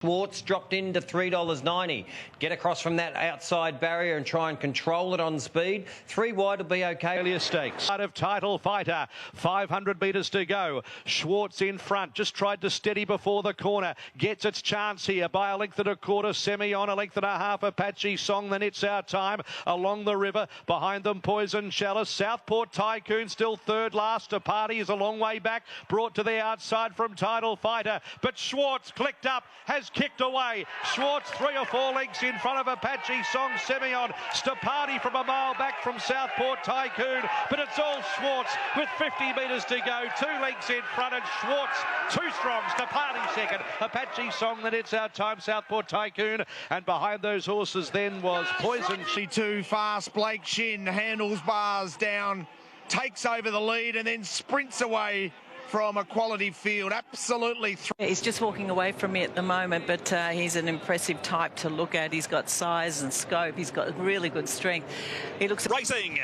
Schwartz dropped into $3.90. Get across from that outside barrier and try and control it on speed. 3 wide will be okay. Stakes. Out of Title Fighter. 500 metres to go. Schwartz in front. Just tried to steady before the corner. Gets its chance here by a length and a quarter. Semi on a length and a half. Apache Song. Then it's our time. Along the river. Behind them Poison Chalice. Southport Tycoon still third last. A party is a long way back. Brought to the outside from Title Fighter. But Schwartz clicked up. Has kicked away. Schwartz 3 or 4 lengths in front of Apache Song. Semi-on. Stapati from a mile back from Southport Tycoon. But it's all Schwartz with 50 metres to go. 2 lengths in front and Schwartz too strong. Stapati second. Apache Song, then it's our time. Southport Tycoon. And behind those horses then was Poison. Too fast. Blake Shin handles bars down. Takes over the lead and then sprints away from a quality field. Absolutely. He's just walking away from me at the moment, but he's an impressive type to look at. He's got size and scope. He's got really good strength. He looks racing.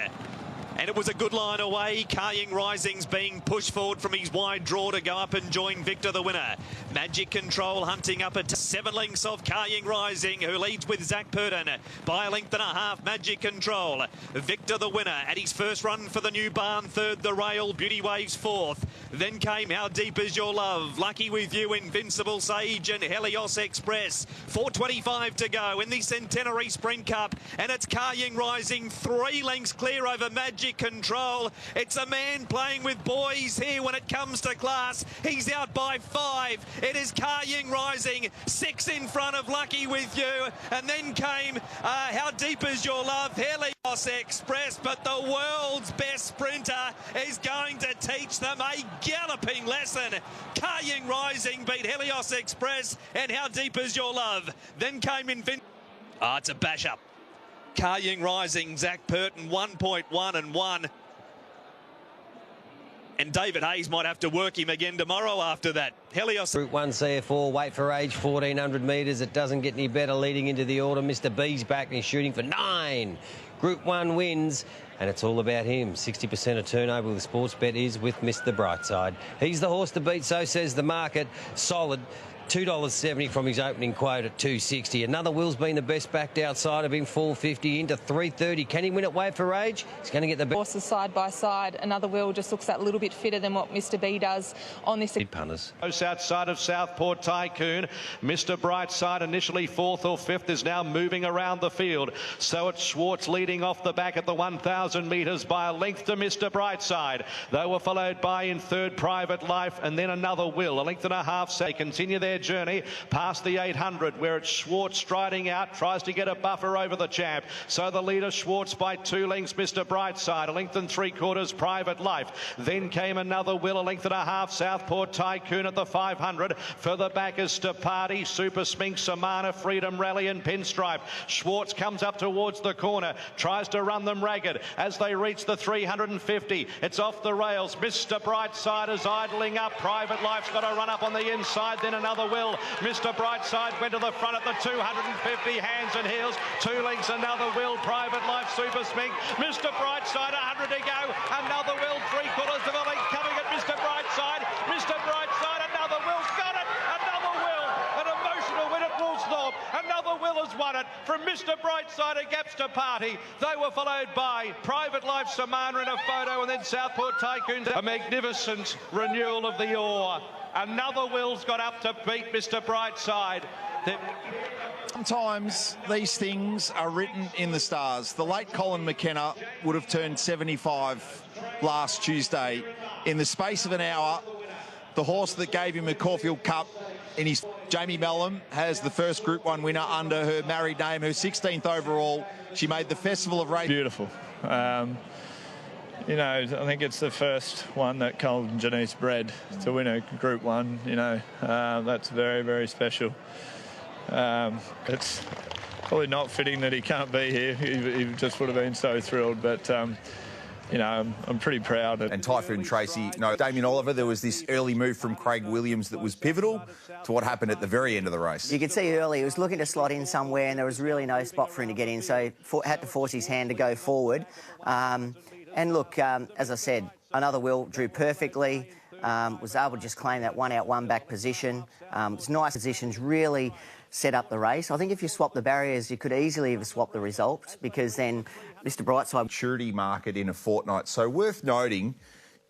And it was a good line away. Kaying Rising's being pushed forward from his wide draw to go up and join Victor the winner. Magic Control hunting up at 7 lengths off Kaying Rising, who leads with Zach Purden by a length and a half. Magic Control. Victor the winner at his first run for the new barn. Third, the rail. Beauty Waves fourth. Then came How Deep Is Your Love. Lucky With You, Invincible Sage and Helios Express. 4:25 to go in the Centenary Sprint Cup. And it's Kaying Rising 3 lengths clear over Magic Control. It's a man playing with boys here when it comes to class. He's out by 5. It is Kaying Rising 6 in front of Lucky With You. And then came How Deep Is Your Love, Helios Express. But the world's best sprinter is going to teach them a galloping lesson. Kaying Rising beat Helios Express and How Deep Is Your Love. Then came it's a bash up. Kaying Rising, Zach Purden, 1.1 and 1. And David Hayes might have to work him again tomorrow after that. Helios. Group 1 CF4, wait for age, 1,400 metres. It doesn't get any better leading into the autumn. Mr. B's back and he's shooting for 9. Group 1 wins, and it's all about him. 60% of turnover with the sports bet is with Mr. Brightside. He's the horse to beat, so says the market. Solid. $2.70 from his opening quote at $2.60. Another Will's been the best backed outside of him, $4.50 into $3.30. Can he win at Wait for Age? He's going to get the best. Horses side by side. Another Will just looks that little bit fitter than what Mr. B does on this. Punters. Outside of Southport Tycoon. Mr. Brightside, initially 4th or 5th, is now moving around the field. So it's Schwartz leading off the back at the 1,000 metres by a length to Mr. Brightside. They were followed by in third Private Life and then Another Will. A length and a half. So they continue their journey past the 800 where it's Schwartz striding out, tries to get a buffer over the champ. So the leader Schwartz by 2 lengths, Mr. Brightside, a length and 3/4 Private Life. Then came Another Will, a length and a half, Southport Tycoon at the 500. Further back is Stapati, Super Sphinx, Samana, Freedom Rally and Pinstripe. Schwartz comes up towards the corner, tries to run them ragged as they reach the 350. It's off the rails. Mr. Brightside is idling up. Private Life's got to run up on the inside, then Another Will. Mr. Brightside went to the front at the 250, hands and heels. 2 lengths, Another Will, Private Life, Super Smink. Mr. Brightside, 100 to go. Another Will, 3/4 of a length coming at Mr. Brightside. Mr. Brightside, Another Will's got it. Another Will, an emotional win at Woolsthorpe. Another Will has won it from Mr. Brightside at Gapster Party. They were followed by Private Life, Samana in a photo, and then Southport Tycoon. A magnificent renewal of the ore. Another Will's got up to beat Mr. Brightside. Sometimes these things are written in the stars. The late Colin McKenna would have turned 75 last Tuesday. In the space of an hour, the horse that gave him a Caulfield Cup in his Jamie Mellon has the first Group 1 winner under her married name, her 16th overall. She made the Festival of Race. Beautiful. You know, I think it's the first one that Colin Janice bred to win a Group 1. You know, that's very, very special. It's probably not fitting that he can't be here. He just would have been so thrilled. But, you know, I'm pretty proud. And Typhoon Tracy, Damien Oliver, there was this early move from Craig Williams that was pivotal to what happened at the very end of the race. You could see early he was looking to slot in somewhere and there was really no spot for him to get in, so had to force his hand to go forward. And look, as I said, Another Will drew perfectly. was able to just claim that 1 out, 1 back position. It's nice positions, really set up the race. I think if you swap the barriers, you could easily have swapped the result, because then Mr Brightside... Maturity market in a fortnight. So worth noting,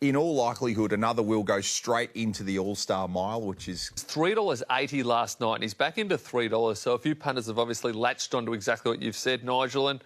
in all likelihood, another will go straight into the All-Star Mile, which is... $3.80 last night, and he's back into $3. So a few punters have obviously latched onto exactly what you've said, Nigel, and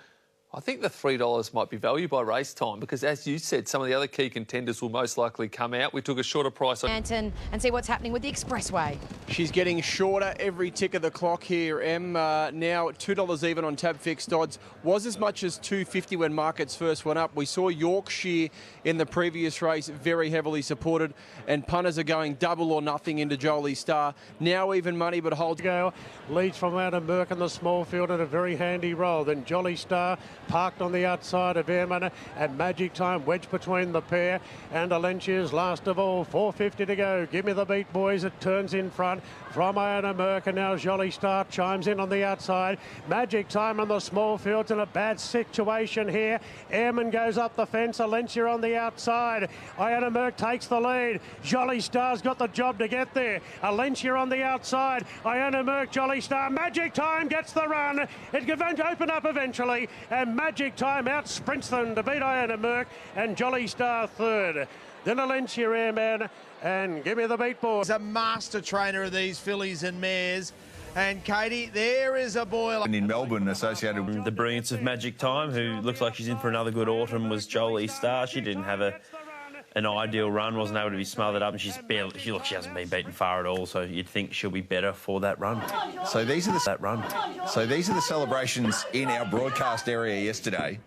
I think the $3 might be value by race time, because, as you said, some of the other key contenders will most likely come out. We took a shorter price on... And see what's happening with the Expressway. She's getting shorter every tick of the clock here, Em. Now $2 even on tab fixed odds. Was as much as $2.50 when markets first went up. We saw Yorkshire in the previous race very heavily supported, and punters are going double or nothing into Jolie Star. Now even money, but holds go. Leads from Adam Burke in the small field at a very handy roll. Then Jolly Star parked on the outside of Airman, and Magic Time wedged between the pair. And Alencia's last of all, 4.50 to go. Give me the beat, boys. It turns in front from Iona Merck, and now Jolly Star chimes in on the outside. Magic Time on the small fields in a bad situation here. Airman goes up the fence. Alencia on the outside. Iona Merck takes the lead. Jolly Star's got the job to get there. Alencia on the outside. Iona Merck, Jolly Star. Magic Time gets the run. It can open up eventually, and Magic Time out sprints them to beat Iona Merck, and Jolly Star third. Then Alencia Airman, and give me the beat board. He's a master trainer of these fillies and mares. And Katie, there is a boiler. And in Melbourne, associated with the brilliance of Magic Time, who looks like she's in for another good autumn, was Jolie Star. She didn't have an ideal run, wasn't able to be smothered up, and she hasn't been beaten far at all, so you'd think she'll be better for that run. So these are the celebrations in our broadcast area yesterday.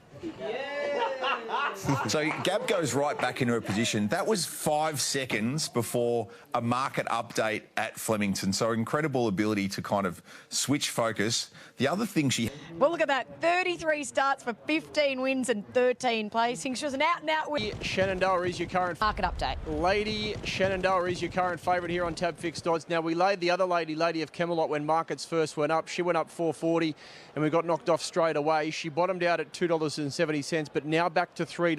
So Gab goes right back into her position. That was 5 seconds before a market update at Flemington. So incredible ability to kind of switch focus. The other thing she... Well, look at that. 33 starts for 15 wins and 13 placings. She was an out-and-out win. Shenandoah is your current... Market update. Lady Shenandoah is your current favourite here on tab fixed odds. Now, we laid the other Lady of Camelot, when markets first went up. She went up $4.40 and we got knocked off straight away. She bottomed out at $2.70, but now back to $3.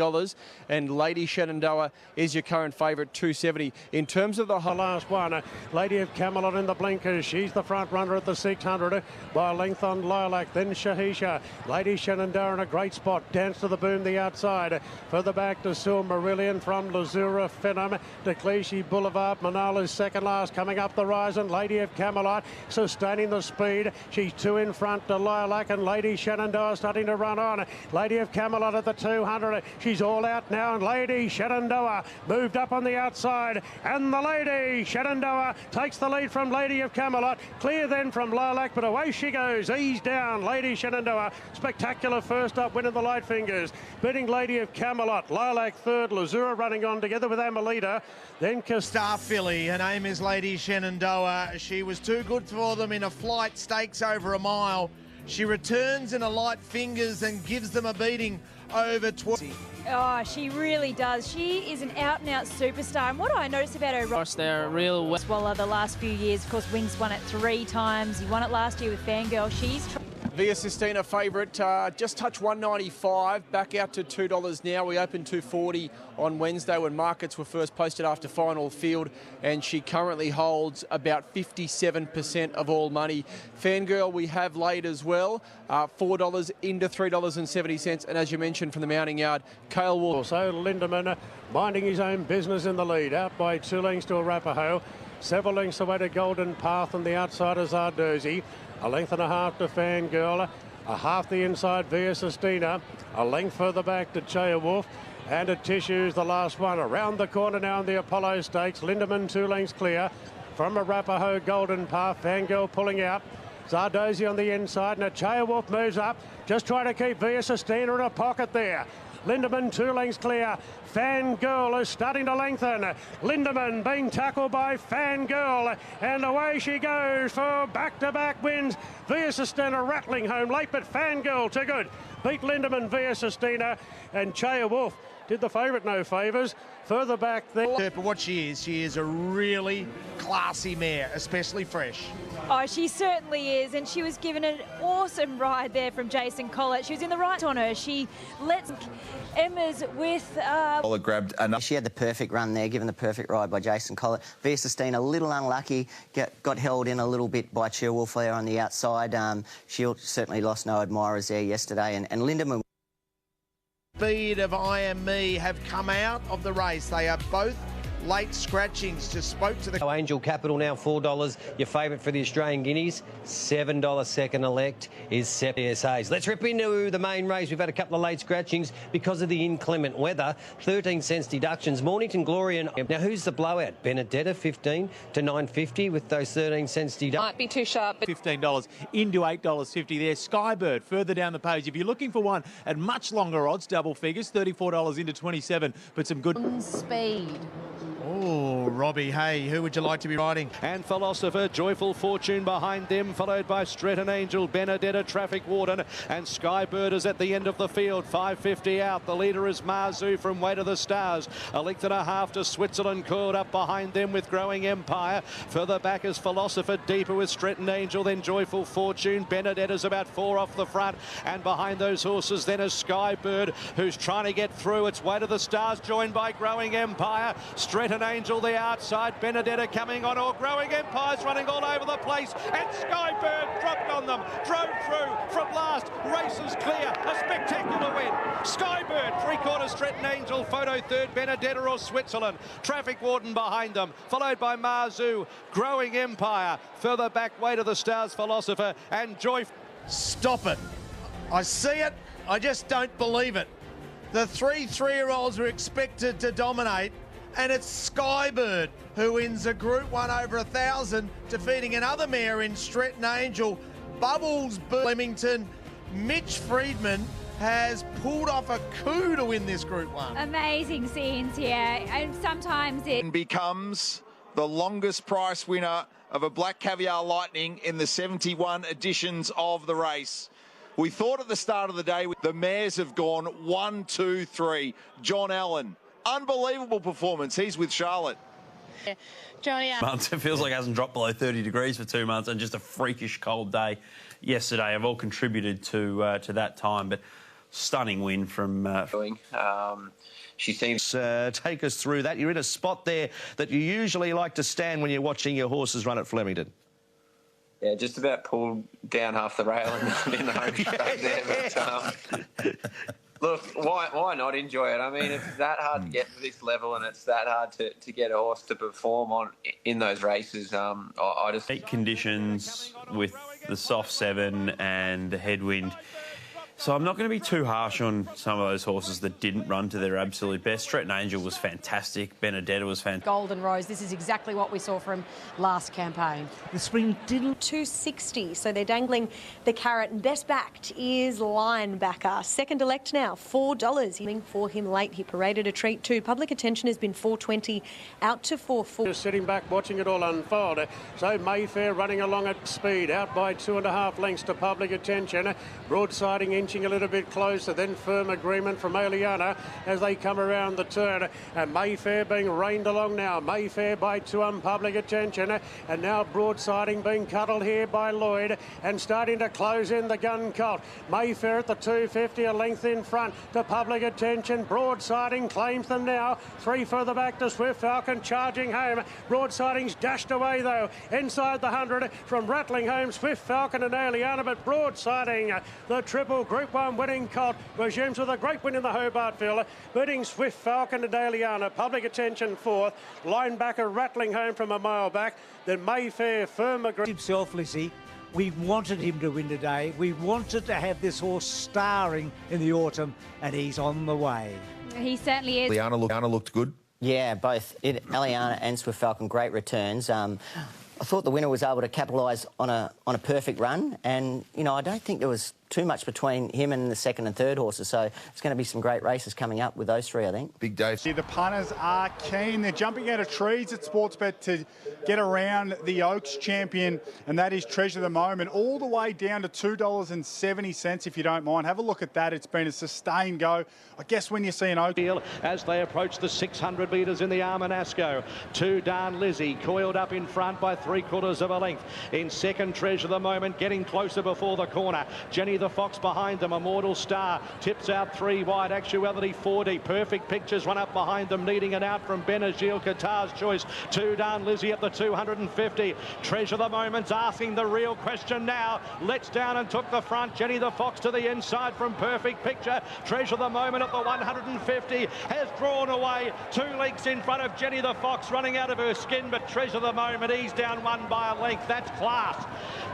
And Lady Shenandoah is your current favourite, $2.70. In terms of the last one, Lady of Camelot in the blinkers. She's the front runner at the 600 by a length on Lilac. Then Shahisha. Lady Shenandoah in a great spot. Dance to the boom the outside. Further back to Silmarillion from Lazura Phenom to Clichy Boulevard. Manala's second last coming up the rise, and Lady of Camelot sustaining the speed. She's 2 in front to Lilac, and Lady Shenandoah starting to run on. Lady of Camelot at the 200. She's all out now, and Lady Shenandoah moved up on the outside, and the Lady Shenandoah takes the lead from Lady of Camelot. Clear then from Lilac, but away she goes. Ease down, Lady Shenandoah. Spectacular first up win in the light fingers, beating Lady of Camelot. Lilac third, Lazura running on together with Amelita. Then Star filly. Her name is Lady Shenandoah. She was too good for them in a flight stakes over a mile. She returns in a light fingers and gives them a beating over 20. Oh, she really does. She is an out-and-out superstar. And what I noticed about her... Gosh, they're real... Well, the last few years, of course, Wings won it 3 times. He won it last year with Fangirl. She's... Via Sistina favourite, just touched $1.95, back out to $2 now. We opened $2.40 on Wednesday when markets were first posted after final field, and she currently holds about 57% of all money. Fangirl we have laid as well, $4 into $3.70, and as you mentioned from the mounting yard, Cale Wolf. Also Lindemann minding his own business in the lead, out by 2 lengths to Arapaho. Several lengths away to Golden Path, and the outside is Zardozi. A length and a half to Fangirl, a half the inside Via Sistina, a length further back to Chaya Wolf, and a Tissue's the last one. Around the corner now in the Apollo Stakes, Lindemann 2 lengths clear from Arapaho, Golden Path. Fangirl pulling out. Zardozi on the inside, and a Chaya Wolf moves up, just trying to keep Via Sistina in a pocket there. Lindemann 2 lengths clear. Fangirl is starting to lengthen. Lindemann being tackled by Fangirl, and away she goes for back-to-back wins. Via Sistina rattling home late, but Fangirl too good. Beat Lindemann, Via Sistina, and Chaya Wolf did the favourite no favours. Further back there. For what she is a really classy mare, especially fresh. Oh, she certainly is, and she was given an awesome ride there from Jason Collett. She was in the right on her. She lets Emma's with Collar grabbed enough. She had the perfect run there, given the perfect ride by Jason Collar. Via Sistine, a little unlucky, got held in a little bit by Cheerwolf there on the outside. She certainly lost no admirers there yesterday. And Lindemann. Speed of I Am Me have come out of the race. They are both late scratchings. Just spoke to the... Angel Capital now $4. Your favourite for the Australian Guineas, $7 second elect is CSAs. Let's rip into the main race. We've had a couple of late scratchings because of the inclement weather. 13 cents deductions. Mornington Glory and... Now, who's the blowout? Benedetta, 15 to $9.50 with those 13 cents deductions. Might be too sharp. But... $15 into $8.50 there. Skybird further down the page. If you're looking for one at much longer odds, double figures, $34 into 27, but some good... Speed. Oh, Robbie, hey, who would you like to be riding? And Philosopher, Joyful Fortune behind them, followed by Stretton Angel, Benedetta, Traffic Warden, and Skybird is at the end of the field. 5.50 out. The leader is Marzu from Way to the Stars. A length and a half to Switzerland, coiled up behind them with Growing Empire. Further back is Philosopher, deeper with Stretton Angel, then Joyful Fortune. Benedetta's about 4 off the front, and behind those horses then is Skybird, who's trying to get through. It's Way to the Stars, joined by Growing Empire. Stretton Angel the outside, Benedetta coming on, or Growing Empire's running all over the place, and Skybird dropped on them, drove through from last, races clear, a spectacular win. Skybird, three-quarter Stretton Angel, photo third, Benedetta or Switzerland, Traffic Warden behind them, followed by Marzu, Growing Empire, further back Way to the Stars, Philosopher, and Joy. Stop it. I see it, I just don't believe it. The three-year-olds were expected to dominate, and it's Skybird who wins a Group 1 over 1,000, defeating another mare in Stretton Angel. Bubbles Flemington. Mitch Friedman has pulled off a coup to win this Group 1. Amazing scenes here, and sometimes it becomes the longest price winner of a Black Caviar Lightning in the 71 editions of the race. We thought at the start of the day the mares have gone 1, 2, 3. John Allen. Unbelievable performance. He's with Charlotte. Johnny. It feels like it hasn't dropped below 30 degrees for 2 months, and just a freakish cold day yesterday have all contributed to that time. But stunning win from... She seems take us through that. You're in a spot there that you usually like to stand when you're watching your horses run at Flemington. Yeah, just about pulled down half the rail in the home straight there. But, look, why not enjoy it? I mean, it's that hard to get to this level, and it's that hard to get a horse to perform in those races. I just... Heat conditions with the soft 7 and the headwind. So I'm not going to be too harsh on some of those horses that didn't run to their absolute best. Stretton Angel was fantastic. Benedetta was fantastic. Golden Rose, this is exactly what we saw from last campaign. The spring didn't... 260, so they're dangling the carrot. And best backed is Linebacker. Second elect now, $4. For him late, he paraded a treat too. Public attention has been $4.20 out to $4.40. Just sitting back watching it all unfold. So Mayfair running along at speed, out by 2.5 lengths to Public Attention. Broadsiding inching a little bit closer, then Firm Agreement from Aliana as they come around the turn. And Mayfair being reined along now. Mayfair by 2 on Public Attention, and now Broadsiding being cuddled here by Lloyd and starting to close in the gun colt. Mayfair at the 250, a length in front to Public Attention. Broadsiding claims them now. 3 further back to Swift Falcon charging home. Broadsiding's dashed away though inside the 100 from rattling home Swift Falcon and Aliana, but Broadsiding, the triple Group 1 winning colt, resumes with a great win in the Hobart Field, beating Swift Falcon and Aliana. Public Attention 4th. Linebacker rattling home from a mile back. Then Mayfair, Firm Agreement. Himself, Lizzie. We wanted him to win today. We wanted to have this horse starring in the autumn, and he's on the way. He certainly is. Aliana looked good. Yeah, both Aliana and Swift Falcon, great returns. I thought the winner was able to capitalise on a perfect run, and you know I don't think there was too much between him and the second and third horses, so it's going to be some great races coming up with those 3, I think. Big day. The punters are keen. They're jumping out of trees at Sportsbet to get around the Oaks champion, and that is Treasure of the Moment, all the way down to $2.70, if you don't mind. Have a look at that. It's been a sustained go. I guess when you see an Oaks... As they approach the 600 metres in the Armanasco, 2 Darn Lizzie coiled up in front by 3/4 of a length. In second, Treasure of the Moment getting closer before the corner. Jenny the Fox behind them. Immortal Star tips out 3 wide. Actuality 40. Perfect Pictures run up behind them, needing it out from Benazil. Qatar's Choice. 2 down. Lizzie at the 250. Treasure the Moment's asking the real question now. Let's down and took the front. Jenny the Fox to the inside from Perfect Picture. Treasure the Moment at the 150 has drawn away. 2 lengths in front of Jenny the Fox, running out of her skin, but Treasure the Moment, he's down 1 by a length. That's class.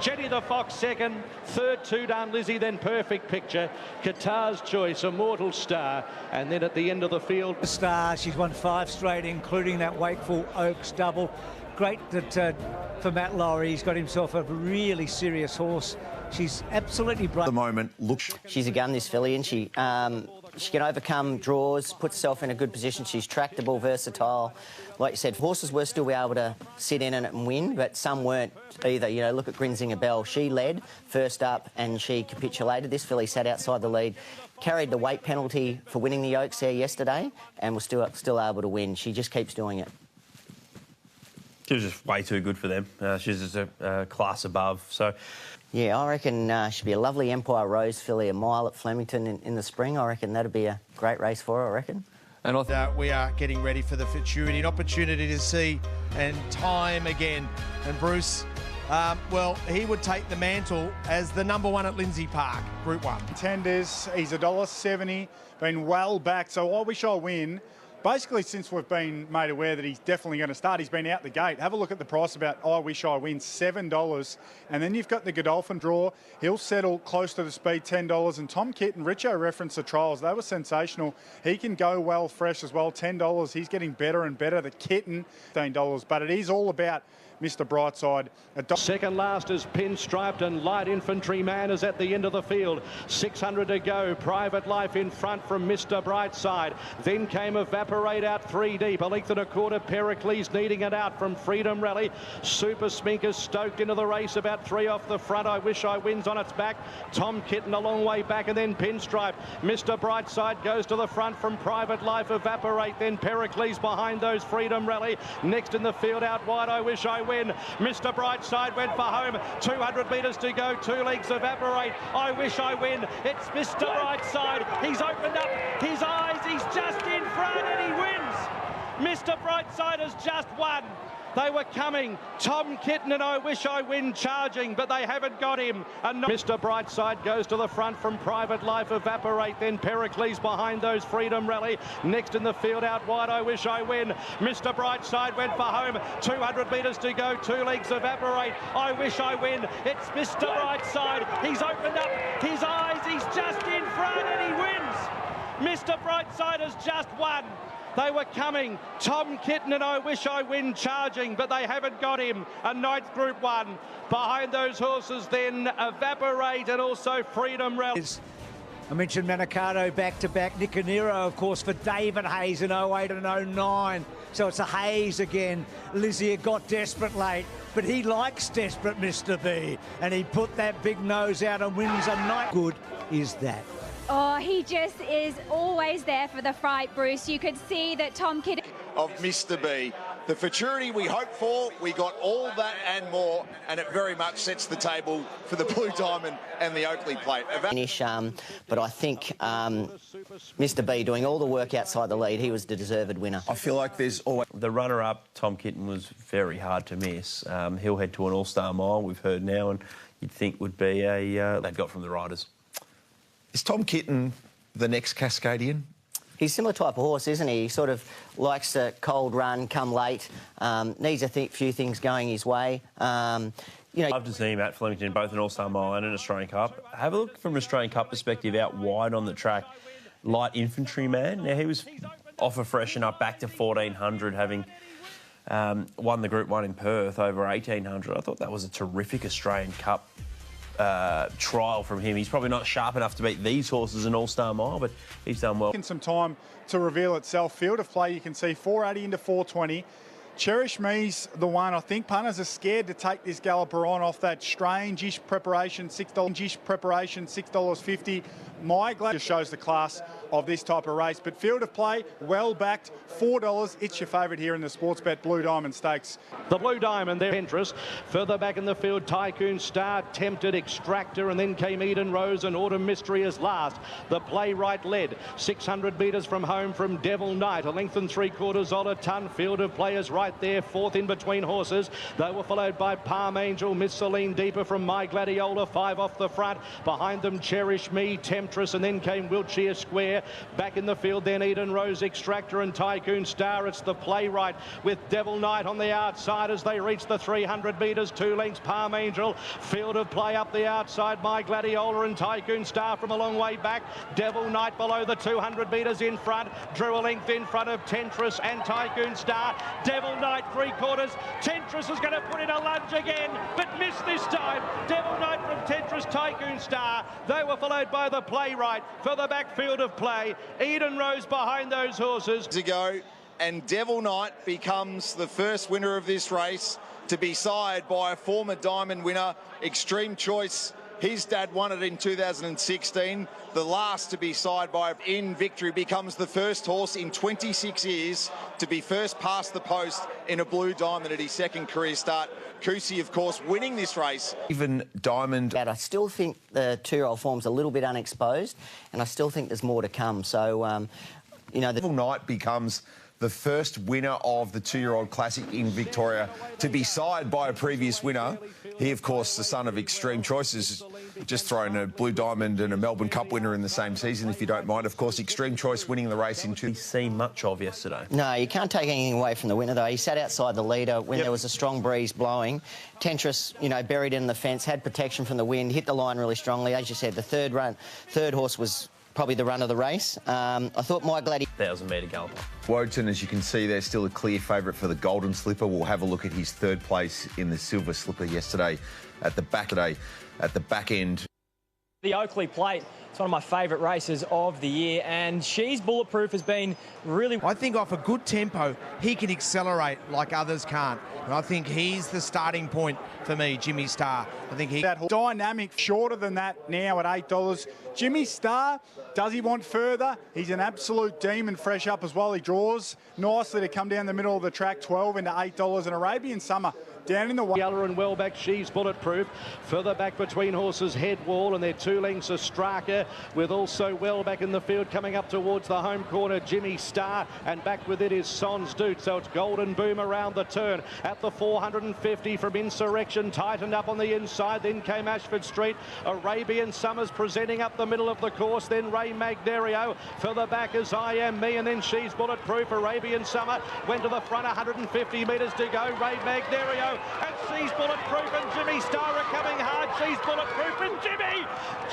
Jenny the Fox second, third 2 down Lizzie, then Perfect Picture, Qatar's Choice, Immortal Star, and then at the end of the field, Star. She's won 5 straight, including that Wakeful Oaks double. Great that for Matt Lowry, he's got himself a really serious horse. She's absolutely bright. The Moment, look. She's a gun, this filly, and she can overcome draws, puts herself in a good position. She's tractable, versatile. Like you said, horses were still be able to sit in it and win, but some weren't either. You know, look at Grinzinger Bell. She led first up and she capitulated. This filly sat outside the lead, carried the weight penalty for winning the Oaks there yesterday, and was still able to win. She just keeps doing it. She was just way too good for them. She's just a class above. So, yeah, I reckon she'd be a lovely Empire Rose filly, a mile at Flemington in the spring. I reckon that'd be a great race for her, I reckon. And we are getting ready for the Futurity, an opportunity to see and time again. And Bruce, well, he would take the mantle as the #1 at Lindsay Park, Group 1. Tenders, he's $1.70, been well back, so I Wish I Win. Basically, since we've been made aware that he's definitely going to start, he's been out the gate. Have a look at the price about I Wish I Win, $7. And then you've got the Godolphin draw. He'll settle close to the speed, $10. And Tom Kitten, Richo referenced the trials. They were sensational. He can go well fresh as well, $10. He's getting better and better. The Kitten, $15. But it is all about Mr. Brightside. Second last is Pinstriped, and Light Infantry Man is at the end of the field. 600 to go. Private Life in front from Mr. Brightside. Then came Evaporate out 3 deep. A length and a quarter. Pericles needing it out from Freedom Rally. Super Sminkers stoked into the race, about 3 off the front. I Wish I Win's on its back. Tom Kitten a long way back, and then Pinstripe. Mr. Brightside goes to the front from Private Life. Evaporate, then Pericles behind those. Freedom Rally next in the field out wide. I Wish I Win. Mr. Brightside went for home. 200 metres to go. 2 legs Evaporate. I Wish I Win. It's Mr. Brightside. He's opened up his eyes. He's just in front and he wins. Mr. Brightside has just won. They were coming. Tom Kitten and I Wish I Win charging, but they haven't got him. And Mr. Brightside goes to the front from Private Life. Evaporate, then Pericles behind those. Freedom Rally next in the field out wide. I Wish I Win. Mr. Brightside went for home. 200 metres to go. 2 legs Evaporate. I Wish I Win. It's Mr. Brightside. He's opened up his eyes. He's just in front and he wins. Mr. Brightside has just won. They were coming. Tom Kitten and I Wish I Win charging, but they haven't got him. A 9th Group 1. Behind those horses then Evaporate and also Freedom Rally. I mentioned Manicato back-to-back. Nicanero, of course, for David Hayes in 08 and 09. So it's a Hayes again. Lizzie got desperate late, but he likes desperate, Mr. B. And he put that big nose out and wins a night. Good is that. Oh, he just is always there for the fight, Bruce. You could see that Tom Kitten Of Mr. B. The Futurity we hoped for, we got all that and more, and it very much sets the table for the Blue Diamond and the Oakley Plate. Finish, but I think Mr. B doing all the work outside the lead, he was the deserved winner. I feel like there's always... The runner-up, Tom Kitten, was very hard to miss. He'll head to an All-Star Mile, we've heard now, and you'd think would be a... they've got from the riders. Is Tom Kitten the next Cascadian? He's a similar type of horse, isn't he? He sort of likes a cold run, come late, needs a few things going his way. You know, I'd love to see him at Flemington, both an All-Star Mile and an Australian Cup. Have a look from an Australian Cup perspective out wide on the track. Light Infantry Man. Now, he was off a freshen up back to 1,400, having won the Group 1 in Perth over 1,800. I thought that was a terrific Australian Cup trial from him. He's probably not sharp enough to beat these horses in All-Star Mile, but he's done well. Taking some time to reveal itself. Field of play, you can see 480 into 420. Cherish Me's the one. I think punters are scared to take this galloper on off that strange-ish preparation, $6-ish preparation, $6.50. My Glad just shows the class of this type of race. But Field of Play, well backed, $4. It's your favourite here in the Sportsbet Blue Diamond Stakes. The Blue Diamond, their interest. Further back in the field, Tycoon Star, Tempted, Extractor, and then came Eden Rose and Autumn Mystery as last. The Playwright led. 600 metres from home from Devil Knight. A length and 3/4 on a ton. Field of Players right there, fourth in between horses. They were followed by Palm Angel, Miss Celine Deeper from My Gladiola, 5 off the front. Behind them, Cherish Me, Temptress, and then came Wiltshire Square. Back in the field then, Eden Rose, Extractor and Tycoon Star. It's the Playwright with Devil Knight on the outside as they reach the 300 metres. 2 lengths, Palm Angel. Field of Play up the outside, My Gladiola and Tycoon Star from a long way back. Devil Knight below the 200 metres in front. Drew a length in front of Temptress and Tycoon Star. Devil Knight 3/4. Temptress is going to put in a lunge again, but missed this time. Devil Knight from Temptress, Tycoon Star. They were followed by the Playwright for the backfield of Play. Eden Rose behind those horses. To go, and Devil Knight becomes the first winner of this race to be sired by a former Diamond winner, Extreme Choice. His dad won it in 2016. The last to be sired by in victory, becomes the first horse in 26 years to be first past the post in a Blue Diamond at his second career start. Kusi, of course, winning this race. Even Diamond. But I still think the 2-year-old form's a little bit unexposed, and I still think there's more to come. So, you know... Devil Knight becomes the first winner of the 2-year-old Classic in Victoria to be sired by a previous winner. He, of course, the son of Extreme Choices, just thrown a Blue Diamond and a Melbourne Cup winner in the same season, if you don't mind. Of course, Extreme Choice winning the race in 2. See much of yesterday. No, you can't take anything away from the winner, though. He sat outside the leader when there was a strong breeze blowing. Temptress, you know, buried in the fence, had protection from the wind, hit the line really strongly. As you said, the third horse was probably the run of the race. I thought My Gladi... 1,000-metre galloper. Wotan, as you can see, they're still a clear favourite for the Golden Slipper. We'll have a look at his third place in the Silver Slipper yesterday at the back end. The Oakley Plate, it's one of my favourite races of the year, and She's Bulletproof has been really... I think off a good tempo, he can accelerate like others can't. And I think he's the starting point for me, Jimmy Star. I think he... That dynamic, shorter than that now at $8. Jimmy Star, does he want further? He's an absolute demon, fresh up as well. He draws nicely to come down the middle of the track, 12 into $8. And Arabian Summer down in the way. Yeller and well back, She's Bulletproof. Further back between horses, Head Wall, and their 2 lengths of Straka, with also well back in the field coming up towards the home corner, Jimmy Star, and back with it is Sons Doot. So it's Golden Boom around the turn at the 450 from Insurrection, tightened up on the inside. Then came Ashford Street. Arabian Summers presenting up the middle of the course. Then Ray Magdario. Further back is I Am Me, and then She's Bulletproof. Arabian Summer went to the front, 150 metres to go. Ray Magdario and She's Bulletproof, and Jimmy Star are coming hard. She's Bulletproof, and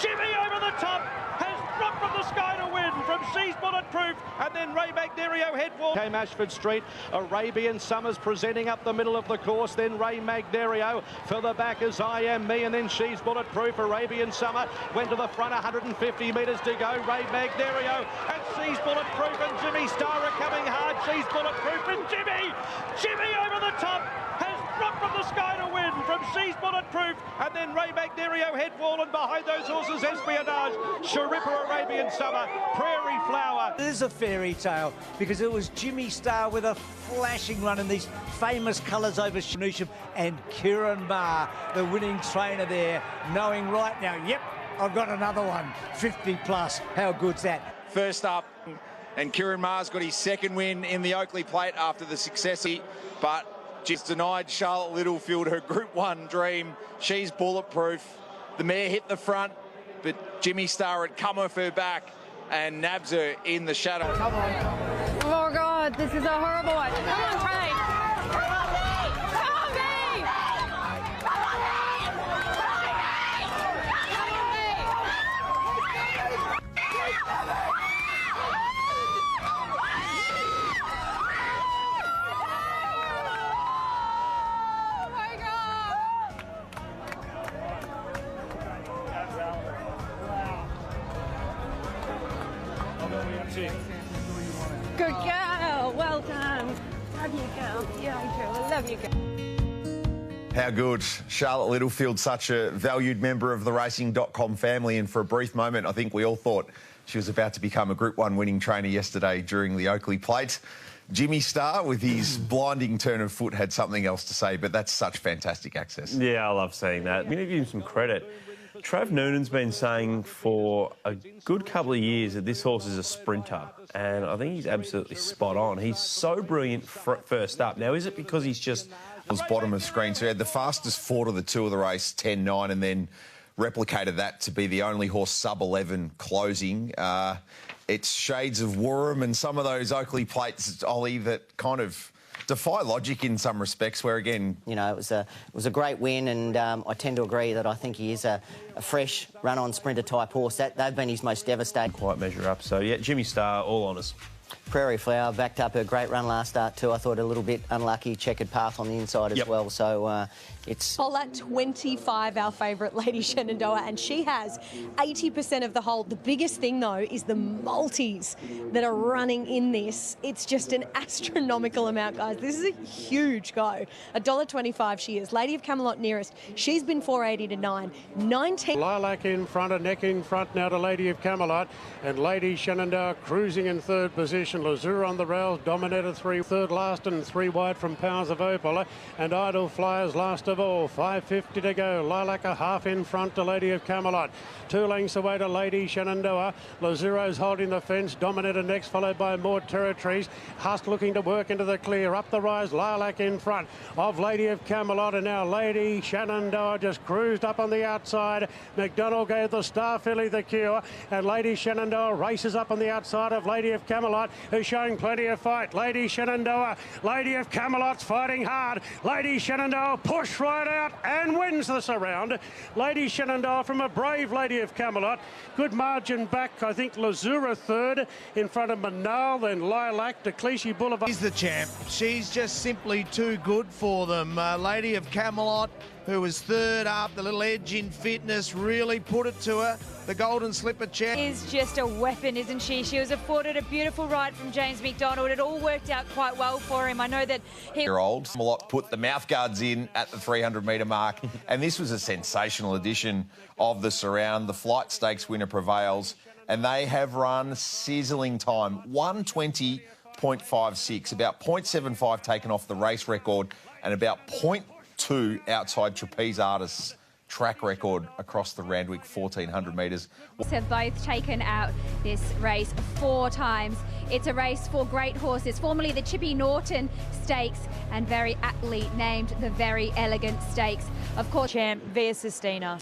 Jimmy over the top has dropped from the sky to win from She's Bulletproof, and then Ray Magdario head wall. Came Ashford Street. Arabian Summers presenting up the middle of the course. Then Ray Magdario. Further back is I Am Me, and then She's Bulletproof. Arabian Summer went to the front, 150 metres to go. Ray Magdario and She's Bulletproof, and Jimmy Star are coming hard. She's Bulletproof, and Jimmy over the top has dropped from the sky to win from She's Bulletproof, and then Ray Magdario head wall, and behind those horses Espionage, Sharippa, Arabian Summer, Prairie Flower. It is a fairy tale because it was Jimmy Star with a flashing run in these famous colours over Shanusham, and Kieran Maher, the winning trainer there, knowing right now, yep, I've got another one, 50 plus. How good's that? First up, and Kieran Maher's got his second win in the Oakley Plate after the success, but just denied Charlotte Littlefield her Group 1 dream. She's Bulletproof. The mare hit the front, but Jimmy Star had come off her back and nabs her in the shadow. Come on. Oh, God, this is a horrible one. Come on, Trey. Good girl, well done. Love you, girl. Yeah, girl. Love you, girl. How good. Charlotte Littlefield, such a valued member of the Racing.com family, and for a brief moment I think we all thought She was about to become a Group 1 winning trainer yesterday during the Oakley Plate. Jimmy Star, with his blinding turn of foot, had something else to say, but that's such fantastic access. Yeah, I love seeing that. I'm going to give him some credit. Trav Noonan's been saying for a good couple of years that this horse is a sprinter, and I think he's absolutely spot on. He's so brilliant first up. Now, is it because he's just... Was bottom of screen, so he had the fastest 4 to the 2 of the race, 10.9, and then replicated that to be the only horse sub-11 closing. It's shades of Warham and some of those Oakley Plates, Ollie, that kind of defy logic in some respects, where, again... You know, it was a great win, and I tend to agree that I think he is a fresh run-on sprinter-type horse. They've been his most devastating. Quite measure up. So, yeah, Jimmy Star, all honours. Prairie Flower backed up her great run last start too. I thought a little bit unlucky, checkered path on the inside as well. So it's... All at 25, our favourite Lady Shenandoah, and she has 80% of the hold. The biggest thing, though, is the multis that are running in this. It's just an astronomical amount, guys. This is a huge go. $1.25 she is. Lady of Camelot nearest. She's been 4.80 to 9. 19... Lilac in front, a neck in front now to Lady of Camelot, and Lady Shenandoah cruising in third position. Lazur on the rails, dominated third last and 3 wide from Powers of Opal, and Idle Flyers last of all. 5.50 to go. Lilac a half in front to Lady of Camelot. 2 lengths away to Lady Shenandoah. Lazuro's holding the fence. Dominated next, followed by More Territories. Husk looking to work into the clear. Up the rise, Lilac in front of Lady of Camelot, and now Lady Shenandoah just cruised up on the outside. McDonald gave the Star Filly the cue, and Lady Shenandoah races up on the outside of Lady of Camelot, who's showing plenty of fight. Lady Shenandoah, Lady of Camelot's fighting hard. Lady Shenandoah push right out and wins the surround. Lady Shenandoah from a brave Lady of Camelot. Good margin back. I think Lazura third in front of Manal, then Lilac to Clichy Boulevard. She's the champ. She's just simply too good for them. Lady of Camelot, who was third up, the little edge in fitness, really put it to her. The Golden Slipper champ is just a weapon, isn't she? She was afforded a beautiful ride from James McDonald. It all worked out quite well for him. I know that he... Camelot put the mouth guards in at the 300-metre mark, and this was a sensational edition of the Surround. The Flight Stakes winner prevails, and they have run sizzling time, 1:20.56, about 0.75 taken off the race record, and about 0.2 outside Trapeze Artists' track record across the Randwick 1,400 metres. Have both taken out this race 4 times. It's a race for great horses, formerly the Chippy Norton Stakes, and very aptly named the Very Elegant Stakes. Of course, champ Via Sistina.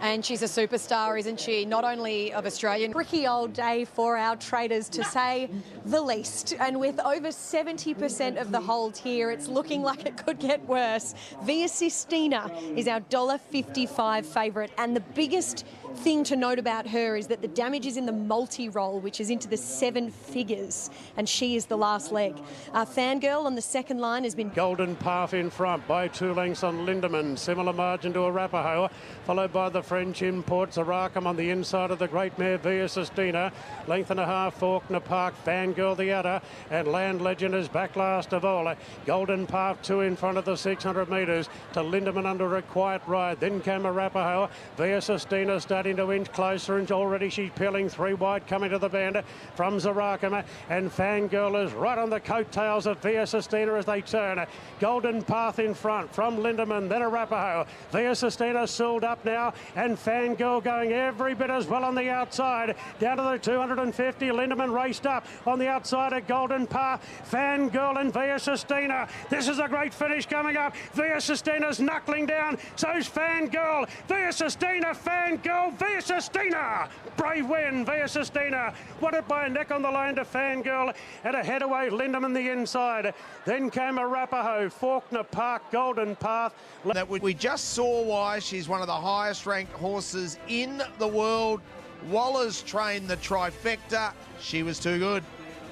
And she's a superstar, isn't she? Not only of Australian. Tricky old day for our traders, to say the least. And with over 70% of the hold here, it's looking like it could get worse. Via Sistina is our $1.55 favourite. And the biggest thing to note about her is that the damage is in the multi-roll, which is into the 7 figures, and she is the last leg. Fangirl on the second line has been... Golden Path in front by 2 lengths on Lindemann. Similar margin to Arapaho, followed by the French imports. Aracum on the inside of the great mare Via Sistina. Length and a half, Faulkner Park. Fangirl the other, and Land Legend is back last of all. Golden Path 2 in front of the 600 metres to Lindemann under a quiet ride. Then came Arapaho. Via Sistina starting to inch closer, and already she's peeling 3 wide, coming to the bend from Zarakama, and Fangirl is right on the coattails of Via Sistina as they turn. Golden Path in front from Lindemann, then Arapaho. Via Sistina sold up now, and Fangirl going every bit as well on the outside. Down to the 250, Lindemann raced up on the outside of Golden Path. Fangirl and Via Sistina. This is a great finish coming up. Via Sistina's knuckling down, so's Fangirl. Via Sistina, Fangirl, Via Sistina. Brave win, Via Sistina. Won it by a neck on the line to Fangirl, and a head away, Lindemann the inside. Then came Arapaho, Faulkner Park, Golden Path. That we just saw why she's one of the highest ranked horses in the world. Waller's trained the trifecta. She was too good.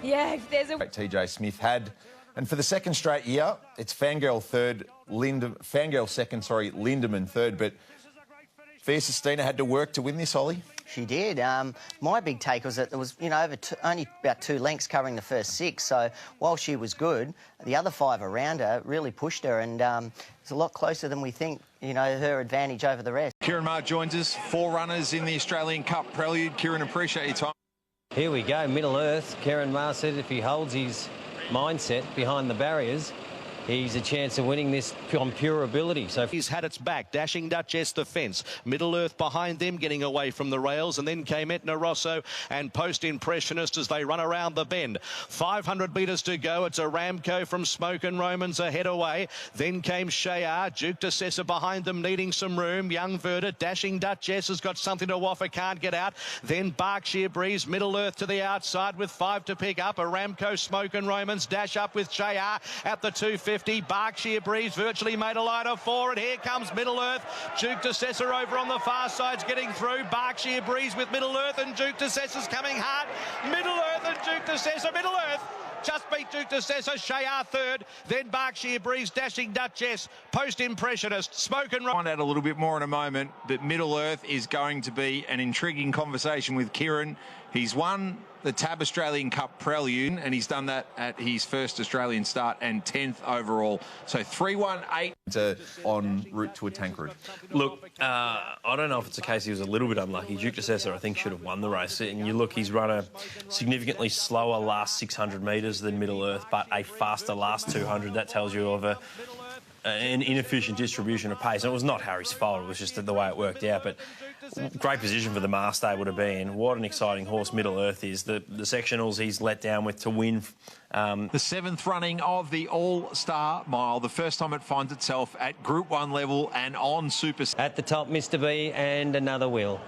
Yeah, there's a... TJ Smith had, and for the second straight year, it's Fangirl third, Fangirl second, Lindemann third, but Via Sistina had to work to win this, Ollie. She did. My big take was that there was, only about 2 lengths covering the first 6. So while she was good, the other 5 around her really pushed her, and it's a lot closer than we think. Her advantage over the rest. Kieran Marr joins us. 4 runners in the Australian Cup Prelude. Kieran, appreciate your time. Here we go, Middle Earth. Karen Maher said if he holds his mindset behind the barriers, he's a chance of winning this on pure ability. So he's had its back. Dashing Duchess the fence. Middle Earth behind them, getting away from the rails, and then came Etna Rosso and Post Impressionist as they run around the bend. 500 metres to go. It's Aramco from Smoke and Romans ahead away. Then came Shayar. Duke de Sessa behind them, needing some room. Young Verda. Dashing Duchess has got something to offer, can't get out. Then Berkshire Breeze. Middle Earth to the outside with 5 to pick up. Aramco, Smoke and Romans dash up with Shayar at the 250. Berkshire Breeze virtually made a line of 4, and here comes Middle Earth. Duke de Sessa over on the far side's getting through. Berkshire Breeze with Middle Earth, and Duke de Sessa's coming hard. Middle Earth and Duke de Sessa. Middle Earth just beat Duke de Sessa. Shayar third, then Berkshire Breeze, Dashing Duchess, Post Impressionist, Smoke and... Find out a little bit more in a moment, but Middle Earth is going to be an intriguing conversation with Kieran. He's won the TAB Australian Cup Prelude, and he's done that at his first Australian start and 10th overall. So 3-1-8. On route to a Tancred. Look, I don't know if it's a case he was a little bit unlucky. Duke de Sessa, I think, should have won the race. And you look, he's run a significantly slower last 600 metres than Middle Earth, but a faster last 200. That tells you of an inefficient distribution of pace. And it was not Harry's fault. It was just the way it worked out. But great position for the Maher stable to be in. What an exciting horse Middle Earth is. The sectionals he's let down with to win. The 7th running of the All-Star Mile, the first time it finds itself at Group 1 level and on Super... At the top, Mr. B and Another Will.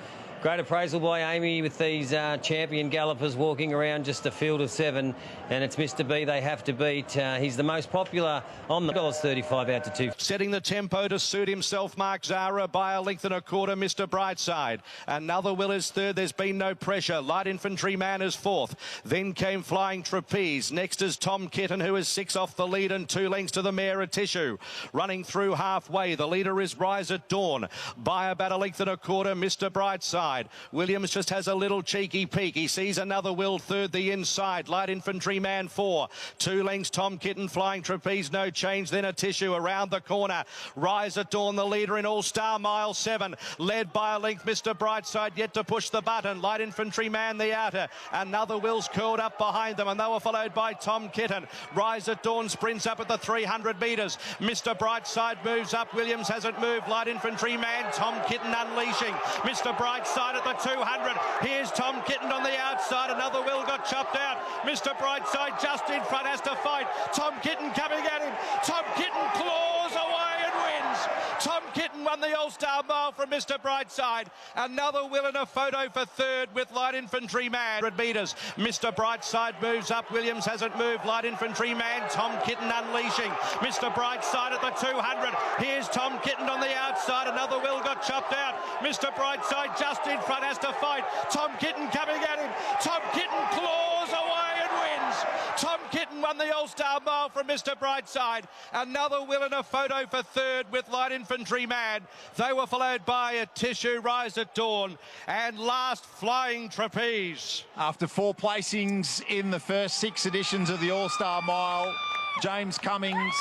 Great appraisal by Amy with these champion gallopers walking around just a field of 7, and it's Mr. B they have to beat. He's the most popular on the $35 out to 2. Setting the tempo to suit himself, Mark Zara by a length and a quarter, Mr. Brightside. Another Will is third. There's been no pressure. Light Infantry Man is 4th. Then came Flying Trapeze. Next is Tom Kitten, who is 6 off the lead and 2 lengths to the mare at Tissue. Running through halfway, the leader is Rise at Dawn. By about a length and a quarter, Mr. Brightside. Williams just has a little cheeky peek. He sees Another Will third, the inside. Light Infantry Man 4. 2 lengths, Tom Kitten, Flying Trapeze, no change. Then a Tissue around the corner. Rise at Dawn, the leader in All-Star Mile 7. Led by a length, Mr. Brightside, yet to push the button. Light Infantry Man, the outer. Another Will's curled up behind them, and they were followed by Tom Kitten. Rise at Dawn sprints up at the 300 metres. Mr. Brightside moves up. Williams hasn't moved. Light Infantry Man, Tom Kitten unleashing. Mr. Brightside at the 200. Here's Tom Kitten on the outside. Another Will got chopped out. Mr. Brightside just in front has to fight. Tom Kitten coming at him. Tom Kitten claws away and wins. Tom Kitten won the All-Star Mile from Mr. Brightside. Another Will in a photo for third with Light Infantry Man. 100 metres. Mr. Brightside moves up. Williams hasn't moved. Light Infantry Man. Tom Kitten unleashing. Mr. Brightside at the 200. Here's Tom Kitten on the outside. Another Will got chopped out. Mr. Brightside just in front has to fight. Tom Kitten coming at him. Tom Kitten claws away and wins. Tom Kitten won the All-Star Mile from Mr. Brightside. Another Will in a photo for third with Light Infantry Man. They were followed by a Tissue, Rise at Dawn, and last Flying Trapeze. After 4 placings in the first 6 editions of the All-Star Mile, James Cummings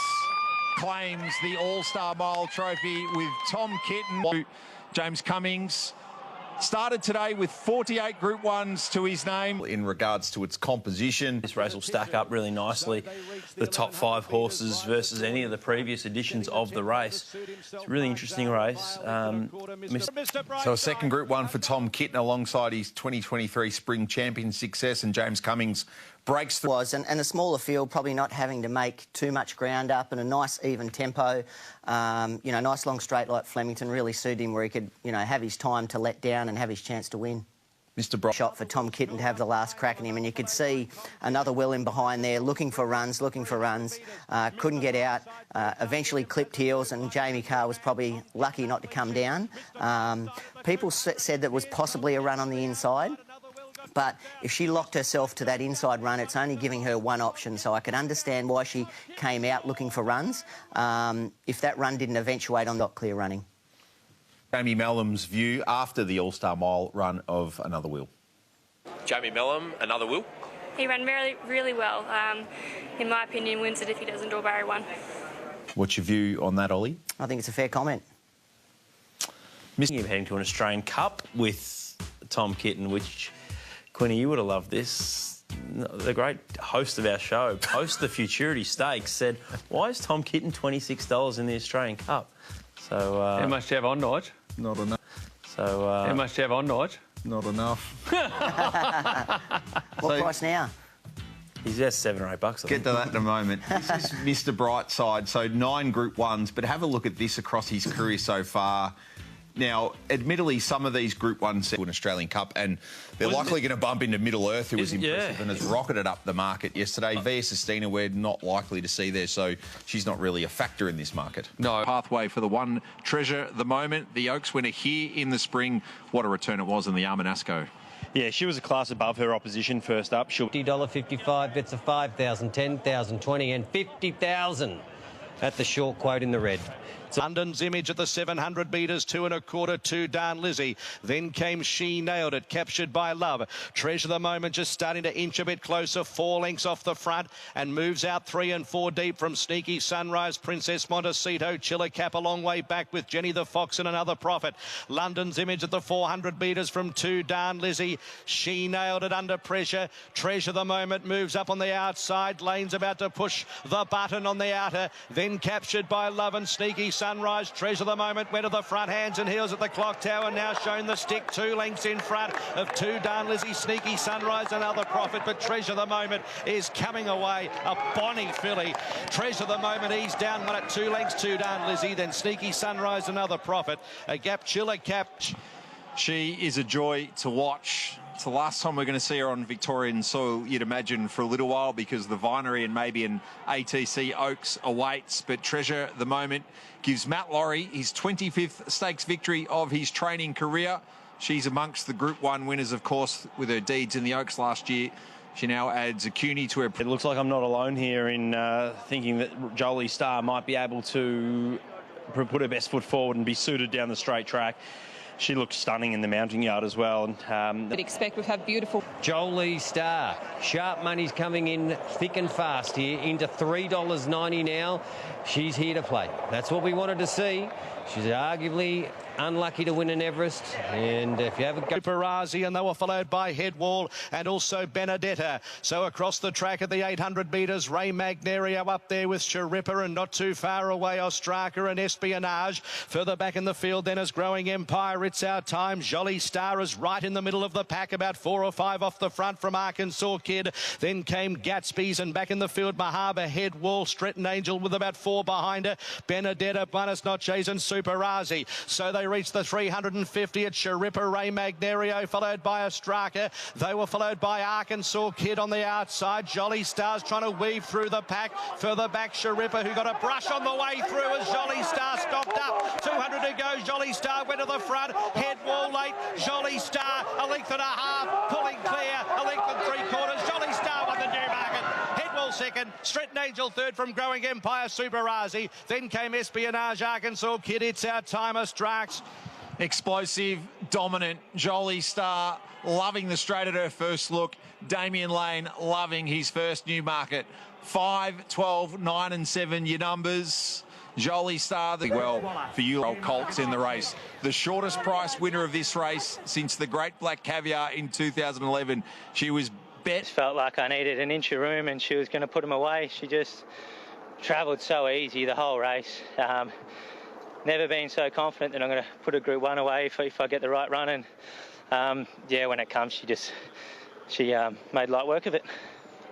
claims the All-Star Mile trophy with Tom Kitten. James Cummings started today with 48 Group 1s to his name. In regards to its composition, this race will stack up really nicely. The top 5 horses versus any of the previous editions of the race. It's a really interesting race. So a second Group 1 for Tom Kitten alongside his 2023 Spring Champion success, and James Cummings breaks through. And the smaller field probably not having to make too much ground up, and a nice even tempo. You know, nice long straight like Flemington really suited him, where he could, you know, have his time to let down and have his chance to win. Mr. Brock. Shot for Tom Kitten to have the last crack at him, and you could see Another Will in behind there, looking for runs. Couldn't get out. Eventually clipped heels, and Jamie Carr was probably lucky not to come down. People said that was possibly a run on the inside. But if she locked herself to that inside run, it's only giving her one option. So I could understand why she came out looking for runs. If that run didn't eventuate on not clear running. Jamie Mellum's view after the All-Star Mile run of Another Will. Jamie Mellum, Another Will. He ran really, really well. In my opinion, wins it if he doesn't draw barrier 1. What's your view on that, Ollie? I think it's a fair comment. Heading to an Australian Cup with Tom Kitten, which Quinny, you would have loved this. The great host of our show, post the Futurity Stakes, said, why is Tom Kitten $26 in the Australian Cup? So, how much do you have on, Nige? Not enough. So, how much do you have on, Nige? Not enough. What price now? He's there $7 or $8. Get to that in a moment. This is Mr. Brightside, so 9 Group 1s, but have a look at this across his career so far. Now, admittedly, some of these Group 1s win Australian Cup, and they're likely going to bump into Middle Earth, who was impressive and has rocketed up the market yesterday. Via Sistina, we're not likely to see there, so she's not really a factor in this market. No. Pathway for the one Treasure at the moment. The Oaks winner here in the spring. What a return it was in the Armanasco. Yeah, she was a class above her opposition first up. She'll $50.55, bets of 5,000, 10,000, 20 and 50,000 at the short quote in the red. London's Image at the 700 metres, 2 1/4 to Dan Lizzie. Then came She Nailed It, captured by Love. Treasure the Moment just starting to inch a bit closer, 4 lengths off the front, and moves out 3 and 4 deep from Sneaky Sunrise, Princess Montecito, Chiller Cap a long way back with Jenny the Fox and Another Prophet. London's Image at the 400 metres from 2, Dan Lizzie. She Nailed It under pressure. Treasure the Moment moves up on the outside. Lane's about to push the button on the outer, then captured by Love and Sneaky Sunrise. Treasure the Moment went to the front, hands and heels at the clock tower, now shown the stick 2 lengths in front of 2, Dan Lizzie, Sneaky Sunrise, Another Prophet, but Treasure the Moment is coming away. A bonny filly. Treasure the Moment, he's down 1 at 2 lengths, 2, Dan Lizzie, then Sneaky Sunrise, Another Prophet. A gap, Chiller Cap. She is a joy to watch. It's the last time we're going to see her on Victorian soil, you'd imagine, for a little while, because the Vinery and maybe an ATC Oaks awaits. But Treasure the Moment gives Matt Laurie his 25th stakes victory of his training career. She's amongst the Group 1 winners, of course, with her deeds in the Oaks last year. She now adds a CUNY to her. It looks like I'm not alone here in thinking that Jolie Star might be able to put her best foot forward and be suited down the straight track. She looks stunning in the mounting yard as well. You'd expect we've had beautiful. Jolie Star. Sharp money's coming in thick and fast here into $3.90 now. She's here to play. That's what we wanted to see. She's arguably unlucky to win an Everest, and if you have a go... Parazzi, and they were followed by Headwall and also Benedetta. So across the track at the 800 metres, Ray Magnario up there with Sharippa, and not too far away Ostraka and Espionage. Further back in the field then is Growing Empire. It's Our Time. Jolie Star is right in the middle of the pack, about 4 or 5 off the front from Arkansas Kid. Then came Gatsby's, and back in the field Mahaba, Headwall, Stretton Angel with about 4 behind her. Benedetta, Buenos Noches and Superazzi. So they reached the 350 at Sharippa, Ray Magnario, followed by Ostraka. They were followed by Arkansas Kid on the outside. Jolie Star's trying to weave through the pack. Further back, Sharippa, who got a brush on the way through as Jolie Star stopped up. 200 to go. Jolie Star went to the front. Headwall late. Jolie Star, a length and a half. Pulling clear. A length and 3/4. Jolie Star won the Newmarket. Headwall second. Stretton Angel third from Growing Empire, Superazzi. Then came Espionage, Arkansas Kid. It's Our Time, Strax. Explosive, dominant. Jolie Star loving the straight at her first look. Damien Lane loving his first Newmarket. 5, 12, 9 and 7 your numbers. Jolie Star, well for you old Colts in the race. The shortest price winner of this race since the Great Black Caviar in 2011. She was bet. Felt like I needed an inch of room and she was going to put them away. She just travelled so easy the whole race. Never been so confident that I'm going to put a Group 1 away if I get the right run. And yeah, when it comes, she made light work of it.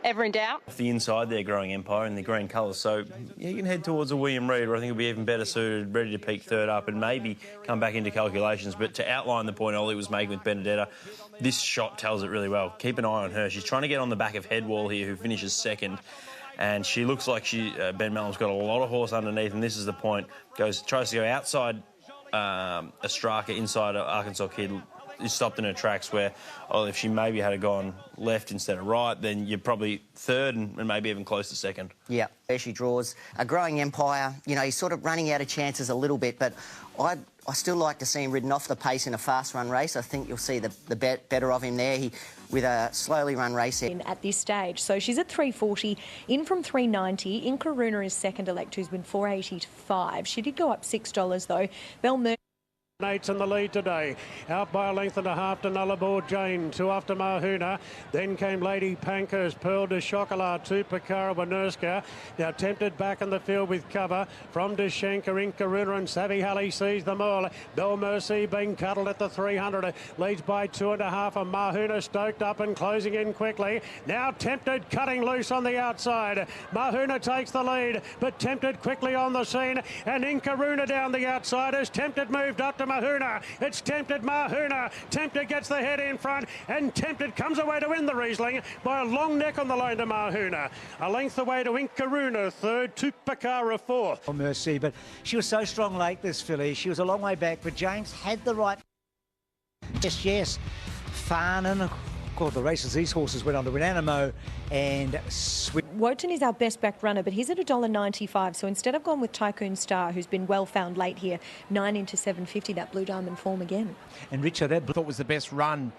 Ever in doubt? Off the inside there, Growing Empire in the green colours. So, yeah, you can head towards a William Reid, where I think he'll be even better suited, ready to peak third up and maybe come back into calculations. But to outline the point Ollie was making with Benedetta, this shot tells it really well. Keep an eye on her. She's trying to get on the back of Headwall here, who finishes second. And she looks like Ben Melham's got a lot of horse underneath, and this is the point. Tries to go outside Ostraka, inside Arkansas Kid. Is stopped in her tracks where, if she maybe had gone left instead of right, then you're probably third and maybe even close to second. Yeah, there she draws. A Growing Empire, you know, he's sort of running out of chances a little bit, but I still like to see him ridden off the pace in a fast-run race. I think you'll see the better of him there. With a slowly run race at this stage. So she's at 340, in from 390. In Karuna is second elect, who's been 485. She did go up $6 though. Nate's in the lead today, out by a length and a half to Nullarbor Jane, 2 after Mahuna. Then came Lady Pankers, Pearl de Chocolat, 2 Picara Wanerska. Now tempted back in the field with cover from Deshenka, Inkaruna and Savvy Halley sees them all. Bell Mercy being cuddled at the 300, leads by 2.5, and Mahuna stoked up and closing in quickly. Now tempted cutting loose on the outside. Mahuna takes the lead, but tempted quickly on the scene, and Inkaruna down the outside as tempted moved up to Mahuna. It's tempted Mahuna. Tempted gets the head in front, and tempted comes away to win the Riesling by a long neck on the line to Mahuna. A length away to Inkaruna, third, to Picara, fourth. Oh, Mercy, but she was so strong late, this filly. She was a long way back, but James had the right. Yes. Farnan, of course, the races these horses went on to win. Animo and Wotan is our best back runner, but he's at $1.95. So instead I've gone with Tycoon Star, who's been well found late here, 9 into 750, that Blue Diamond form again. And Richard, that thought was the best run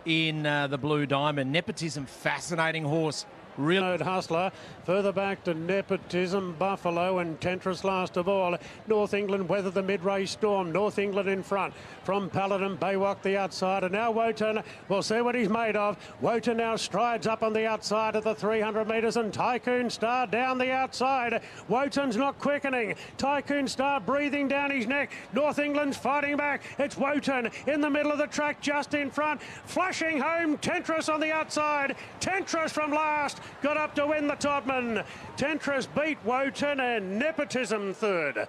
in the Blue Diamond. Nepotism, fascinating horse. Real Hustler, further back to Nepotism, Buffalo and Tentris last of all. North England weather the mid-race storm. North England in front from Paladin, Baywalk the outside, and now Wotan, we'll see what he's made of. Wotan now strides up on the outside of the 300 metres, and Tycoon Star down the outside. Wotan's not quickening. Tycoon Star breathing down his neck. North England's fighting back. It's Wotan in the middle of the track, just in front. Flashing home, Tentris on the outside. Tentris from last. Got up to win the Todman. Tentris beat Wotan and Nepotism third.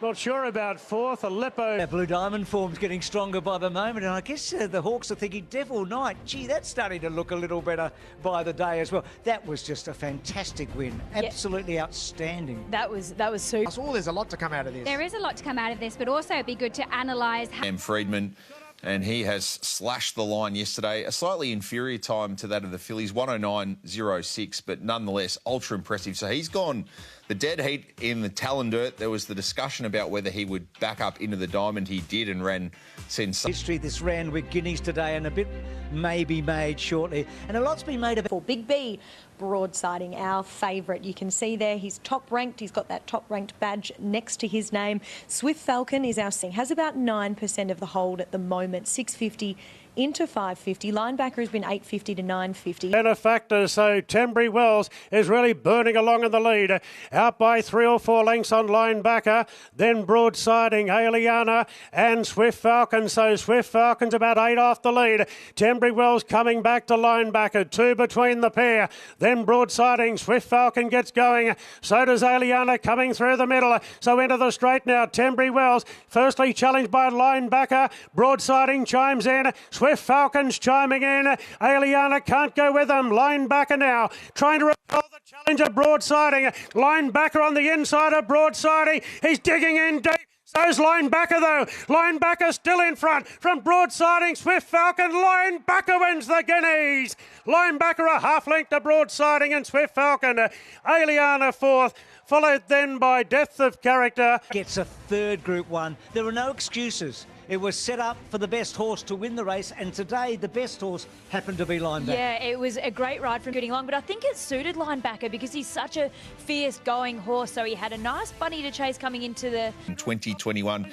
Not sure about fourth. Aleppo. That Blue Diamond form's getting stronger by the moment, and I guess the Hawks are thinking Devil Knight. Gee, that's starting to look a little better by the day as well. That was just a fantastic win. Absolutely outstanding. That was super. Oh, there's a lot to come out of this. There is a lot to come out of this, but also it'd be good to analyse. Friedman. And he has slashed the line yesterday. A slightly inferior time to that of the fillies, 109.06, but nonetheless ultra impressive. So he's gone the dead heat in the Talon Dirt. There was the discussion about whether he would back up into the Diamond. He did and ran since. History, this ran with guineas today, and a bit may be made shortly. And a lot's been made of it. For Big B, Broadsiding, our favourite. You can see there he's top ranked. He's got that top ranked badge next to his name. Swift Falcon is our sing. Has about 9% of the hold at the moment. 650 into 550. Linebacker has been 850 to 950. Benefactor, so Tembry Wells is really burning along in the lead. Out by 3 or 4 lengths on Linebacker. Then Broadsiding, Aliana and Swift Falcon. So Swift Falcon's about 8 off the lead. Tembry Wells coming back to Linebacker. 2 between the pair. Then Broadsiding, Swift Falcon gets going. So does Aliana coming through the middle. So into the straight now. Tembry Wells, firstly challenged by Linebacker. Broadsiding chimes in. Swift Falcon's chiming in. Aliana can't go with them. Linebacker now trying to repel the challenge of Broadsiding. Linebacker on the inside of Broadsiding. He's digging in deep. So's Linebacker though. Linebacker still in front from Broadsiding. Swift Falcon. Linebacker wins the guineas. Linebacker a half length to Broadsiding and Swift Falcon. Aliana fourth. Followed then by Depth of Character. Gets a third Group 1. There were no excuses. It was set up for the best horse to win the race, and today the best horse happened to be Linebacker. Yeah, it was a great ride from getting along, but I think it suited Linebacker because he's such a fierce going horse, so he had a nice bunny to chase coming into the 2021.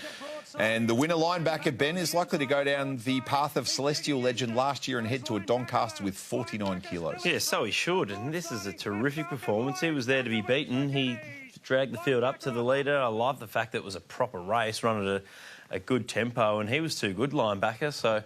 And the winner, Linebacker, Ben, is likely to go down the path of Celestial Legend last year and head to a Doncaster with 49 kilos. Yeah, so he should, and this is a terrific performance. He was there to be beaten. He dragged the field up to the leader. I love the fact that it was a proper race, run at a good tempo, and he was too good, Linebacker. So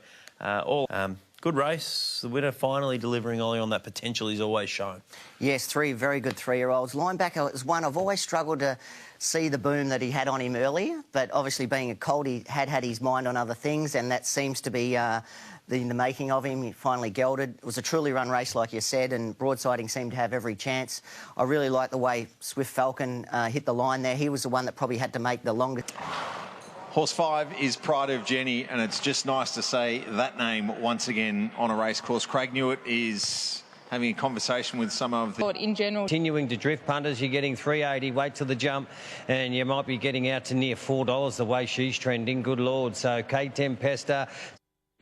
good race. The winner finally delivering Ollie on that potential he's always shown. Yes, 3 very good 3-year-olds. Linebacker is one I've always struggled to see the boom that he had on him earlier, but obviously being a colt, he had his mind on other things, and that seems to be the making of him. He finally gelded. It was a truly run race, like you said, and Broadsiding seemed to have every chance. I really like the way Swift Falcon hit the line there. He was the one that probably had to make the longest. Horse 5 is Pride of Jenny, and it's just nice to say that name once again on a race course. Craig Newitt is having a conversation with some of the... In general, continuing to drift punters, you're getting 380, wait till the jump, and you might be getting out to near $4 the way she's trending. Good Lord. So Kate Tempesta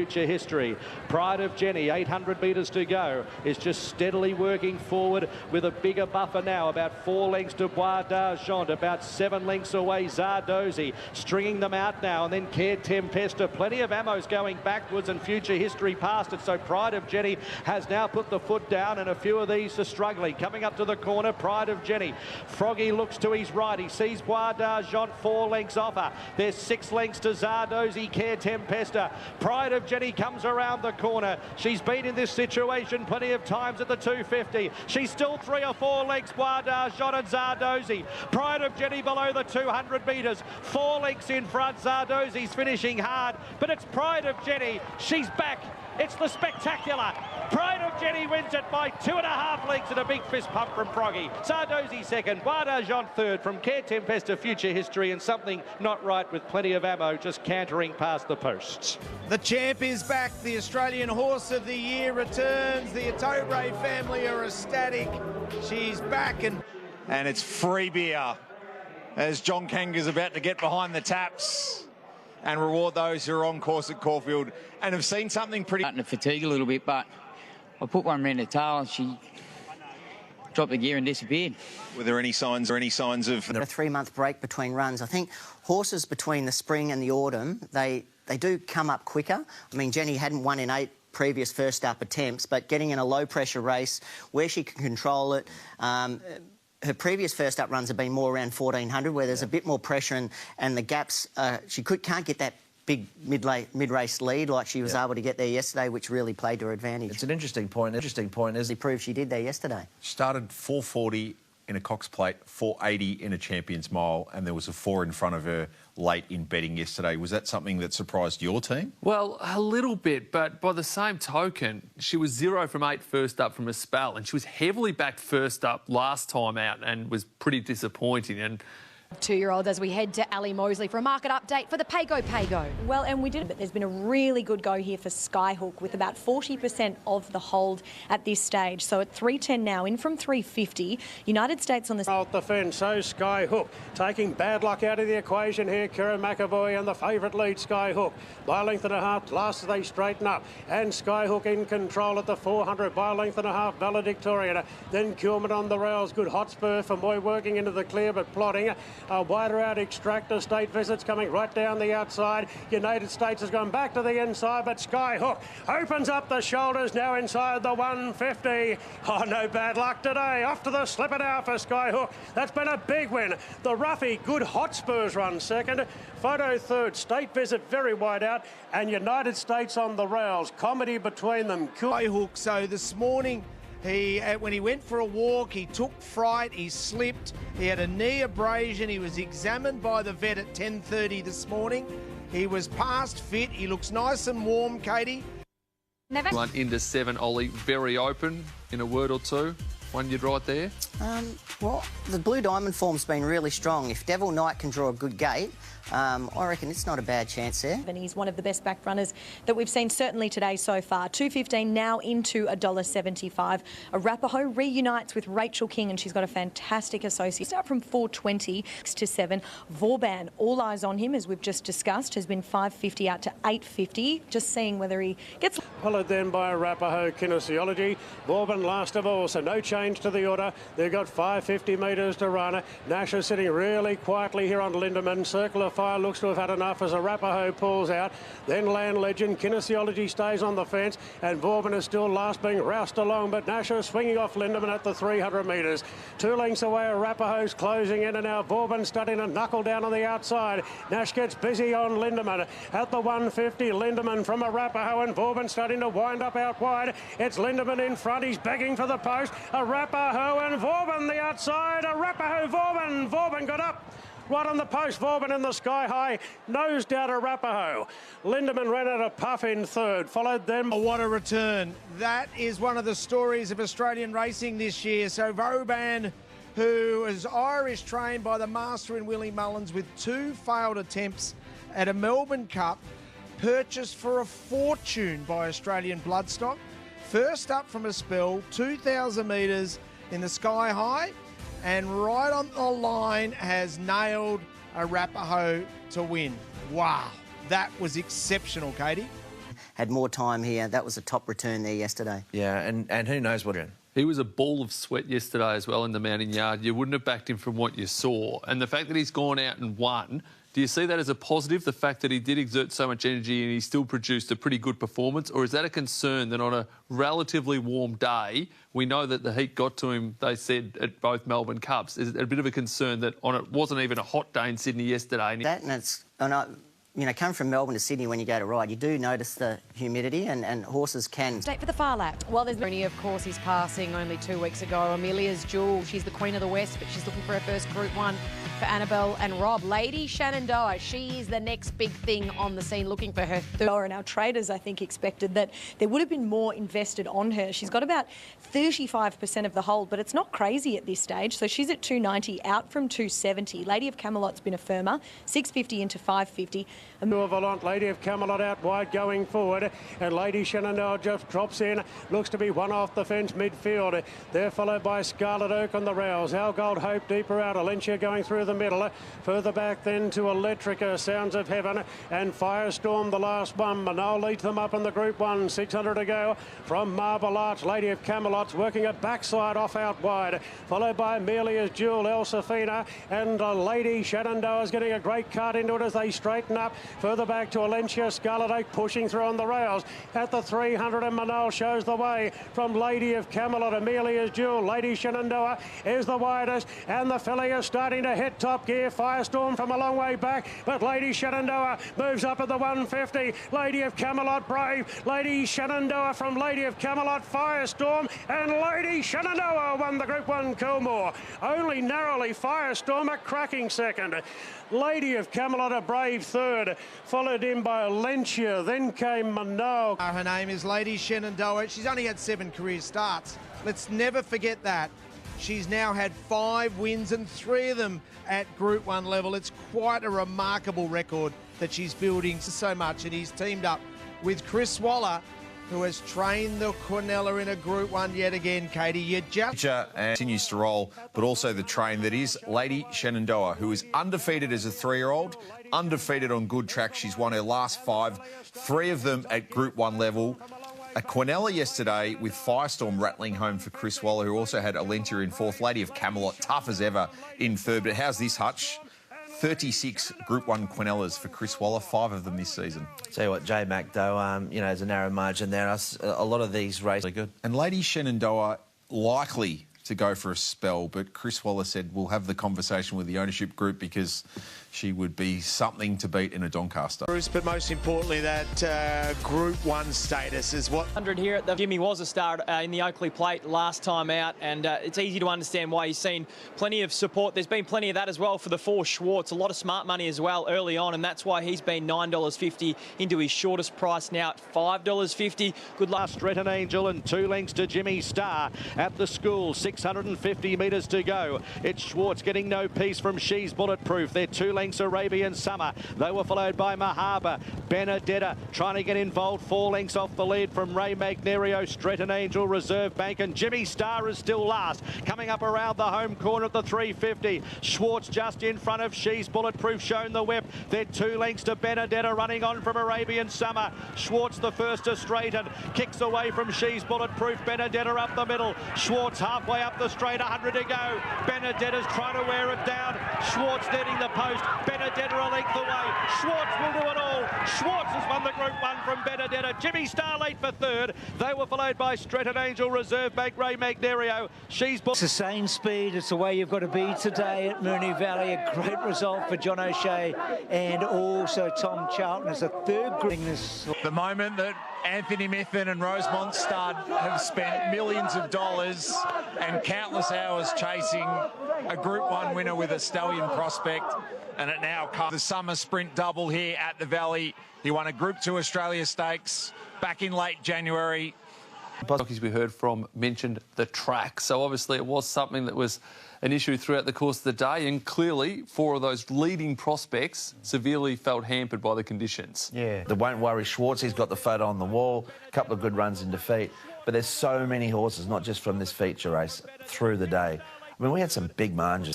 Future History. Pride of Jenny, 800 metres to go, is just steadily working forward with a bigger buffer now, about 4 lengths to Bois d'Argent, about 7 lengths away Zardozi, stringing them out now, and then Care Tempesta. Plenty of ammo's going backwards and Future History past it, so Pride of Jenny has now put the foot down, and a few of these are struggling. Coming up to the corner, Pride of Jenny. Froggy looks to his right, he sees Bois d'Argent 4 lengths off her. There's 6 lengths to Zardozi, Care Tempesta. Pride of Jenny comes around the corner. She's been in this situation plenty of times at the 250. She's still 3 or 4 lengths, Bois d'Argent and Zardozi. Pride of Jenny below the 200 metres. 4 lengths in front. Zardozi's finishing hard, but it's Pride of Jenny. She's back. It's the spectacular. Pride of Jenny wins it by 2.5 lengths and a big fist pump from Froggy. Zardozi second, Bois d'Argent third, from Care Tempesta, Future History, and something not right with Plenty of Ammo just cantering past the posts. The champ is back. The Australian Horse of the Year returns. The Atobre family are ecstatic. She's back, and it's free beer as John Kanga's about to get behind the taps and reward those who are on course at Caulfield and have seen something pretty... Starting to fatigue a little bit, but I put one around the tail and she dropped the gear and disappeared. Were there any signs of... A 3-month break between runs. I think horses between the spring and the autumn, they do come up quicker. I mean, Jenny hadn't won in 8 previous first-up attempts, but getting in a low-pressure race where she can control it... her previous first-up runs have been more around 1400, where there's a bit more pressure and the gaps. She can't get that big mid-race lead like she was able to get there yesterday, which really played to her advantage. It's an interesting point. He proved she did there yesterday. Started 440 in a Cox Plate, 480 in a Champions Mile, and there was a 4 in front of her late in betting yesterday. Was that something that surprised your team? Well, a little bit, but by the same token, she was 0 from 8 first up from a spell, and she was heavily backed first up last time out and was pretty disappointing. And 2-year-olds as we head to Ali Mosley for a market update for the Pago. Well, and we did, but there's been a really good go here for Skyhook with about 40% of the hold at this stage. So at 310 now, in from 350. United States on the... Out the fence, so Skyhook taking bad luck out of the equation here. Kira McAvoy and the favourite lead, Skyhook. By a length and a half, last they straighten up. And Skyhook in control at the 400 by a length and a half, Valedictorian. Then Kuhlman on the rails, good hot spur for Moy working into the clear but plodding. Wider out Extractor, State Visits coming right down the outside. United States has gone back to the inside, but Skyhook opens up the shoulders now inside the 150. Oh, no bad luck today. Off to the slipper now for Skyhook. That's been a big win. The Ruffy, good hot spurs run second. Photo third, State Visit very wide out, and United States on the rails. Comedy between them. Skyhook, so this morning... when he went for a walk, he took fright, he slipped, he had a knee abrasion, he was examined by the vet at 10:30 this morning. He was past fit, he looks nice and warm, Katie. One into 7, Ollie, very open in a word or two. One you'd write there? Well, the Blue Diamond form's been really strong. If Devil Knight can draw a good gate, I reckon it's not a bad chance there. And he's one of the best back runners that we've seen certainly today so far. 2.15 now into $1.75. Arapaho reunites with Rachel King, and she's got a fantastic associate. Start from 4.20 to 7. Vauban, all eyes on him, as we've just discussed, has been 5.50 out to 8.50. Just seeing whether he gets... Followed then by Arapaho Kinesiology. Vauban last of all, so no change to the order. They've got 550 metres to run. Nash is sitting really quietly here on Lindemann. Circle of Fire looks to have had enough as Arapaho pulls out. Then Land Legend. Kinesiology stays on the fence, and Vauban is still last, being roused along, but Nash is swinging off Lindemann at the 300 metres. 2 lengths away, Arapaho's closing in, and now Vauban starting to knuckle down on the outside. Nash gets busy on Lindemann. At the 150, Lindemann from Arapaho, and Vauban starting to wind up out wide. It's Lindemann in front. He's begging for the post. Arapaho and Vauban the outside. Arapaho, Vauban. Vauban got up. Right on the post, Vauban in the sky high, nosed out Arapaho. Lindemann ran out of puff in third, followed them. What a return. That is one of the stories of Australian racing this year. So Vauban, who is Irish, trained by the master in Willie Mullins with 2 failed attempts at a Melbourne Cup, purchased for a fortune by Australian Bloodstock. First up from a spell, 2,000 metres in the sky high, and right on the line has nailed Arapaho to win. Wow, that was exceptional, Katie. had more time here. That was a top return there yesterday. Yeah, and who knows what... He was a ball of sweat yesterday as well in the mounting yard. You wouldn't have backed him from what you saw. And the fact that he's gone out and won, do you see that as a positive, the fact that he did exert so much energy and he still produced a pretty good performance? Or is that a concern that on a relatively warm day, we know that the heat got to him, they said, at both Melbourne Cups? Is it a bit of a concern that it wasn't even a hot day in Sydney yesterday? That and it's... You know, come from Melbourne to Sydney when you go to ride, you do notice the humidity and horses can... Stay for the far lap. Well, there's Rooney, of course, he's passing only 2 weeks ago. Amelia's Jewel, she's the Queen of the West, but she's looking for her first Group 1 for Annabelle and Rob. Lady Shenandoah, she is the next big thing on the scene, looking for her third. And our traders, I think, expected that there would have been more invested on her. She's got about 35% of the hold, but it's not crazy at this stage. So she's at 290, out from 270. Lady of Camelot's been a firmer, 650 into 550. Valant, Lady of Camelot out wide going forward, and Lady Shenandoah just drops in, looks to be one off the fence midfield. They're followed by Scarlet Oak on the rails. Our Gold Hope deeper out, Alencia going through the middle. Further back then to Electrica, Sounds of Heaven, and Firestorm the last one. Manol leads them up in the Group 1, 600 to go from Marble Arch. Lady of Camelot's working a backside off out wide, followed by Amelia's Jewel, Elsafina, and Lady Shenandoah's getting a great cut into it as they straighten up. Further back to Alencia, Scarlet Oak pushing through on the rails. At the 300, and Manol shows the way from Lady of Camelot. Amelia's Jewel, Lady Shenandoah is the widest, and the filly is starting to hit top gear. Firestorm from a long way back, but Lady Shenandoah moves up at the 150. Lady of Camelot brave. Lady Shenandoah from Lady of Camelot, Firestorm, and Lady Shenandoah won the Group 1 Coolmore. Only narrowly Firestorm a cracking second. Lady of Camelot a brave third, followed in by Alencia, then came Manol. Her name is Lady Shenandoah. She's only had 7 career starts. Let's never forget that. She's now had 5 wins and 3 of them at Group 1 level. It's quite a remarkable record that she's building so much, and he's teamed up with Chris Waller, who has trained the Quinella in a Group 1 yet again, Katie. You just... And continues to roll, but also the train that is Lady Shenandoah, who is undefeated as a 3-year-old, undefeated on good track. She's won her last 5, 3 of them at Group 1 level. A Quinella yesterday with Firestorm rattling home for Chris Waller, who also had Alencia in 4th. Lady of Camelot, tough as ever, in 3rd. But how's this, Hutch? 36 Group 1 Quinellas for Chris Waller, 5 of them this season. Tell you what, J Mac, though, you know, there's a narrow margin there. A lot of these races are good. And Lady Shenandoah likely to go for a spell, but Chris Waller said we'll have the conversation with the ownership group because she would be something to beat in a Doncaster. Bruce, but most importantly, that Group 1 status is what... 100 here at the... Jimmy was a star in the Oakley Plate last time out, and it's easy to understand why he's seen plenty of support. There's been plenty of that as well for the 4 Schwartz. A lot of smart money as well early on, and that's why he's been $9.50 into his shortest price now at $5.50. Good luck. Stretton Angel and 2 lengths to Jimmy Star at the school. 650 metres to go. It's Schwartz getting no peace from She's Bulletproof. They're 2 lengths Arabian Summer. They were followed by Mahaba. Benedetta trying to get involved. 4 lengths off the lead from Ray Magnerio, Stretton Angel, Reserve Bank, and Jimmy Star is still last. Coming up around the home corner of the 350. Schwartz just in front of She's Bulletproof, shown the whip. They're 2 lengths to Benedetta, running on from Arabian Summer. Schwartz the first to straighten. Kicks away from She's Bulletproof. Benedetta up the middle. Schwartz halfway up the straight, 100 to go. Benedetta's trying to wear it down. Schwartz netting the post. Benedetta a length away. Schwartz will do it all. Schwartz has won the Group 1 from Benedetta. Jimmy Star late for 3rd. They were followed by Stretton Angel, Reserve Bank, Ray Magnerio. It's the same speed. It's the way you've got to be today at Moonee Valley. A great result for John O'Shea and also Tom Charlton as a 3rd group. The moment that Anthony Mithen and Rosemont Stud have spent millions of dollars and countless hours chasing a Group 1 winner with a stallion prospect, and it now comes. The summer sprint double here at the Valley. He won a Group 2 Australia Stakes back in late January. Jockeys we heard from mentioned the track, so obviously it was something that was an issue throughout the course of the day, and clearly 4 of those leading prospects severely felt hampered by the conditions. Yeah, the Won't Worry Schwartz, he's got the photo on the wall, a couple of good runs in defeat, but there's so many horses, not just from this feature race, through the day. I mean, we had some big margins,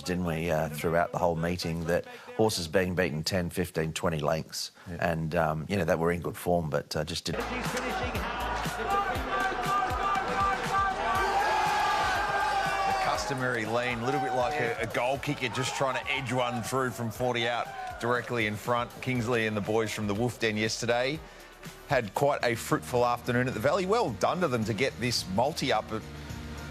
didn't we, throughout the whole meeting, that horses being beaten 10, 15, 20 lengths. Yeah. And, you know, that were in good form, but just didn't... Customary lean, a little bit like a goal kicker, just trying to edge one through from 40 out directly in front. Kingsley and the boys from the Wolf Den yesterday had quite a fruitful afternoon at the Valley. Well done to them to get this multi up at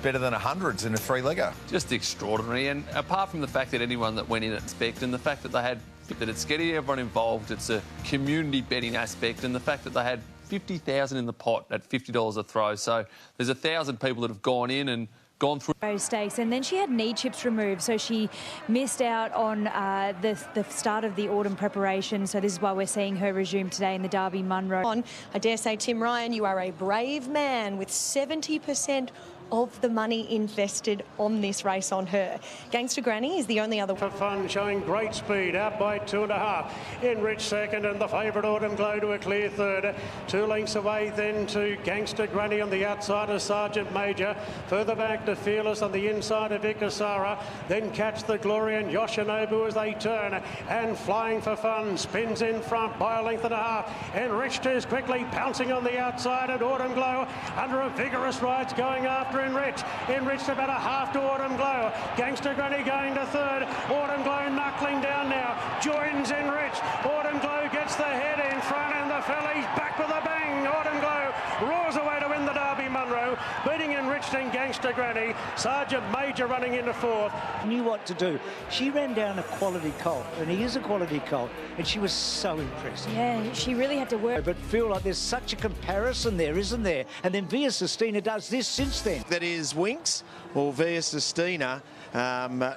better than 100s in a three-legger. Just extraordinary. And apart from the fact that anyone that went in expect, and the fact that they had that it's getting everyone involved, it's a community betting aspect, and the fact that they had 50,000 in the pot at $50 a throw. So there's 1,000 people that have gone in and gone through stakes, and then she had knee chips removed, so she missed out on the start of the autumn preparation. So this is why we're seeing her resume today in the Derby Munro. I dare say, Tim Ryan, you are a brave man with 70% of the money invested on this race on her. Gangster Granny is the only other... For Fun, showing great speed, out by 2.5. Enrich second, and the favourite Autumn Glow to a clear third. 2 lengths away then to Gangster Granny on the outside of Sergeant Major. Further back to Fearless on the inside of Ikasara. Then Catch the Glory and Yoshinobu as they turn. And Flying for Fun spins in front by a length and a half. Enriched is quickly pouncing on the outside, and Autumn Glow under a vigorous ride's going after Enrich. Enriched about a half to Autumn Glow. Gangster Granny going to third. Autumn Glow knuckling down now. Joins Enrich. Autumn Glow gets the head in front, and the filly's back with a bang. Autumn Glow roars away to win the Derby Munro, beating Enriched and Gangster Granny. Sergeant Major running into fourth. Knew what to do. She ran down a quality colt, and he is a quality colt, and she was so impressive. Yeah, she really had to work. But feel like there's such a comparison there, isn't there? And then Via Sistina does this since then. That is Winks or Via Sistina,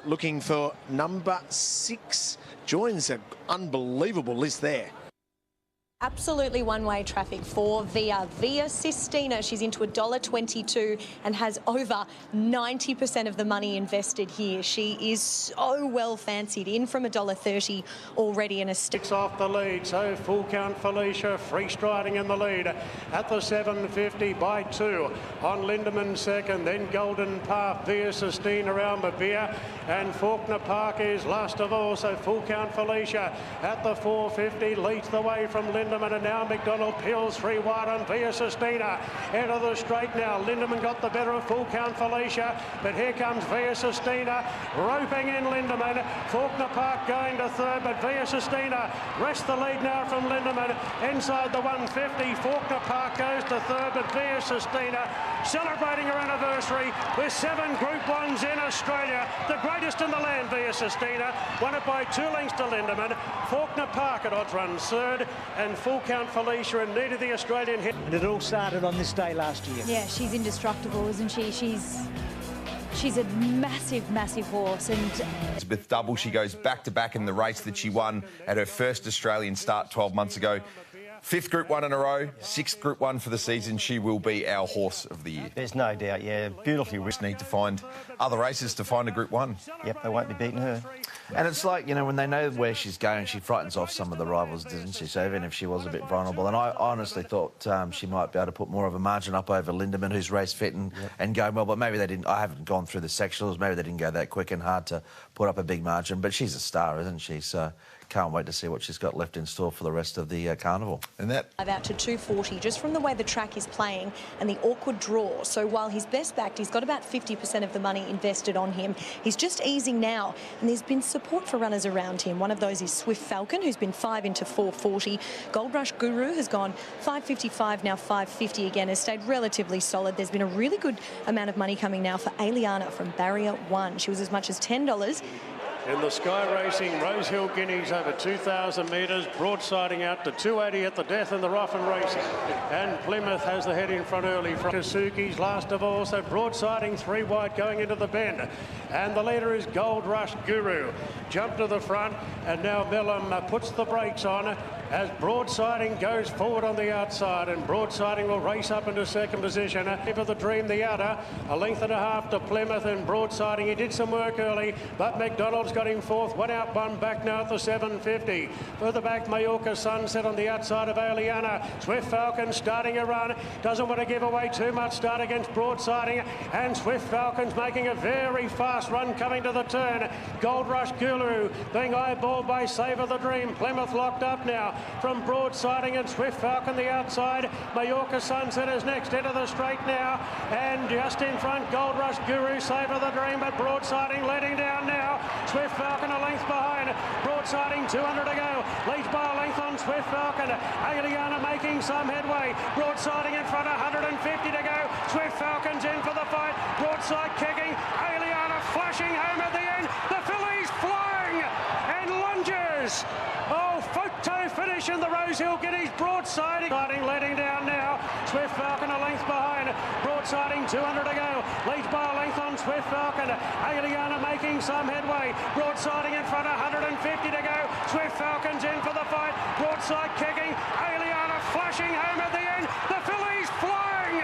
looking for number 6. Joins an unbelievable list there. Absolutely one-way traffic for Via Sistina. She's into $1.22 and has over 90% of the money invested here. She is so well fancied, in from $1.30 already in a... Six off the lead, so Full Count Felicia free striding in the lead at the 7.50 by 2 on Lindemann second, then Golden Path, Via Sistina around the Via, and Faulkner Park is last of all, so Full Count Felicia at the 4.50 leads the way from Lindemann, and now McDonald peels 3 wide on Via Sistina. Into the straight now. Lindemann got the better of Full Count Felicia, but here comes Via Sistina roping in Lindemann. Faulkner Park going to third, but Via Sistina rests the lead now from Lindemann. Inside the 150, Faulkner Park goes to third, but Via Sistina celebrating her anniversary with 7 Group 1s in Australia. The greatest in the land, Via Sistina. Won it by 2 lengths to Lindemann. Faulkner Park at odds runs third, and Full Count Felicia in need of the Australian hit. And it all started on this day last year. Yeah, she's indestructible, isn't she? She's a massive, massive horse. And Elizabeth Double, she goes back-to-back in the race that she won at her first Australian start 12 months ago. 5th Group 1 in a row, 6th Group 1 for the season. She will be our horse of the year. There's no doubt, yeah. Beautifully just need to find other races to find a Group 1. Yep, they won't be beating her. And it's like, you know, when they know where she's going, she frightens off some of the rivals, doesn't she? So even if she was a bit vulnerable. And I honestly thought she might be able to put more of a margin up over Lindemann, who's race fit and going well. But maybe they didn't. I haven't gone through the sectionals. Maybe they didn't go that quick and hard to put up a big margin. But she's a star, isn't she? So can't wait to see what she's got left in store for the rest of the carnival. And that... out to 240, just from the way the track is playing and the awkward draw. So while he's best backed, he's got about 50% of the money invested on him. He's just easing now, and there's been support for runners around him. One of those is Swift Falcon, who's been 5 into 440. Gold Rush Guru has gone 5.55, now 5.50 again, has stayed relatively solid. There's been a really good amount of money coming now for Aliana from Barrier 1. She was as much as $10. In the Sky Racing Rosehill Guineas over 2,000 metres, broadsiding out to 280 at the death in the rough and racing. And Plymouth has the head in front early from Kasuki's last of all, so broadsiding 3 wide going into the bend. And the leader is Gold Rush Guru. Jump to the front, and now Millam puts the brakes on. as Broadsiding goes forward on the outside, and Broadsiding will race up into second position. For the Dream, the outer, a length and a half to Plymouth, and Broadsiding, he did some work early, but McDonald's got him fourth, one out, one back now at the 750. Further back, Mallorca Sunset on the outside of Aliana. Swift Falcon starting a run, doesn't want to give away too much start against Broadsiding, and Swift Falcon's making a very fast run coming to the turn. Gold Rush Guru being eyeballed by Save of the Dream. Plymouth locked up now from Broadsiding and Swift Falcon the outside. Mallorca Sunset is next into the straight now, and just in front Gold Rush Guru, Save of the Dream, but Broadsiding letting down now. Swift Falcon a length behind. Broadsiding 200 to go, leads by a length on Swift Falcon. Aliana making some headway. Broadsiding in front, 150 to go. Swift Falcon's in for the fight. Broadside kicking. Aliana flashing home at the end. The filly's flying and lunges. Oh, photo finish in the Rosehill Guineas. Broadsiding letting down now. Swift Falcon a length behind. Broadsiding 200 to go, leads by a length on Swift Falcon. Aliana making some headway. Broadsiding in front, 150 to go. Swift Falcon's in for the fight. Broadside kicking. Aliana flashing home at the end. The filly's flying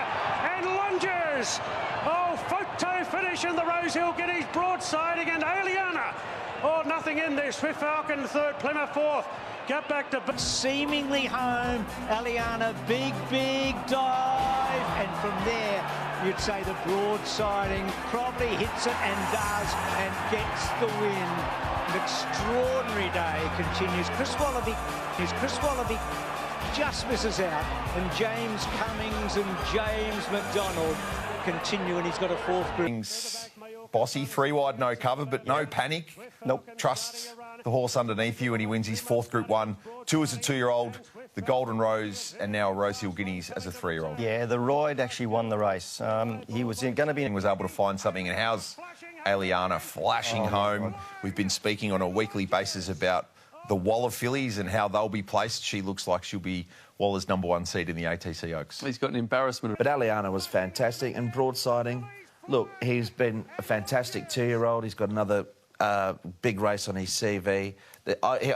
and lunges. Oh, photo finish in the Rosehill Guineas. Broadsiding and Aliana. Oh, nothing in there. Swift Falcon third, Plymouth fourth. Get back to seemingly home. Aliana, big dive, and from there you'd say the Broadsiding probably hits it and does and gets the win. An extraordinary day continues. Chris Wallaby just misses out, and James Cummings and James McDonald continue, and he's got a fourth group. Bossy, 3 wide, no cover, but no panic. Nope. Trusts the horse underneath you, and he wins his fourth Group 1. 2 as a 2-year-old, the Golden Rose, and now Rosehill Guineas as a 3-year-old. Yeah, the Ride actually won the race. He was going to be... Was able to find something, and how's Aliana flashing home? We've been speaking on a weekly basis about the Waller fillies and how they'll be placed. She looks like she'll be Waller's #1 seed in the ATC Oaks. He's got an embarrassment. But Aliana was fantastic, and Broadsiding, look, he's been a fantastic 2-year-old. He's got another big race on his CV.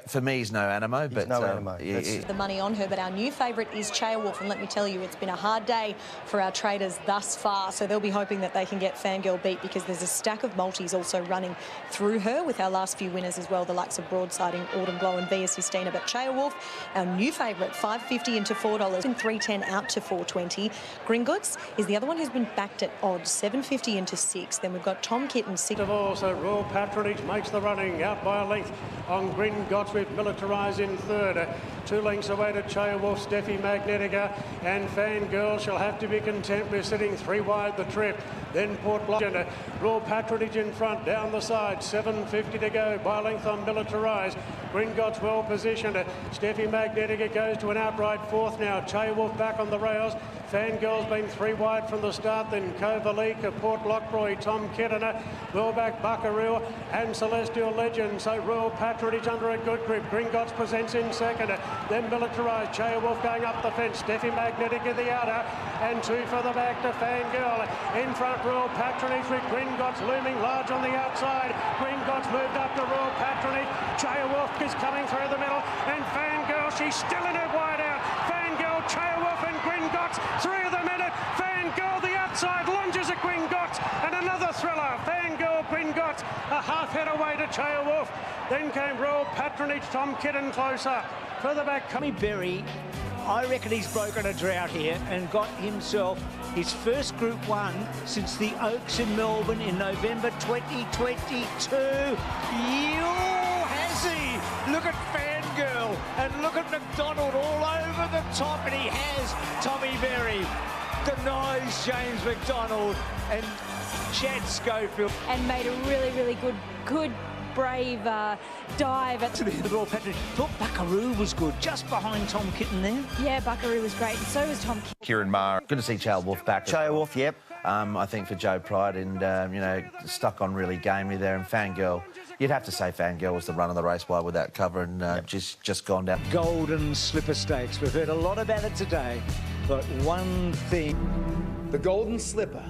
For me, he's no Animo, but no Animo. The money on her, but our new favourite is Chaya Wolf, and let me tell you, it's been a hard day for our traders thus far, so they'll be hoping that they can get Fangirl beat, because there's a stack of multis also running through her with our last few winners as well, the likes of Broadsiding, Autumn Glow and Via Sistina. But Chaya Wolf, our new favourite, $5.50 into $4, and $3.10 out to $4.20. Gringotts is the other one who's been backed at odds, $7.50 into $6. Then we've got Tom Kitten, $6. Also, Royal Patronage makes the running out by a length on Gringotts with Militarise in third. 2 lengths away to Chaya Wolf, Steffi Magnetica, and Fangirl shall have to be content with sitting 3 wide the trip. Then Port Block, Royal Patronage in front, down the side, $7.50 to go, by a length on Militarise. Gringotts well positioned. Steffi Magnetica goes to an outright fourth now. Chaya Wolf back on the rails. Fangirl's been 3 wide from the start, then Kovalik, Port Lockroy, Tom Kittener, Willback, Buckaroo, and Celestial Legend. So Royal Patronage under a good grip. Gringotts presents in second. Then Militarised. Chaya Wolf going up the fence. Steffi Magnetica the outer, and 2 further back to Fangirl. In front, Royal Patronage with Gringotts looming large on the outside. Gringotts moved up to Royal Patronage. Chaya Wolf is coming through the middle, and Fangirl, she's still in it wide out. Fangirl, Chaya Wolf and Gringotts, 3 of them in it. Fangirl the outside, lunges at Gringotts, and another thriller. Fangirl, Gringotts, a half head away to Chaya Wolf. Then came Royal Patronage, Tom Kitten closer. Further back, Tommy Berry, I reckon he's broken a drought here and got himself his first Group 1 since the Oaks in Melbourne in November 2022. Has he? Look at Fangirl and look at McDonald all over the top, and he has Tommy Berry. Denies James McDonald and Chad Schofield. And made a really good brave dive at to the Royal Patronage. Thought Buckaroo was good, just behind Tom Kitten there. Yeah, Buckaroo was great, and so was Tom Kitten. Kieran Maher. Good to see Chaya Wolf back. Chaya Wolf, yep. I think for Joe Pride, and you know, stuck on really gamely there. And Fangirl, you'd have to say Fangirl was the run of the race by without cover, and just gone down. Golden Slipper Stakes. We've heard a lot about it today, but one thing. The Golden Slipper.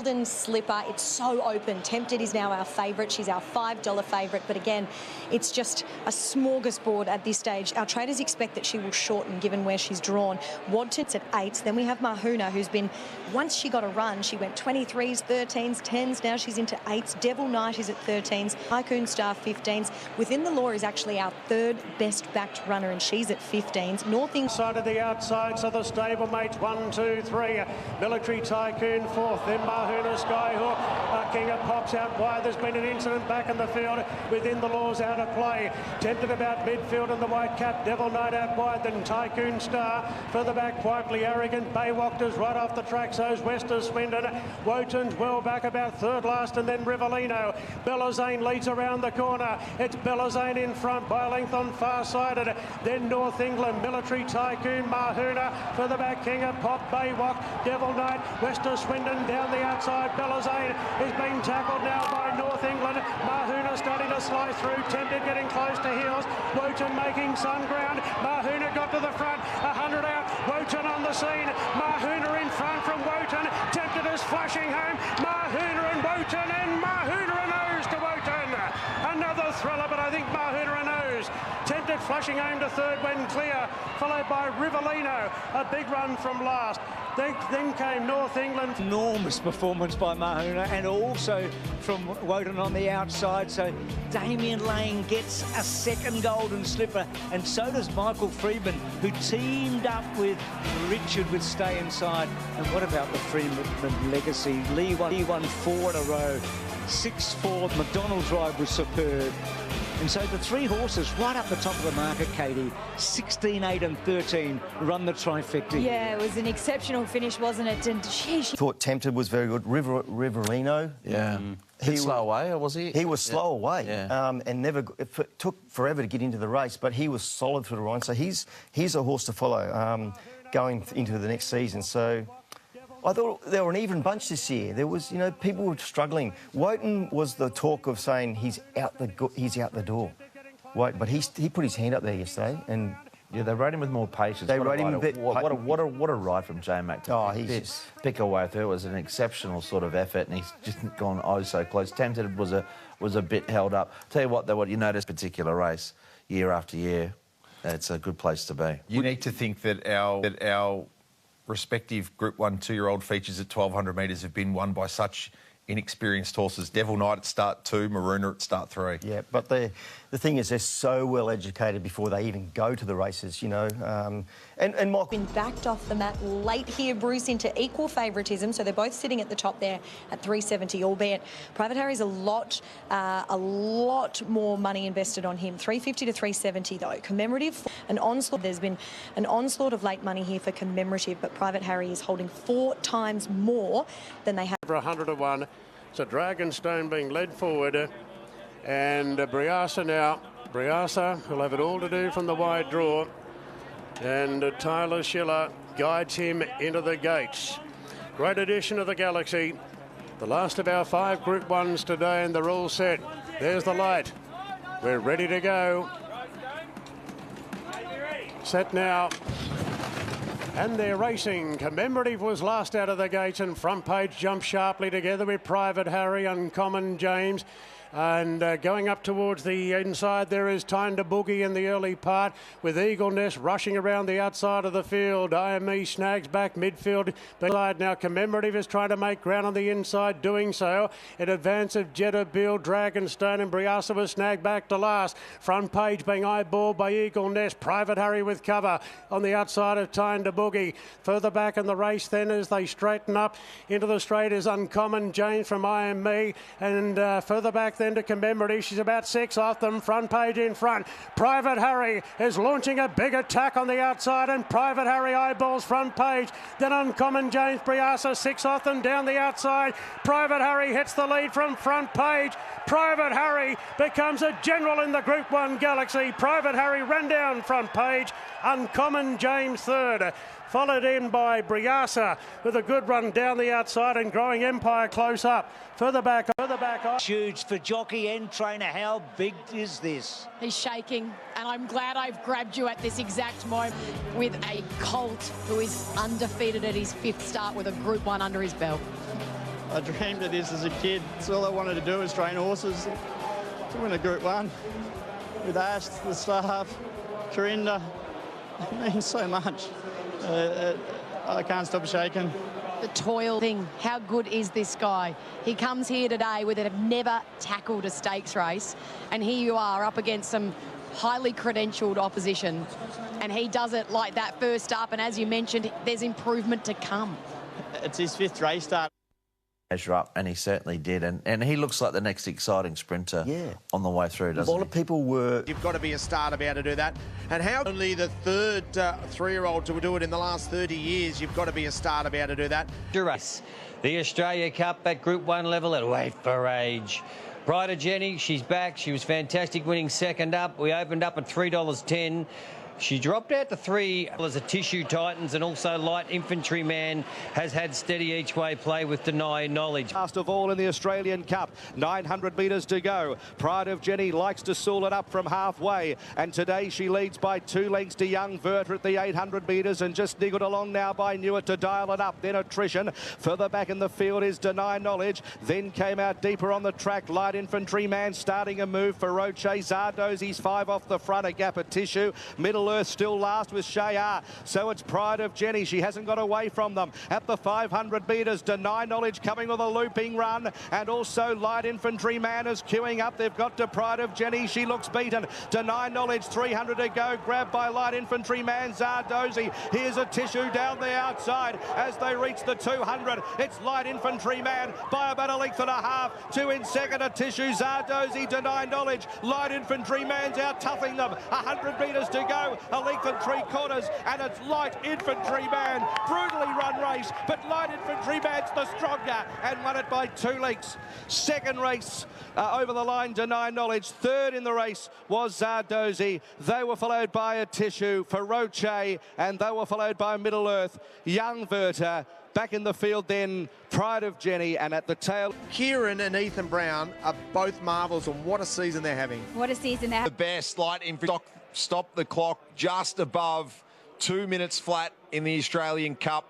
Golden Slipper, it's so open. Tempted is now our favourite. She's our $5 favourite. But again, it's just a smorgasbord at this stage. Our traders expect that she will shorten given where she's drawn. Wadton's at 8. Then we have Mahuna, who's been, once she got a run, she went 23s, 13s, 10s. Now she's into 8s. Devil Knight is at 13s. Tycoon Star 15s. Within the Law is actually our third best backed runner, and she's at 15s. Northing side of the outside, so the stablemates 1, 2, 3. Military Tycoon 4th, then Mahuna Skyhook. King of Pops out wide. There's been an incident back in the field. Within the Law's out of play. Tempted about midfield and the white cap. Devil Knight out wide, then Tycoon Star. Further back, quietly arrogant. Baywalkers right off the track. So's Wester Swindon. Wotan's well back about third last, and then Rivellino. Bellazane leads around the corner. It's Bellazane in front by a length on far sided. Then North England, Military Tycoon, Mahuna. Further back, King of Pop, Baywalk, Devil Knight, Wester Swindon down the outside. Bellazane is being tackled now by North England. Mahuna starting to slice through. Tempted getting close to heels. Wotan making some ground. Mahuna got to the front. 100 out. Wotan on the scene. Mahuna in front from Wotan. Tempted is flashing home. Mahuna and Wotan, and Mahuna and nose to Wotan. Another thriller, but I think Mahuna and nose. Tempted flashing home to third when clear, followed by Rivellino. A big run from last. Then came North England. Enormous performance by Mahuna, and also from Wotan on the outside. So Damien Lane gets a second Golden Slipper, and so does Michael Freedman, who teamed up with Richard with Stay Inside. And what about the Freedman legacy? Lee won 4 in a row. 6-4, McDonald's Drive was superb. And so the three horses right up the top of the market, Katie, 16, 8 and 13 run the trifecta. Yeah, it was an exceptional finish, wasn't it? And Thought Tempted was very good. Rivellino. Yeah. He slow away, or was he? He was slow away, yeah. and never. It took forever to get into the race, but he was solid for the run. So he's a horse to follow going into the next season. So I thought they were an even bunch this year. There was, people were struggling. Wotan was the talk of saying he's out the door. But he put his hand up there yesterday, and yeah, they rode him with more patience. They rode him a bit. What a ride from J Mac. Oh, he's just pick away through. It was an exceptional sort of effort, and he's just gone so close. Tempted was a bit held up. Tell you what, though, what you notice particular race year after year, it's a good place to be. Unique to think that our respective Group 1 2-year-old features at 1,200 metres have been won by such inexperienced horses. Devil Knight at start 2, Maruna at start 3. Yeah, but the thing is, they're so well educated before they even go to the races, And Michael been backed off the mat late here, Bruce, into equal favouritism. So they're both sitting at the top there at 370, albeit Private Harry's a lot more money invested on him. 350 to 370 though. Commemorative, an onslaught. There's been an onslaught of late money here for commemorative, but Private Harry is holding 4 times more than they have. For 100 to 1. So Dragonstone being led forward, and Briasa now. Briasa will have it all to do from the wide draw, and Tyler Schiller guides him into the gates. Great addition of the Galaxy. The last of our 5 Group 1s today, and they're all set. There's the light. We're ready to go. Set now. And they're racing. Commemorative was last out of the gates, and Front Page jumped sharply together with Private Harry, Uncommon James. And going up towards the inside, there is Time to Boogie in the early part, with Eagle Nest rushing around the outside of the field. IME snags back midfield. Now Commemorative is trying to make ground on the inside, doing so. In advance of Jeddah Bill, Dragonstone, and Briasa was snagged back to last. Front Page being eyeballed by Eagle Nest. Private Harry with cover on the outside of Time to Boogie. Further back in the race then, as they straighten up into the straight, is Uncommon James from IME, and further back then to Commemorative. She's about 6 off them. Front Page in front. Private Harry is launching a big attack on the outside, and Private Harry eyeballs Front Page. Then Uncommon James, Briasa 6 off them down the outside. Private Harry hits the lead from Front Page. Private Harry becomes a general in the Group 1 Galaxy. Private Harry ran down Front Page. Uncommon James third. Followed in by Briasa with a good run down the outside, and Growing Empire close up. Further back off. Huge for jockey and trainer. How big is this? He's shaking, and I'm glad I've grabbed you at this exact moment with a colt who is undefeated at his 5th start with a Group 1 under his belt. I dreamed of this as a kid. It's all I wanted to do was train horses to win a Group 1 with Ash, the staff, Corinda. It means so much. I can't stop shaking. The toil thing, how good is this guy? He comes here today with it, never tackled a stakes race, and here you are up against some highly credentialed opposition, and he does it like that first up, and as you mentioned, there's improvement to come. It's his 5th race start. Measure up, and he certainly did, and he looks like the next exciting sprinter on the way through, doesn't he? A lot of people were... You've got to be a star to be able to do that. And how only the third 3-year-old to do it in the last 30 years, you've got to be a star to be able to do that. Duras, the Australia Cup at Group 1 level at Wait for Age. Pride of Jenny, she's back. She was fantastic winning second up. We opened up at $3.10. She dropped out to $3 as a Tissue Titans, and also Light Infantryman has had steady each way play with Deny Knowledge. Last of all in the Australian Cup, 900 metres to go. Pride of Jenny likes to sool it up from halfway, and today she leads by 2 lengths to Young Verter at the 800 metres, and just niggled along now by Newitt to dial it up. Then Attrition. Further back in the field is Deny Knowledge. Then came out deeper on the track, Light Infantryman starting a move for Roche. Zardozi's 5 off the front, a gap at Tissue. Middle Earth still last with Shayar. So it's Pride of Jenny. She hasn't got away from them. At the 500 metres, Deny Knowledge coming with a looping run, and also Light Infantryman is queuing up. They've got to Pride of Jenny. She looks beaten. Deny Knowledge, 300 to go. Grabbed by Light Infantryman, Zardozi. Here's a Tissue down the outside as they reach the 200. It's Light Infantryman by about a length and a half. 2 in second, a Tissue, Zardozi, Deny Knowledge. Light Infantryman's out toughing them. 100 metres to go. A length and 3/4, and it's Light Infantryman. Brutally run race, but Light Infantryman's the stronger and won it by 2 lengths. Second race over the line, Deny Knowledge. Third in the race was Zardozi. They were followed by a Tissue for Roche, and they were followed by Middle Earth, Young Verter. Back in the field then, Pride of Jenny, and at the tail... Kieran and Ethan Brown are both marvels, and what a season they're having. What a season they're having. The best Light Infantry stopped the clock just above 2 minutes flat in the Australian Cup,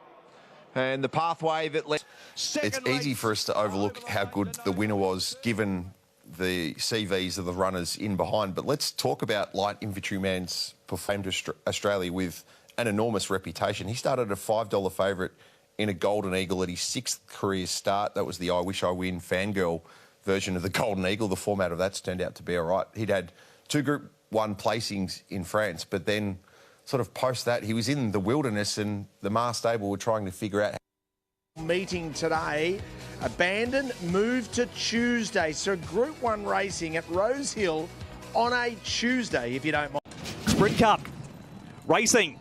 and the pathway that led... It's easy for us to overlook how good the winner was, given the CVs of the runners in behind. But let's talk about Light Infantryman's performance to Australia with an enormous reputation. He started a $5 favourite in a Golden Eagle at his 6th career start. That was the I Wish I Win fangirl version of the Golden Eagle. The format of that's turned out to be all right. He'd had 2 Group 1 placings in France, but then sort of post that, he was in the wilderness, and the Mars stable were trying to figure out... Meeting today, abandoned, moved to Tuesday. So Group 1 racing at Rose Hill on a Tuesday, if you don't mind. Sprint Cup racing.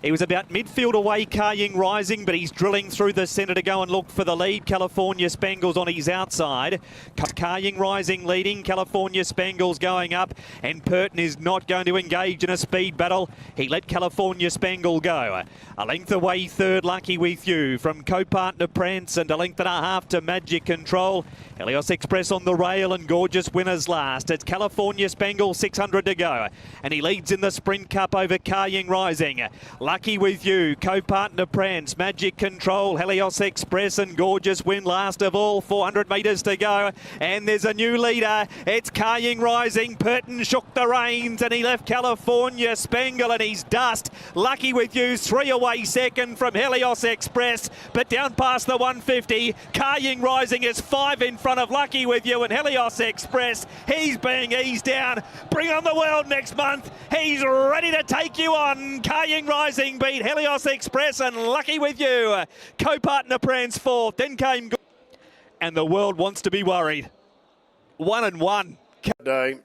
He was about midfield away, Kaying Rising, but he's drilling through the centre to go and look for the lead. California Spangles on his outside. Kaying Rising leading, California Spangles going up, and Purton is not going to engage in a speed battle. He let California Spangle go. A length away third, Lucky With You, from co-partner Prance, and a length and a half to Magic Control. Helios Express on the rail, and Gorgeous winners last. It's California Spangle, 600 to go, and he leads in the Sprint Cup over Kaying Rising. Lucky With You, co-partner Prance, Magic Control, Helios Express, and Gorgeous win last of all. 400 metres to go, and there's a new leader. It's Kaying Rising. Purton shook the reins, and he left California Spangle, and he's dust. Lucky With You, 3 away second from Helios Express, but down past the 150. Kaying Rising is 5 in front of Lucky With You, and Helios Express, he's being eased down. Bring on the world next month. He's ready to take you on. Kaying Rising beat Helios Express and Lucky With You. Co-partner Prance 4th, then came... And the world wants to be worried. 1 and 1. Day.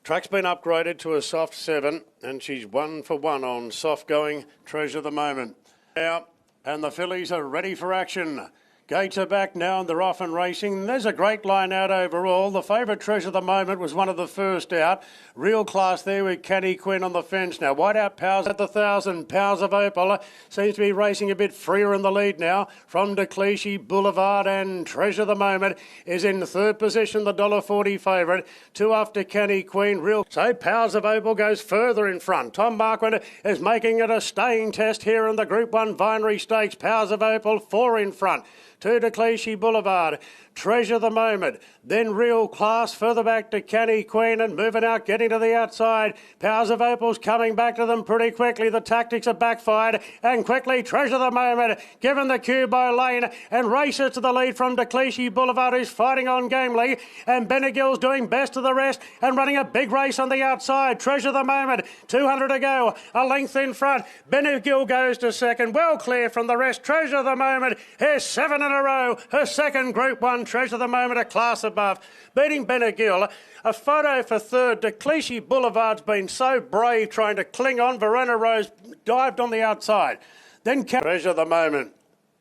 Track's been upgraded to a soft 7, and she's 1 for 1 on soft going Treasure the Moment. Out, and the fillies are ready for action. Gates are back now and they're off and racing. There's a great line out overall. The favourite Treasure of the Moment was one of the first out. Real class there with Canny Quinn on the fence now. Whiteout Powers at the 1,000. Powers of Opal seems to be racing a bit freer in the lead now. From De Clichy, Boulevard and Treasure of the Moment is in third position, the $1.40 favourite. 2 after Canny Queen. Real. So Powers of Opal goes further in front. Tom Marquand is making it a staying test here in the Group 1 Vinery Stakes. Powers of Opal 4 in front. to Decleashy Boulevard. Treasure the Moment, then Real Class, further back to Canny Queen and moving out, getting to the outside. Powers of Opal's coming back to them pretty quickly. The tactics are backfired and quickly Treasure the Moment, given the cue by Lane and races to the lead from Decleashy Boulevard, who's fighting on gamely, and Benegill's doing best of the rest and running a big race on the outside. Treasure the Moment, 200 to go, a length in front. Benegill goes to second, well clear from the rest. Treasure the Moment, here's 7 in a row, her second Group 1. Treasure the Moment, a class above, beating Benegill. A photo for third. Decleashy Boulevard's been so brave trying to cling on. Verona Rose dived on the outside. Then Treasure the Moment,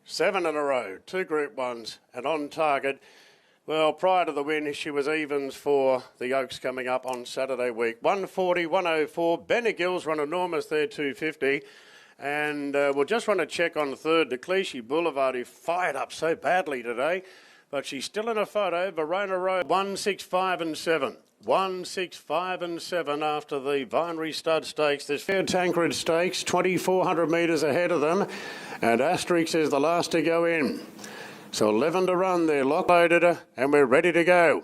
7 in a row, 2 Group 1s and on target. Well, prior to the win, she was evens for the Oaks coming up on Saturday week. 140, 104. Benegill's run enormous there, 250. And we'll just run a check on third. Decleashy Boulevard, who fired up so badly today. But she's still in a photo. Verona Road, 1, 6, 5 and 7. 1, 6, 5 and 7 after the Vinery Stud Stakes. There's Fair Tancred Stakes, 2,400 metres ahead of them. And Asterix is the last to go in. So 11 to run there, locked and we're ready to go.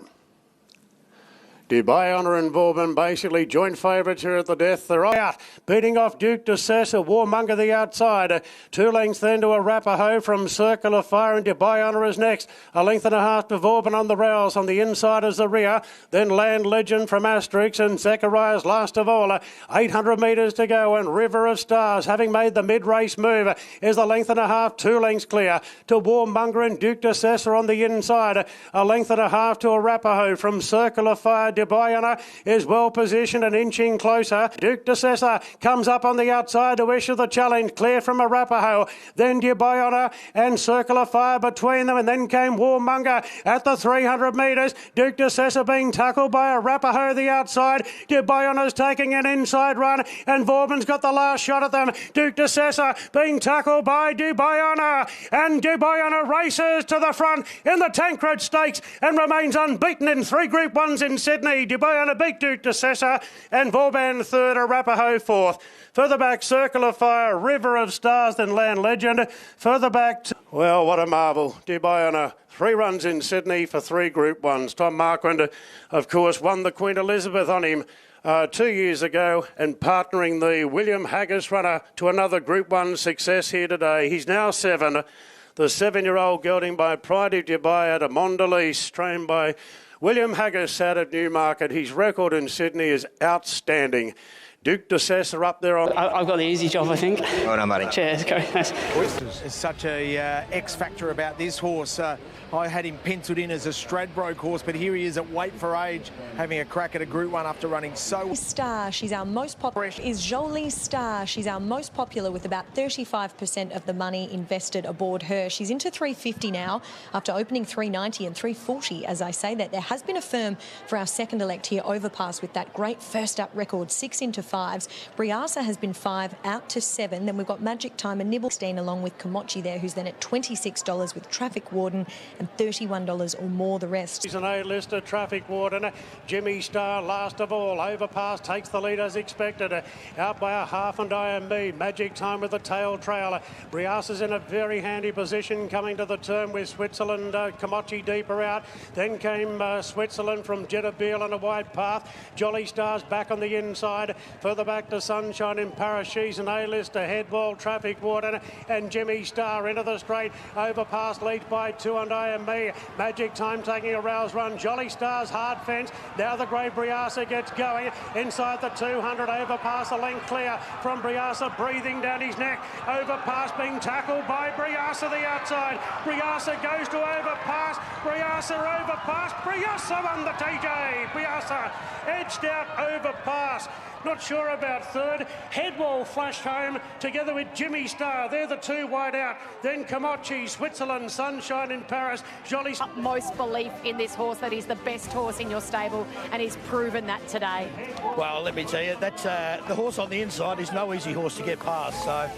Dubai Honour and Vauban basically joint favourites here at the death. They're out, beating off Duke de Sessa, Warmonger the outside. 2 lengths then to Arapaho from Circle of Fire, and Dubai Honour is next. A length and a half to Vauban on the rails. On the inside is the rear. Then Land Legend from Asterix and Zacharias last of all. 800 metres to go, and River of Stars, having made the mid-race move, is a length and a half, 2 lengths clear to Warmonger and Duke de Sessa on the inside. A length and a half to Arapaho from Circle of Fire. Dubai Honour is well positioned and inching closer. Duke de Sessa comes up on the outside to issue the challenge, clear from Arapaho. Then Dubai Honour and Circle of Fire between them, and then came Warmonger at the 300 metres. Duke de Sessa being tackled by Arapaho the outside. Dubai Honour's taking an inside run, and Vauban's got the last shot at them. Duke de Sessa being tackled by Dubai Honour, and Dubai Honour races to the front in the Tancred Stakes and remains unbeaten in 3 Group 1s in Sydney. Dubai Honour beat Duke de Sessa, and Vauban third, Arapaho fourth. Further back, Circle of Fire, River of Stars, then Land Legend. Further back, well, what a marvel. Dubai Honour, 3 runs in Sydney for 3 Group 1s. Tom Marquand, of course, won the Queen Elizabeth on him 2 years ago, and partnering the William Haggis runner to another Group 1 success here today. He's now 7. The 7-year-old gelding by Pride of Dubai out of Mondelez, trained by William Haggis out of Newmarket. His record in Sydney is outstanding. Duke de Sessa up there on... I've got the easy job, I think. Well done, buddy. Cheers, go. There's such a X factor about this horse. I had him penciled in as a Stradbroke horse, but here he is at Weight for Age, having a crack at a Group 1 after running so... Star, she's our most popular, is Jolie Star. She's our most popular with about 35% of the money invested aboard her. She's into 350 now after opening 390 and 340, as I say that. There has been a firm for our second elect here, Overpass, with that great first up record, 6 into 5s. Briasa has been 5 out to 7. Then we've got Magic Time and Nibblestein along with Komochi there, who's then at $26 with Traffic Warden and $31 or more the rest. He's an A-lister, Traffic Warden. Jimmy Star last of all. Overpass takes the lead as expected. Out by a half and IMB. Magic Time with the tail trailer. Briasa's in a very handy position coming to the turn with Switzerland. Komochi deeper out. Then came Switzerland from Jeddah on a wide path. Jolly Star's back on the inside. Further back to Sunshine in Paris. She's an A-lister. Headball, Traffic Warden and Jimmy Star into the straight. Overpass leads by 2 and IMB. Magic Time taking a rouse run. Jolly Star's hard fence. Now the grey Briasa gets going. Inside the 200. Overpass a length clear from Briasa, breathing down his neck. Overpass being tackled by Briasa the outside. Briasa goes to Overpass. Briasa Overpass. Briasa won the TJ. Briasa edged out Overpass. Not sure about third. Headwall flashed home together with Jimmy Star. They're the 2 wide out. Then Komochi, Switzerland, Sunshine in Paris. Jolly... Utmost belief in this horse that he's the best horse in your stable, and he's proven that today. Well, let me tell you, that's the horse on the inside is no easy horse to get past, so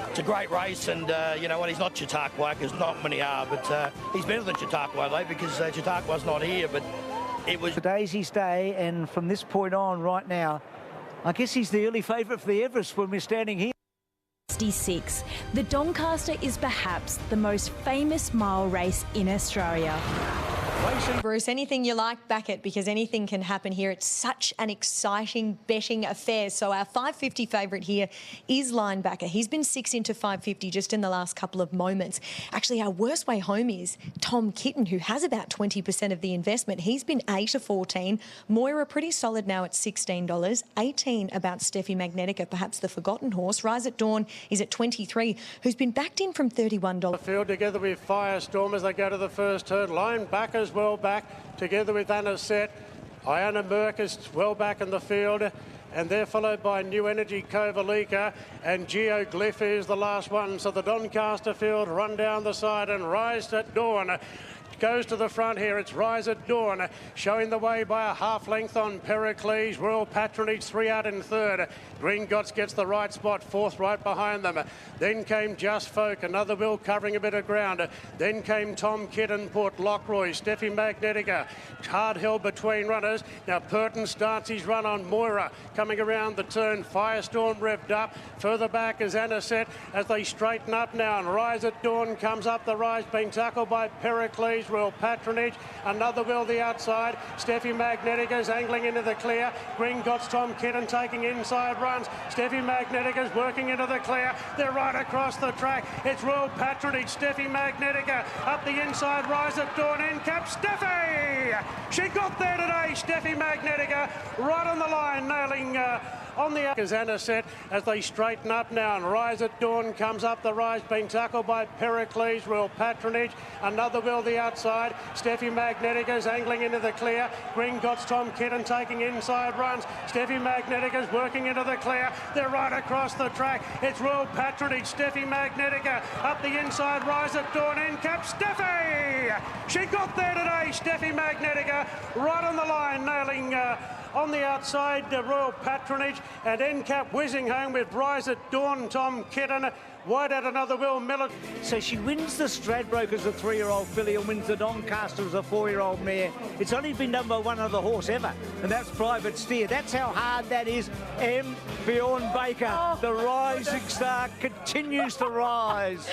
it's a great race, and you know what, he's not Chautauqua, because not many are, but he's better than Chautauqua, though, because Chautauqua's not here, but it was... Today's his day, and from this point on right now, I guess he's the early favourite for the Everest when we're standing here. 66. The Doncaster is perhaps the most famous mile race in Australia. Bruce, anything you like, back it, because anything can happen here. It's such an exciting betting affair. So our 550 favourite here is Linebacker. He's been 6 into 550 just in the last couple of moments. Actually, our worst way home is Tom Kitten, who has about 20% of the investment. He's been 8 to 14. Moira pretty solid now at $16. 18 about Steffi Magnetica, perhaps the forgotten horse. Rise at Dawn is at 23, who's been backed in from $31. The field together with Firestorm as they go to the first turn. Linebacker's well back together with Anisette. Iona Merck is well back in the field, and they're followed by New Energy Kovalika, and Geoglyph is the last one. So the Doncaster field run down the side, and Rise at Dawn goes to the front here. It's Rise at Dawn showing the way by a half length on Pericles. Royal Patronage 3 out in third. Green Gots gets the right spot, fourth right behind them. Then came Just Folk, another Will covering a bit of ground. Then came Tom Kitten, Port Lockroy, Steffi Magnetica, hard held between runners. Now Purton starts his run on Moira, coming around the turn. Firestorm revved up. Further back is Anisette as they straighten up now, and Rise at Dawn comes up the rise, being tackled by Pericles. Royal Patronage, another Will the outside. Steffi Magnetica's angling into the clear. Green Gots Tom Kitten taking inside runs. Steffi Magnetica's working into the clear. They're right across the track. It's Royal Patronage, Steffi Magnetica up the inside. Rise at Dawn, end cap Steffi. She got there today, Steffi Magnetica, right on the line, nailing on the is Anisette as they straighten up now, and Rise at Dawn comes up the rise, being tackled by Pericles. Royal Patronage, another Will the outside. Steffi Magnetica's angling into the clear. Green Gots Tom Kitten taking inside runs. Steffi Magnetica's working into the clear. They're right across the track. It's Royal Patronage, Steffi Magnetica up the inside. Rise at Dawn, end cap Steffi. She got there today, Steffi Magnetica, right on the line, nailing on the outside, Royal Patronage, and NCAP whizzing home with Rise at Dawn, Tom Kitten. Wide out another Will Miller. So she wins the Stradbroke as a 3-year-old filly and wins the Doncaster as a 4-year-old mare. It's only been done by one other horse ever, and that's Private Steer. That's how hard that is. M. Bjorn Baker, the rising star, continues to rise.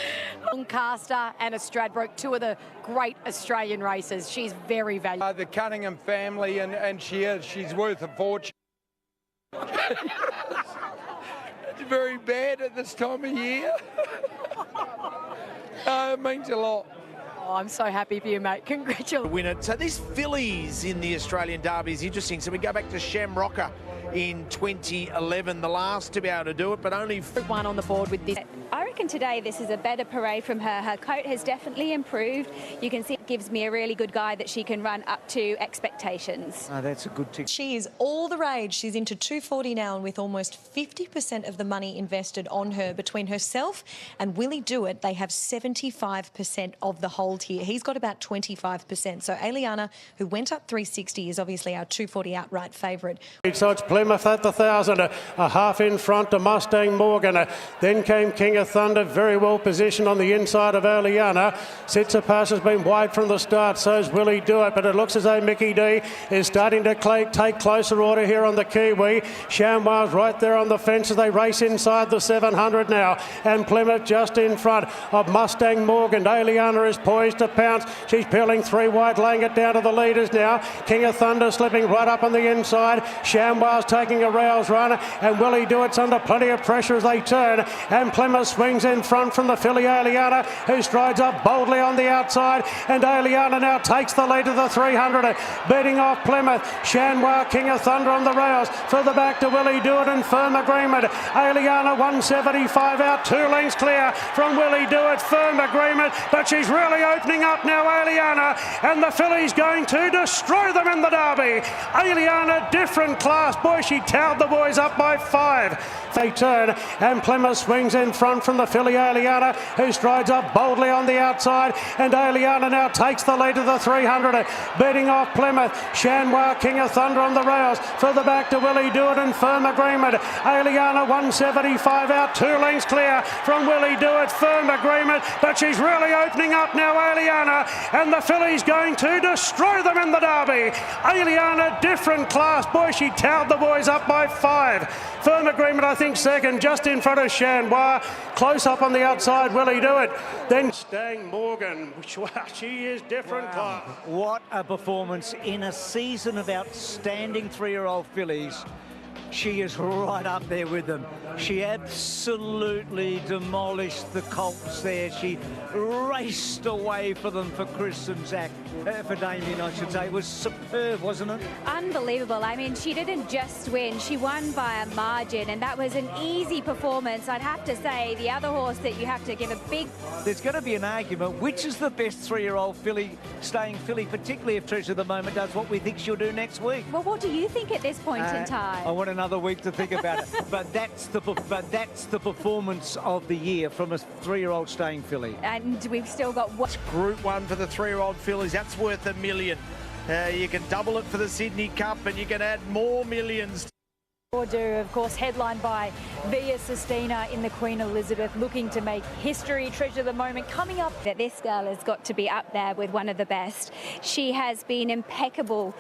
Doncaster and a Stradbroke, two of the great Australian races. She's very valuable. The Cunningham family, and she's worth a fortune. It's very bad at this time of year. It means a lot. Oh, I'm so happy for you, mate. Congratulations. Winner. So these fillies in the Australian Derby is interesting. So we go back to Shamrocker in 2011, the last to be able to do it, but only one on the board with this. I reckon today this is a better parade from her. Her coat has definitely improved. You can see it gives me a really good guide that she can run up to expectations. Oh, that's a good tick. She is all the rage. She's into 240 now, and with almost 50% of the money invested on her. Between herself and Willie Do It, they have 75% of the hold here. He's got about 25%. So Aliana, who went up 360, is obviously our 240 outright favourite. So it's Plymouth at the 1,000, a half in front to Mustang Morgan. Then came King of Thunder, very well positioned on the inside of Aliana. Sitsipas has been wide from the start, so's Willie Do It, but it looks as though Mickey D is starting to take closer order here on the Kiwi. Shamwell's right there on the fence as they race inside the 700 now, and Plymouth just in front of Mustang Morgan. Aliana is poised to pounce. She's peeling 3 wide, laying it down to the leaders now. King of Thunder slipping right up on the inside. Shamwell's taking a rails run, and Willie Do It's under plenty of pressure as they turn, and Plymouth swings in front from the filly Aliana, who strides up boldly on the outside, and Aliana now takes the lead to the 300, beating off Plymouth. Shamwell, King of Thunder on the rails, further back to Willie Do It and Firm Agreement. Aliana 175 out, 2 lengths clear from Willie Do It, Firm Agreement, but she's really opening up now, Aliana, and the filly's going to destroy them in the Derby. Aliana, different class. Boy, she towed the boys up by 5. They turn, and Plymouth swings in front from the filly Aliana, who strides up boldly on the outside, and Aliana now takes the lead to the 300, beating off Plymouth. Shanwa, King of Thunder on the rails. Further back to Willie Do It and Firm Agreement. Aliana 175 out, 2 lengths clear from Willie Do It. Firm Agreement, but she's really opening up now, Aliana, and the filly's going to destroy them in the Derby. Aliana, different class. Boy, she towed the boys up by 5. Firm Agreement, I think, second, just in front of Shanwa. Close up on the outside, Willie Do It. Then Stang Morgan. Wow, she is different class. What a performance in a season of outstanding 3-year-old fillies. She is right up there with them. She absolutely demolished the colts there. She raced away for them for Chris and Zach, for Damien, I should say. It was superb, wasn't it? Unbelievable. I mean, she didn't just win, she won by a margin, and that was an easy performance. I'd have to say the other horse that you have to give a big... There's going to be an argument, which is the best 3-year-old filly, staying filly, particularly if Treasure of the Moment does what we think she'll do next week. Well, what do you think at this point in time? I want another week to think about it. But that's the performance of the year from a 3-year-old staying filly. And we've still got what? Group 1 for the 3-year-old fillies. That's worth $1 million. You can double it for the Sydney Cup, and you can add more millions. Do, of course, headlined by Via Sistina in the Queen Elizabeth, looking to make history. Treasure of the Moment coming up. That this girl has got to be up there with one of the best. She has been impeccable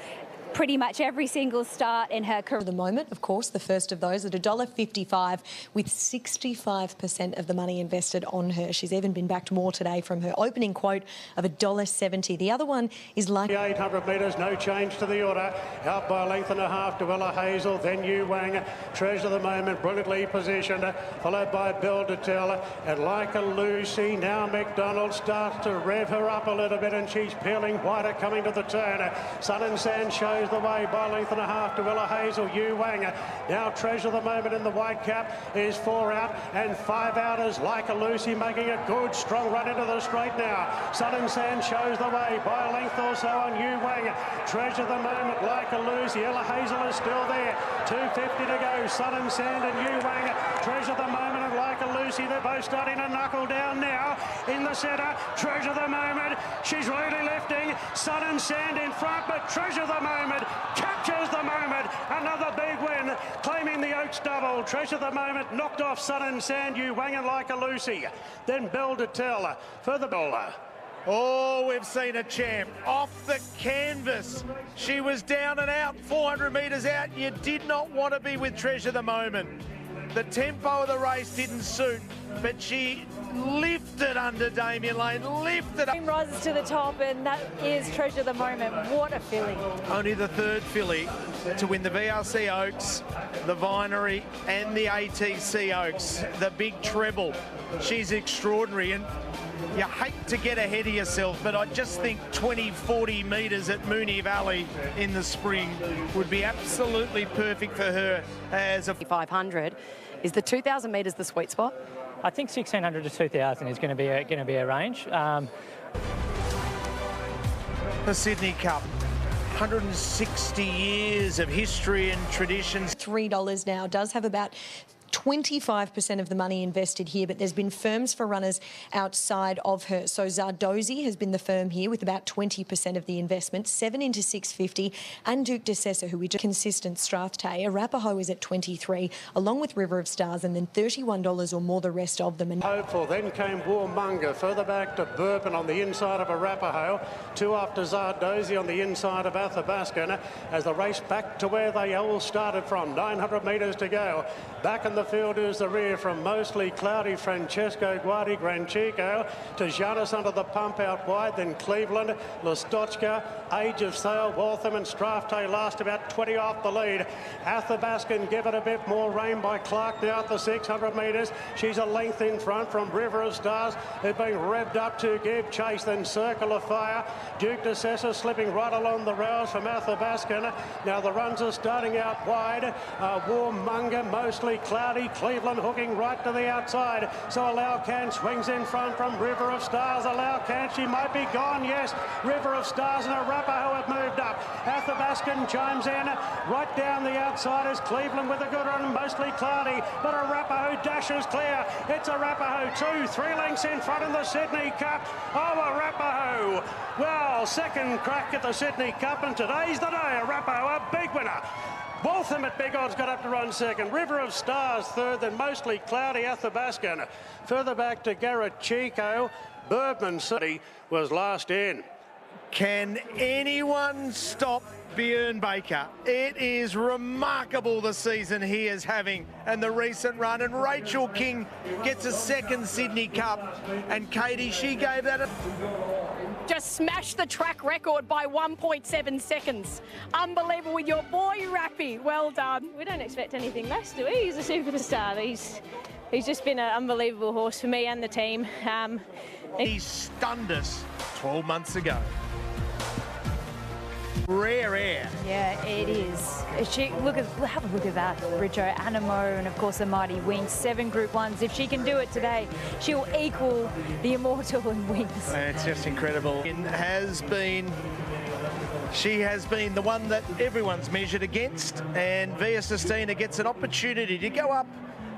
pretty much every single start in her career. The Moment, of course, the first of those at $1.55 with 65% of the money invested on her. She's even been backed more today from her opening quote of $1.70. The other one is like 800 metres, no change to the order. Out by a length and a half to Ella Hazel, then Yu Wang. Treasure of the Moment, brilliantly positioned, followed by Belle de Tell. And like a Lucy, now McDonald starts to rev her up a little bit, and she's peeling wider coming to the turn. Sun and Sand shows the way by a length and a half to Ella Hazel. Yu Wang. Now Treasure of the Moment in the white cap is 4 out and 5 outers. Like a Lucy making a good strong run into the straight now. Sun and Sand shows the way by a length or so on Yu Wang. Treasure of the Moment, Like a Lucy. Ella Hazel is still there. 250 to go. Sun and Sand and Yu Wang. Treasure of the Moment and Like a Lucy. They're both starting to knuckle down now. In the centre, Treasure of the Moment. She's really lifting. Sun and Sand in front, but Treasure of the Moment captures the moment. Another big win, claiming the Oaks double. Treasure of the Moment knocked off Sun and Sand, Yu Wang and Like a Lucy. Then Belle de Tell for the bowler. Oh, we've seen a champ off the canvas. She was down and out, 400 metres out. You did not want to be with Treasure of the Moment. The tempo of the race didn't suit, but she lifted under Damien Lane, lifted up. Rises to the top, and that is Treasure of the Moment. What a filly. Only the third filly to win the VRC Oaks, the Vinery and the ATC Oaks, the big treble. She's extraordinary, and you hate to get ahead of yourself, but I just think 20, 40 metres at Moonee Valley in the spring would be absolutely perfect for her as a 500. Is the 2,000 metres the sweet spot? I think 1,600 to 2,000 is going to be a range. The Sydney Cup, 160 years of history and traditions. $3 now, does have about 25% of the money invested here, but there's been firms for runners outside of her. So Zardozi has been the firm here with about 20% of the investment, 7 into 650, and Duke de Sessa, who we just consistent Strathday. Arapaho is at 23, along with River of Stars, and then $31 or more the rest of them. And Hopeful, then came Warmunga, further back to Burpin on the inside of Arapaho, 2 after Zardozi on the inside of Athabascan, as the race back to where they all started from, 900 metres to go. Back in the field is the rear from mostly cloudy Francesco Guardi Granchico to Janus under the pump out wide, then Cleveland, Lostotchka, Age of Sail, Waltham and Strathday last about 20 off the lead. Athabascan give it a bit more rain by Clark now at the 600 metres. She's a length in front from River of Stars. They've been revved up to give chase, then Circle of Fire. Duke de Sessa slipping right along the rails from Athabascan. Now the runs are starting out wide. Warmunga, mostly cloudy. Cleveland hooking right to the outside. So Alaucan swings in front from River of Stars. Alaucan, she might be gone. Yes, River of Stars and Arapaho have moved up. Athabascan chimes in. Right down the outside is Cleveland with a good run, mostly cloudy. But Arapaho dashes clear. It's Arapaho 2, 3 lengths in front in the Sydney Cup. Oh, Arapaho 2. Well, second crack at the Sydney Cup, and today's the day. Arapaho, a big winner. Waltham at big odds got up to run second. River of Stars third, then mostly cloudy Athabascan. Further back to Garrett Chico. Bourbon City was last in. Can anyone stop Bjorn Baker? It is remarkable the season he is having and the recent run. And Rachel King gets a second Sydney Cup. And Katie, she gave that a... Just smashed the track record by 1.7 seconds. Unbelievable with your boy Rappy. Well done. We don't expect anything less, do we? He's a superstar. He's just been an unbelievable horse for me and the team. He stunned us 12 months ago. Rare air. Yeah, it is. Have a look at that, Richo, Animo, and of course the Mighty Winx. 7 Group 1s. If she can do it today, she'll equal the Immortal in Winx. It's just incredible. She has been the one that everyone's measured against, and Via Sistina gets an opportunity to go up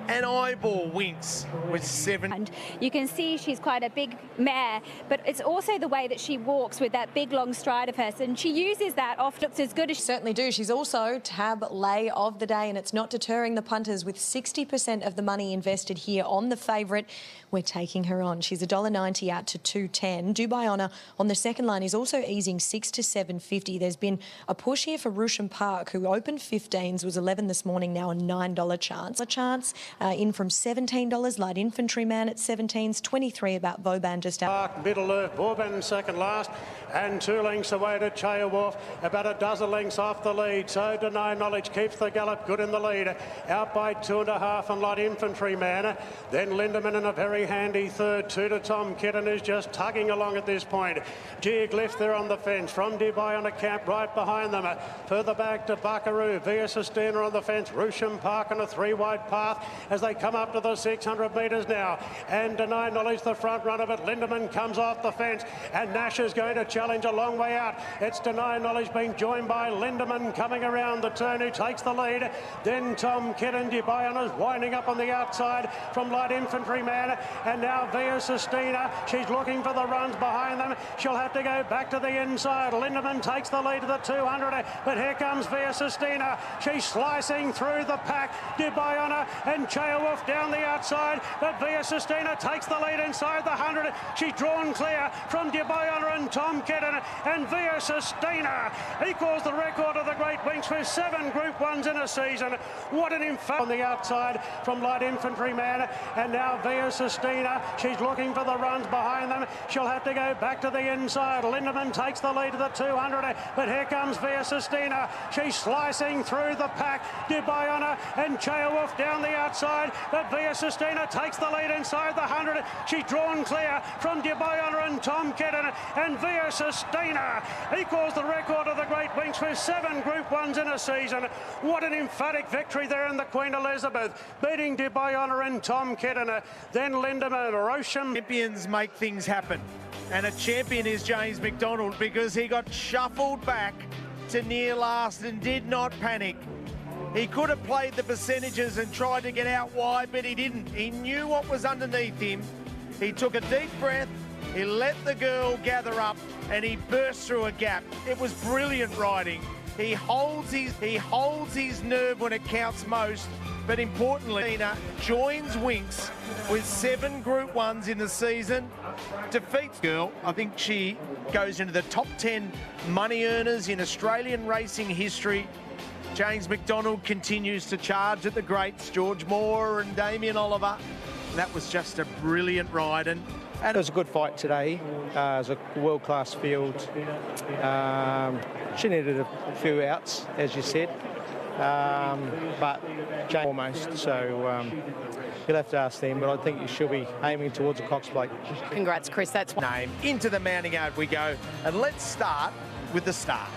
and eyeball Winx with 7. And you can see she's quite a big mare, but it's also the way that she walks with that big long stride of hers, and she uses that off. Looks as good as she certainly do. She's also tab lay of the day, and it's not deterring the punters with 60% of the money invested here on the favourite. We're taking her on. She's $1.90 out to $2.10. Dubai Honour on the second line is also easing 6 to $7.50. There's been a push here for Rusham Park, who opened 15s, was 11 this morning, now a $9 chance. A chance in from $17. Light Infantryman at 17s, 23 about Vauban just out. Park, middle of Vauban second last, and 2 lengths away to Chayawolf, about a dozen lengths off the lead. So Deny Knowledge keeps the gallop good in the lead. Out by 2.5 and Light Infantryman. Then Lindemann in a very handy third. 2 to Tom Kitten, who's just tugging along at this point. Geoglyph there on the fence. From Dubai on a camp right behind them. Further back to Buckaroo. Via Sistina on the fence. Rusham Park on a 3-wide path as they come up to the 600 metres now. And Deny Knowledge the front runner, but Lindemann comes off the fence, and Nash is going to challenge a long way out. It's Deny Knowledge being joined by Lindemann coming around the turn, who takes the lead. Then Tom Kitten, Dubai Honours winding up on the outside from Light Infantryman, and now Via Sistina. She's looking for the runs behind them. She'll have to go back to the inside. Lindemann takes the lead to the 200, but here comes Via Sistina. She's slicing through the pack. Dubai Honour and Chayawolf down the outside, but Via Sistina takes the lead inside the 100. She's drawn clear from Dubai Honour and Tom Kitten, and Via Sistina equals the record of the Great Winx with 7 Group 1s in a season. What an infact on the outside from Light Infantryman, and now Via Sistina. She's looking for the runs behind them. She'll have to go back to the inside. Lindemann takes the lead to the 200, but here comes Via Sistina. She's slicing through the pack. Dubai Honour and Chayawolf down the outside, but Via Sistina takes the lead inside the 100. She's drawn clear from Dubai Honour and Tom Kitten, and Via Sistina equals the record of the Great Winx with 7 Group 1s in a season. What an emphatic victory there in the Queen Elizabeth, beating Dubai Honour and Tom Kitten. Then Lindemann, Rosham. Champions make things happen, and a champion is James McDonald, because he got shuffled back to near last and did not panic. He could have played the percentages and tried to get out wide, but he didn't. He knew what was underneath him. He took a deep breath, he let the girl gather up, and he burst through a gap. It was brilliant riding. He holds his nerve when it counts most, but importantly, Tina joins Winx with 7 Group 1s in the season. Defeats girl. I think she goes into the top 10 money earners in Australian racing history. James McDonald continues to charge at the greats, George Moore and Damien Oliver. That was just a brilliant ride. And it was a good fight today. It was a world-class field. She needed a few outs, as you said, but James almost. So you'll have to ask them, but I think you should be aiming towards a Cox Plate. Congrats, Chris. That's one name. Into the mounting yard we go, and let's start with the start.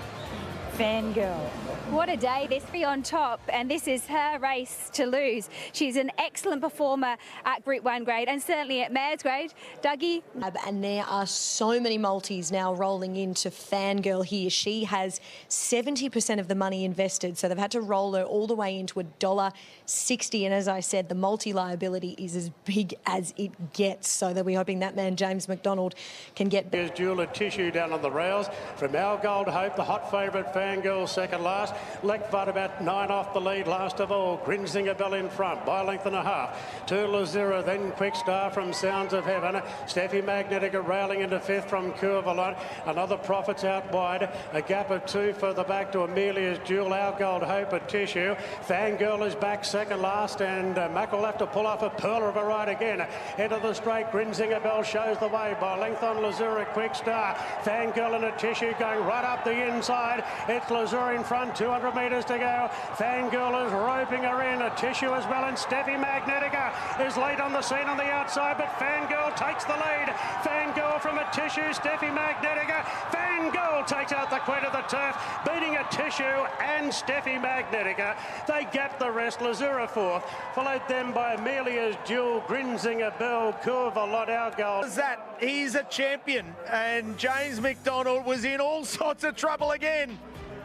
Fangirl. What a day, this be on top, and this is her race to lose. She's an excellent performer at Group 1 grade and certainly at Mares grade. Dougie? And there are so many multis now rolling into Fangirl here. She has 70% of the money invested, so they've had to roll her all the way into $1.60. And as I said, the multi-liability is as big as it gets. So they'll be hoping that man, James McDonald, can get... Here's Jeweller Tissue down on the rails. From Our Gold Hope, the hot favourite Fangirl second last. Leckbud about 9 off the lead last of all. Grinzinger Bell in front by a length and a half. To Lazura, then Quick Star from Sounds of Heaven. Steffi Magnetica railing into fifth from Curvalon. Another Profits out wide. A gap of 2 further back to Amelia's Jewel. Our Gold Hope at Tissue. Fangirl is back second last, and Mac will have to pull off a pearler of a ride again. Into the straight, Grinzinger Bell shows the way by a length on Lazura. Quick Star. Fangirl and a Tissue going right up the inside. It's Lazura in front, 200 metres to go. Fangirl is roping her in. A Tissue as well, and Steffi Magnetica is late on the scene on the outside, but Fangirl takes the lead. Fangirl from a Tissue, Steffi Magnetica. Fangirl takes out the queen of the turf, beating a Tissue and Steffi Magnetica. They gap the rest. Lazura fourth, followed then by Amelia's Jewel, Grinzinger Bell, Curvalon, Our Gold. That he's a champion, and James McDonald was in all sorts of trouble again,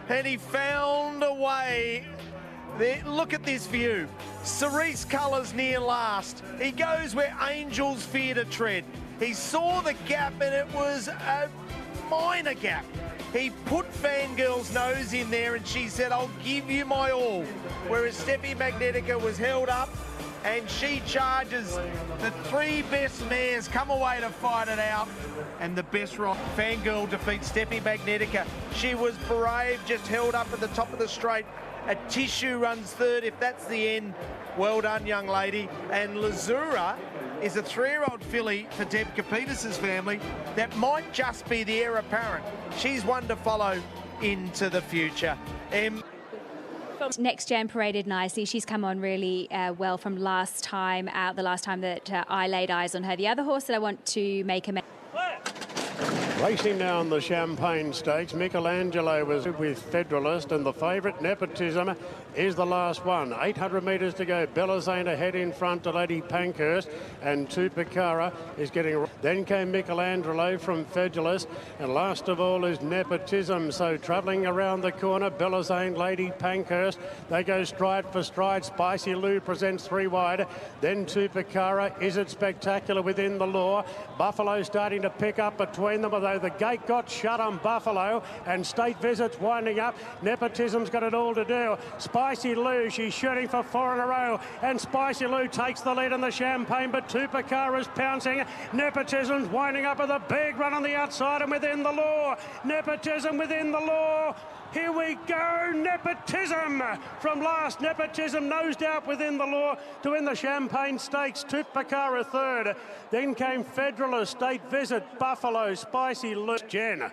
and he found a way. There, look at this view. Cerise colours near last. He goes where angels fear to tread. He saw the gap, and it was a minor gap. He put Fangirl's nose in there, and she said, I'll give you my all. Whereas Steffi Magnetica was held up, and she charges. The 3 best mares come away to fight it out, and the best rock. Fangirl defeats Steffi Magnetica. She was brave, just held up at the top of the straight. A Tissue runs third. If that's the end, well done, young lady. And Lazura is a 3-year-old filly for Deb Capetis' family that might just be the heir apparent. She's one to follow into the future. Next Gen paraded nicely. She's come on really well from last time out, the last time that I laid eyes on her. The other horse that I want to make a... Racing now on the Champagne Stakes, Michelangelo was with Federalist, and the favourite, Nepotism, is the last one. 800 metres to go. Belazane ahead in front to Lady Pankhurst, and Tupacara is getting... Then came Michelangelo from Federalist, and last of all is Nepotism. So travelling around the corner, Belazane, Lady Pankhurst. They go stride for stride. Spicy Lou presents 3 wide. Then Tupacara. Is it spectacular within the law? Buffalo starting to pick up between them, although the gate got shut on Buffalo, and State Visit's winding up. Nepotism's got it all to do. Spicy Lou, she's shooting for 4 in a row, and Spicy Lou takes the lead in the Champagne, but Tupacara's pouncing. Nepotism's winding up with a big run on the outside and within the law. Nepotism within the law. Here we go, Nepotism from last. Nepotism nosed out within the law to win the Champagne Stakes. Tupacara third. Then came Federalist, State Visit, Buffalo, Spicy Lou. Jen.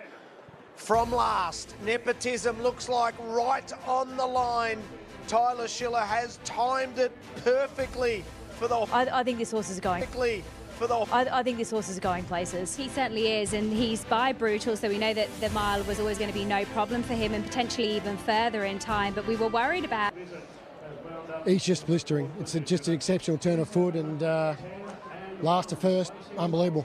From last, Nepotism looks like right on the line. Tyler Schiller has timed it perfectly for the... I think this horse is going... I think this horse is going places. He certainly is, and he's by Brutal, so we know that the mile was always going to be no problem for him, and potentially even further in time, but we were worried about... He's just blistering. It's just an exceptional turn of foot, and last to first, unbelievable.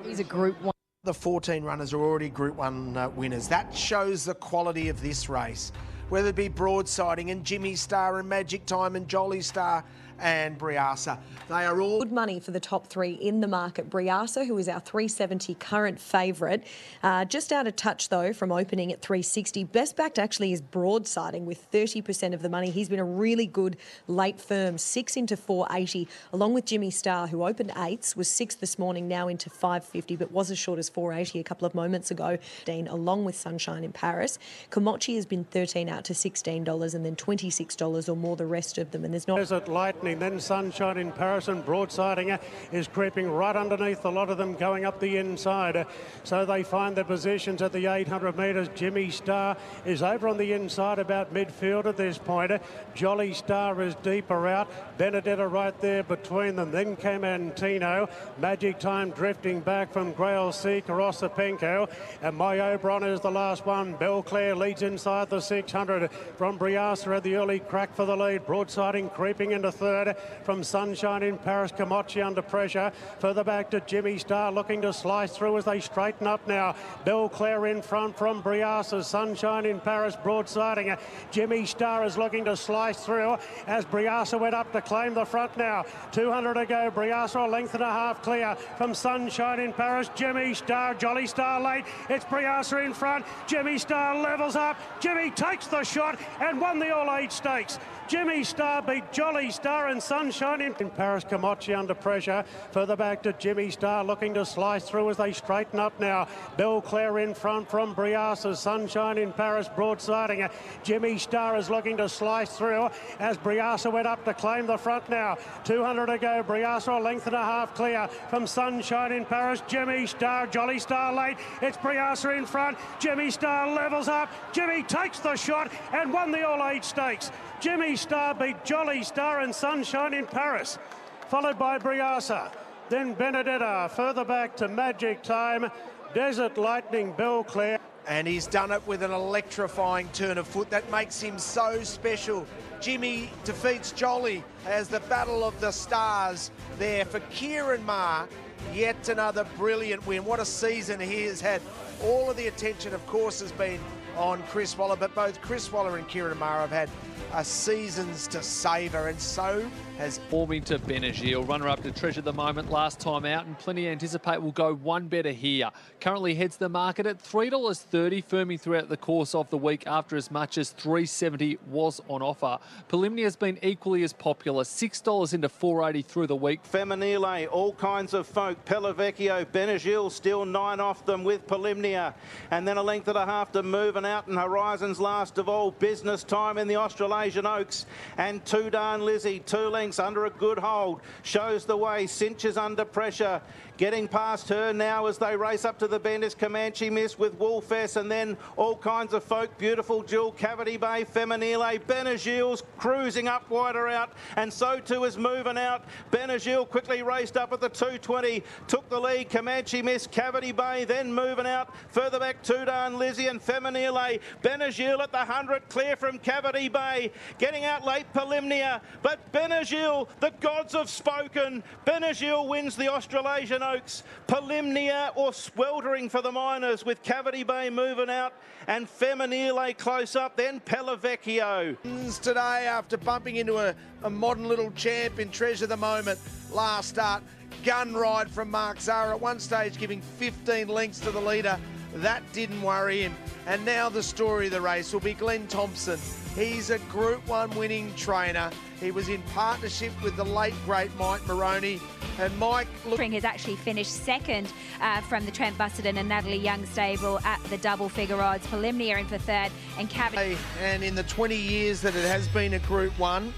He's a Group 1. The 14 runners are already Group 1 winners. That shows the quality of this race, whether it be Broadsiding and Jimmy Star and Magic Time and Jolly Star and Briasa. They are all... Good money for the top 3 in the market. Briasa, who is our 370 current favourite. Just out of touch, though, from opening at 360. Best backed actually is Broadsiding with 30% of the money. He's been a really good late firm, 6 into 480, along with Jimmy Star, who opened 8s, was 6th this morning, now into 550, but was as short as 480 a couple of moments ago. Dean, along with Sunshine in Paris. Komochi has been 13 out to $16, and then $26 or more the rest of them. And there's not... Desert Lightning Lightning, then Sunshine in Paris, and Broadsiding is creeping right underneath a lot of them going up the inside. So they find their positions at the 800 metres. Jimmy Star is over on the inside about midfield at this point. Jolly Star is deeper out. Benedetta right there between them. Then came Antino. Magic Time drifting back from Grail Seeker, Osipenko. And My Oberon is the last one. Belclair leads inside the 600 from Briasa at the early crack for the lead. Broadsiding creeping into third from Sunshine in Paris. Camocci under pressure. Further back to Jimmy Star looking to slice through as they straighten up now. Belclair in front from Briasa. Sunshine in Paris. Broadsiding. Jimmy Star is looking to slice through as Briasa went up to claim the front now. 200 to go. Briasa a length and a half clear from Sunshine in Paris. Jimmy Star, Jolly Star late. It's Briasa in front. Jimmy Star levels up. Jimmy takes the shot and won the All-Age Stakes. Jimmy Star beat Jolly Star and Sunshine in Paris. Camocci under pressure. Further back to Jimmy Star looking to slice through as they straighten up now. Belclair in front from Briasa. Sunshine in Paris. Broadsiding. Jimmy Star is looking to slice through as Briasa went up to claim the front now. 200 to go. Briasa a length and a half clear from Sunshine in Paris. Jimmy Star, Jolly Star late. It's Briasa in front. Jimmy Star levels up. Jimmy takes the shot and won the All-Age Stakes. Jimmy Star beat Jolly Star and Sunshine in Paris, followed by Briasa. Then Benedetta, further back to Magic Time, Desert Lightning, Belclair. And he's done it with an electrifying turn of foot that makes him so special. Jimmy defeats Jolly as the battle of the stars there for Kieran Maher. Yet another brilliant win. What a season he has had. All of the attention, of course, has been on Chris Waller, but both Chris Waller and Kieran Maher have had seasons to savour, and so has forming to Benagil, runner-up to Treasure the Moment last time out, and plenty anticipate will go one better here. Currently heads the market at $3.30, firming throughout the course of the week after as much as $3.70 was on offer. Preliminary has been equally as popular, $6 into $4.80 through the week. Feminile, all kinds of folk, Pellavecchio, Benagil still 9 off them with Preliminary, and then a length and a half to Moving Out, and Horizons last of all. Business Time in the Australasian Oaks, and Too Darn Lizzie, 2 lengths under a good hold, shows the way. Cinches under pressure, getting past her now as they race up to the bend is Comanche Miss with Wolfess, and then all kinds of folk. Beautiful Jewel, Cavity Bay, Feminile. Benagil's cruising up wider out, and so too is Moving Out. Benagil quickly raced up at the 220, took the lead. Comanche Miss, Cavity Bay, then Moving Out. Further back, Too Darn Lizzie and Feminile. Benagil at the 100, clear from Cavity Bay. Getting out late, Preliminary, but Benagil, the gods have spoken. Benagil wins the Australasian Oaks. Preliminary or sweltering for the minors with Cavity Bay Moving Out and Feminile close up, then Pellavecchio. Today after bumping into a modern little champ in Treasure the Moment last start. Gun ride from Mark Zahra at one stage giving 15 lengths to the leader. That didn't worry him. And now the story of the race will be Glenn Thompson. He's a Group 1 winning trainer. He was in partnership with the late, great Mike Moroney. And Mike... has actually finished second from the Trent Busselton and Natalie Young stable at the double figure odds. Preliminary in for third and Cavity. And in the 20 years that it has been a Group 1,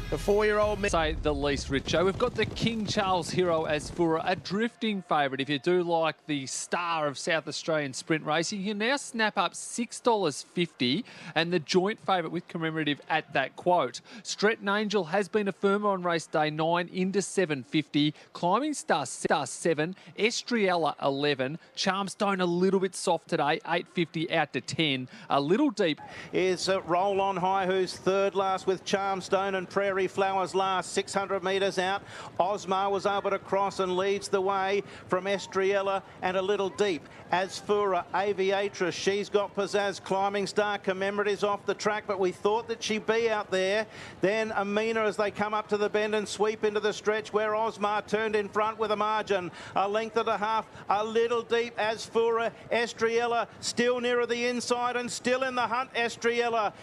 the 4-year-old... Say the least, Richo. We've got the King Charles Hero Asfoora, a drifting favourite. If you do like the star of South Australian sprint racing, you can now snap up $6.50 and the joint favourite with commemorative at that quote. Stretton Angel has been a firmer on race day 9 into $7.50. Climbing Star 7, Estriella 11. Charmstone a little bit soft today, $8.50 out to 10. A little deep. Is Roll On High, who's third last with Charmstone, and Prairie Flowers last, 600 metres out. Osmar was able to cross and leads the way from Estriella and a little deep. Asfoora, Aviatrix, she's got pizzazz. Climbing Star, commemoratives off the track, but we thought that she'd be out there. Then Amina as they come up to the bend and sweep into the stretch where Osmar turned in front with a margin. A length and a half, a little deep. Asfoora, Estriella still nearer the inside and still in the hunt. Estriella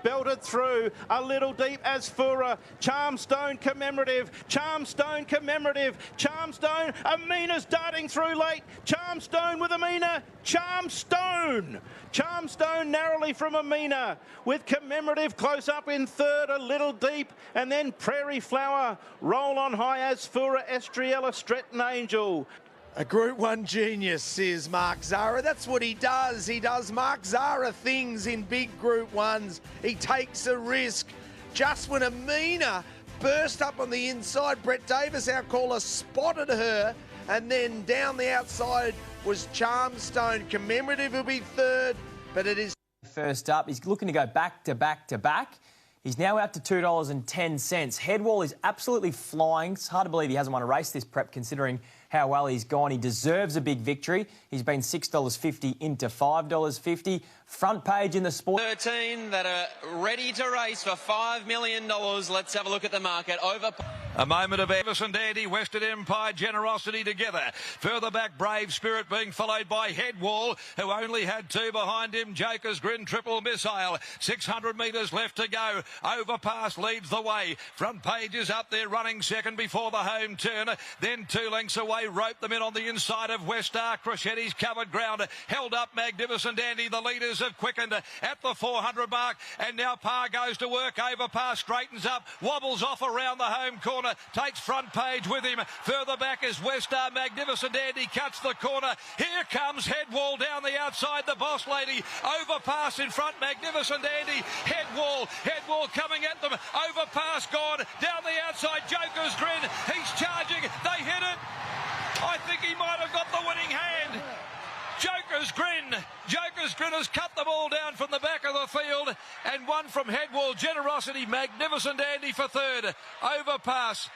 belted through, a little deep. Asfoora Fura. Charmstone commemorative. Charmstone commemorative. Charmstone. Amina's darting through late. Charmstone with Amina. Charmstone. Charmstone narrowly from Amina with commemorative close up in third, a little deep, and then Prairie Flower. Roll on high as Fura, Estriella, Stretton Angel. A Group 1 genius is Mark Zahra. That's what he does. He does Mark Zahra things in big Group 1s. He takes a risk. Just when Amina burst up on the inside, Brett Davis, our caller, spotted her, and then down the outside was Charmstone. Commemorative will be third, but it is... First up, he's looking to go back to back to back. He's now out to $2.10. Headwall is absolutely flying. It's hard to believe he hasn't won a race this prep, considering how well he's gone. He deserves a big victory. He's been $6.50 into $5.50. Front page in the sport. 13 that are ready to race for $5 million. Let's have a look at the market. Over. A moment of Everson Dandy, Western Empire, Generosity together. Further back, Brave Spirit being followed by Headwall, who only had two behind him. Joker's Grin, Triple Missile. 600 metres left to go. Overpass leads the way. Front page is up there running second before the home turn. Then 2 lengths away, rope them in on the inside of Westar. Crescetti's covered ground. Held up Magnificent Dandy. The leaders have quickened at the 400 mark. And now Parr goes to work. Overpass straightens up. Wobbles off around the home corner. Takes front page with him. Further back is Westar. Magnificent Dandy cuts the corner. Here comes Headwall down the outside. The boss lady. Overpass in front. Magnificent Dandy. Headwall coming at them. Overpass gone. Down the outside. Joker's Grin. He's charging. They hit it. I think he might have got the winning hand. Joker's Grin. Joker's Grin has cut them all down from the back of the field, and one from Headwall. Generosity, Magnificent Andy for third. Overpass.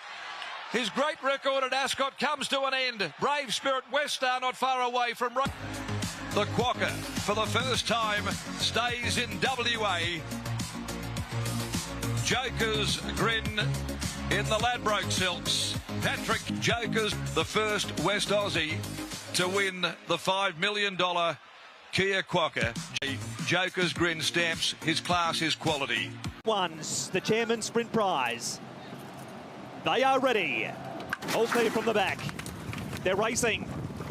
His great record at Ascot comes to an end. Brave Spirit, Westar not far away from right. The Quokka, for the first time, stays in WA. Joker's Grin in the Ladbroke Silks. Patrick Joker's the first West Aussie to win the $5 million Kia Quokka. Joker's Grin stamps his class, his quality. One's the Chairman's Sprint Prize. They are ready. All clear from the back. They're racing.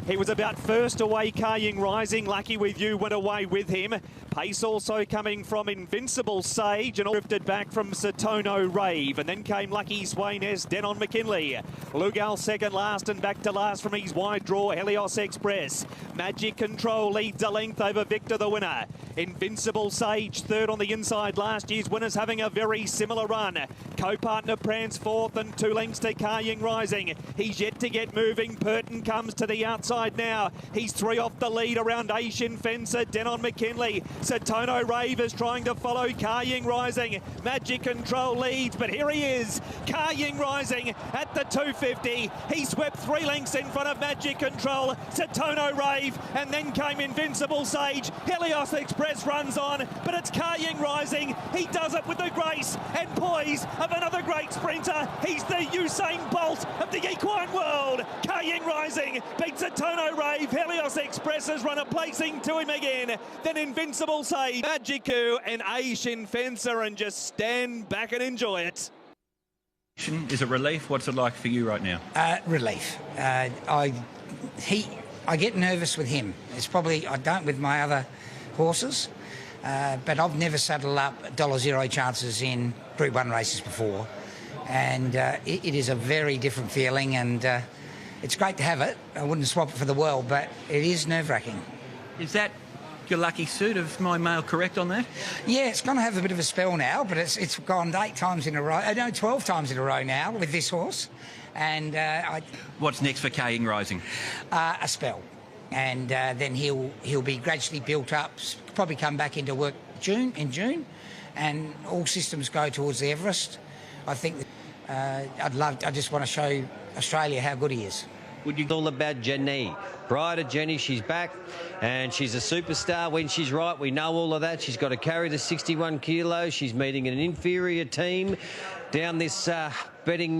He was about first away, Kaying Rising. Lucky With You went away with him. Pace also coming from Invincible Sage and all drifted back from Satono Rave. And then came Lucky Swainess, Denon McKinley. Lugal second last and back to last from his wide draw, Helios Express. Magic Control leads a length over Victor, the winner. Invincible Sage third on the inside. Last year's winners having a very similar run. Co-partner Prance fourth and 2 lengths to Kaying Rising. He's yet to get moving. Purton comes to the outside now. He's 3 off the lead around Asian Fencer, Denon McKinley. Satono Rave is trying to follow Kaying Rising. Magic Control leads, but here he is. Kaying Rising at the 250. He swept 3 lengths in front of Magic Control, Satono Rave, and then came Invincible Sage. Helios Express runs on, but it's Kaying Rising. He does it with the grace and poise of another great sprinter. He's the Usain Bolt of the equine world. Kaying Rising beats Satono Rave. Helios Express has run a placing to him again. Then Invincible Sage, Magicu and Asian Fencer, and just stand back and enjoy it. Is it relief? What's it like for you right now? Relief. I get nervous with him. It's probably, I don't with my other horses, but I've never saddled up $0 chances in Group 1 races before, and it is a very different feeling, and it's great to have it. I wouldn't swap it for the world, but it is nerve-wracking. Is that your lucky suit? Of my mail correct on that? Yeah, it's going to have a bit of a spell now, but it's gone 8 times in a row. No, 12 times in a row now with this horse. And what's next for Kaying Rising? A spell, and then he'll be gradually built up. Probably come back into work in June, and all systems go towards the Everest. I think I just want to show Australia how good he is. Would you all about Jenny? Prior to Jenny, she's back and she's a superstar when she's right. We know all of that. She's got to carry the 61 kilos. She's meeting an inferior team down this betting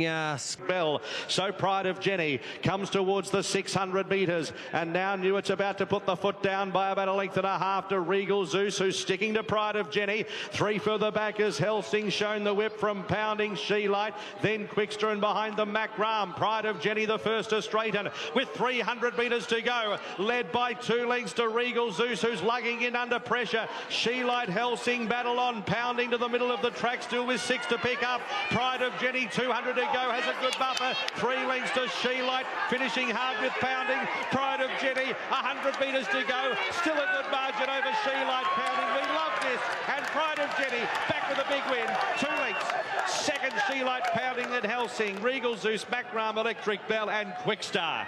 Bell. So Pride of Jenny comes towards the 600 metres, and now Newitt's about to put the foot down by about a length and a half to Regal Zeus, who's sticking to Pride of Jenny. 3 further back as Helsing shown the whip from Pounding She Light, then Quickster, and behind them Macram. Pride of Jenny the first to straighten with 300 metres to go, led by 2 lengths to Regal Zeus, who's lugging in under pressure. She Light, Helsing battle on, Pounding to the middle of the track, still with 6 to pick up. Pride of Jenny 200 to go, has a good buffer. 3 lengths to She Light, finishing hard with Pounding. Pride of Jenny, 100 metres to go, still a good margin over She Light. Pounding, we love this, and Pride of Jenny back with a big win. 2 lengths. Second She Light, Pounding, then Helsing, Regal Zeus, Macram, Electric Bell, and Quickstar.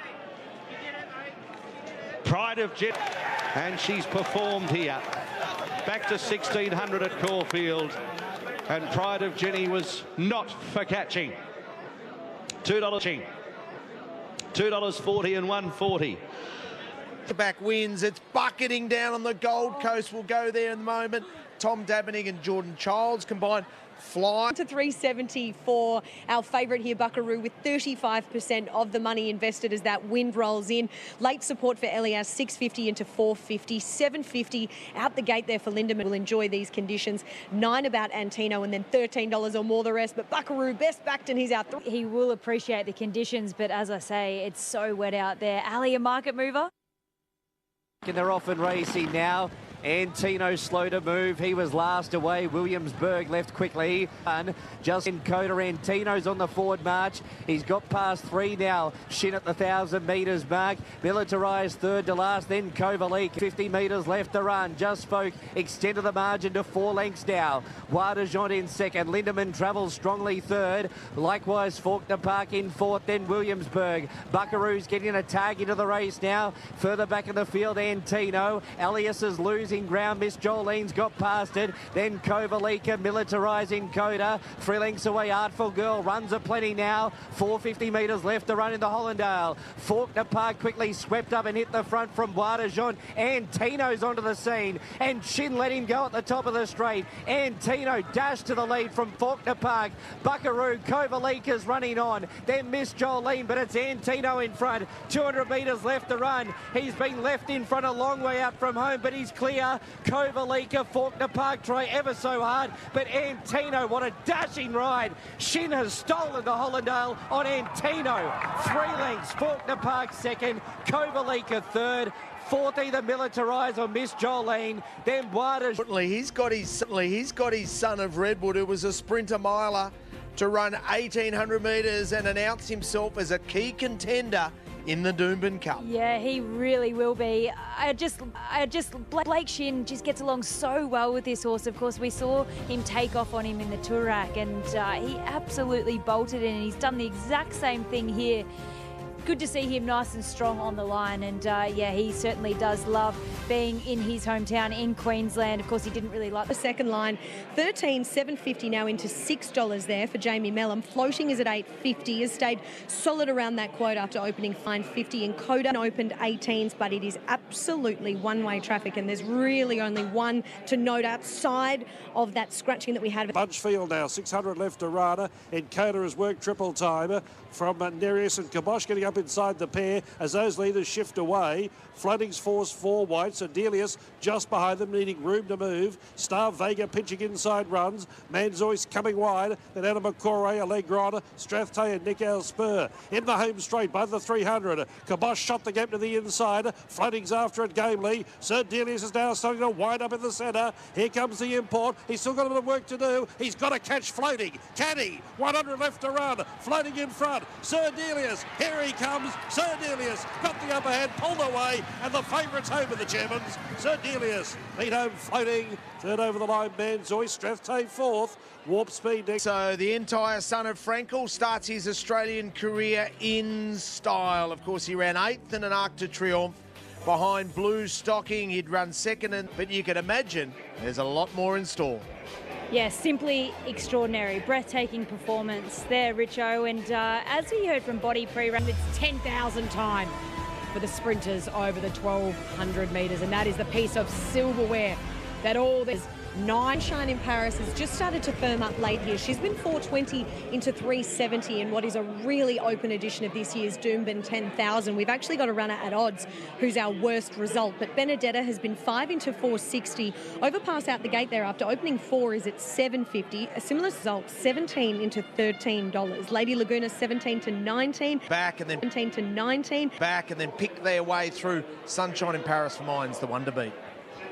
Pride of Jenny, and she's performed here. Back to 1600 at Caulfield, and Pride of Jenny was not for catching. $2.40 and $1.40. The back wins. It's bucketing down on the Gold Coast. We'll go there in a moment. Tom Dabening and Jordan Childs combined. Fly to 370 for our favourite here, Buckaroo, with 35% of the money invested as that wind rolls in. Late support for Elias, 650 into 450, 750 out the gate there for Lindemann. Will enjoy these conditions. 9 about Antino, and then $13 or more the rest. But Buckaroo best backed, and he's out. He will appreciate the conditions, but as I say, it's so wet out there. Ali, a market mover? And they're off and racing now. Antino slow to move. He was last away. Williamsburg left quickly. And Justin Coda, Antino's on the forward march. He's got past 3 now. Shin at the 1,000 metres mark. Militarised third to last. Then Kovalik. 50 metres left to run. Just Spoke extended the margin to 4 lengths now. Waterjean in second. Lindemann travels strongly third. Likewise Faulkner Park in fourth. Then Williamsburg. Buckaroo's getting a tag into the race now. Further back in the field, Antino. Elias is losing ground. Miss Jolene's got past it. Then Kovalika militarising Coda. 3 lengths away, Artful Girl runs a plenty now. 450 metres left to run in the Hollandale. Faulkner Park quickly swept up and hit the front from Waterjean. Antino's onto the scene, and Shin let him go at the top of the straight. Antino dashed to the lead from Faulkner Park. Buckaroo, Kovalika's running on. Then Miss Jolene, but it's Antino in front. 200 metres left to run. He's been left in front a long way out from home, but he's clear. Kovalika, Faulkner Park try ever so hard, but Antino, what a dashing ride. Shin has stolen the Hollandale on Antino. 3 lengths, Faulkner Park second, Kovalika third. Fourth either Militarise or Miss Jolene, then Waters. He's got his son of Redwood, who was a sprinter miler, to run 1,800 metres and announce himself as a key contender in the Doomben Cup. Yeah, he really will be. Blake Shin just gets along so well with this horse. Of course, we saw him take off on him in the Toorak, and he absolutely bolted in, and he's done the exact same thing here. Good to see him nice and strong on the line, and yeah, he certainly does love being in his hometown in Queensland. Of course, he didn't really like the second line. 13,750 now into $6 there for Jamie Mellum. Floating is at 850. Has stayed solid around that quote after opening 950. And Coda opened 18s, but it is absolutely one-way traffic, and there's really only one to note outside of that scratching that we had. Bunchfield now, 600 left to Rana, and Coda has worked triple timer from Nereus and Kabosh, getting up inside the pair as those leaders shift away. Floating's force 4 whites. Adelius just behind them, needing room to move. Star Vega pinching inside runs. Manzois coming wide. Then Anamacore, Allegrana, Strathtay and Nick Spur. In the home straight by the 300. Kabosh shot the gap to the inside. Floating's after it gamely. Sir Delius is now starting to wind up in the centre. Here comes the import. He's still got a bit of work to do. He's got to catch Floating. Can he? 100 left to run. Floating in front. Sir Delius. Here he comes. Sir Delius got the upper hand, pulled away, and the favourites home in the Germans. Sir Delius lead home Floating. Third over the line, Manzois. Strathtay fourth. Warp Speed next. So the entire son of Frankel starts his Australian career in style. Of course, he ran 8th in an Arc de Triomphe behind Blue Stocking. He'd run second, but you can imagine there's a lot more in store. Yeah, simply extraordinary, breathtaking performance there, Richo. And as we heard from Body pre-run, it's 10,000 time for the sprinters over the 1,200 metres, and that is the piece of silverware that all this 9. Shine in Paris has just started to firm up late here. She's been 420 into 370 in what is a really open edition of this year's Doomben 10,000. We've actually got a runner at odds who's our worst result, but Benedetta has been 5 into 460. Overpass out the gate there after opening 4 is at 750. A similar result, 17 into $13. Lady Laguna 17 to 19. Back and then 17 to 19. Back and then pick their way through. Sunshine in Paris for mine's the one to beat.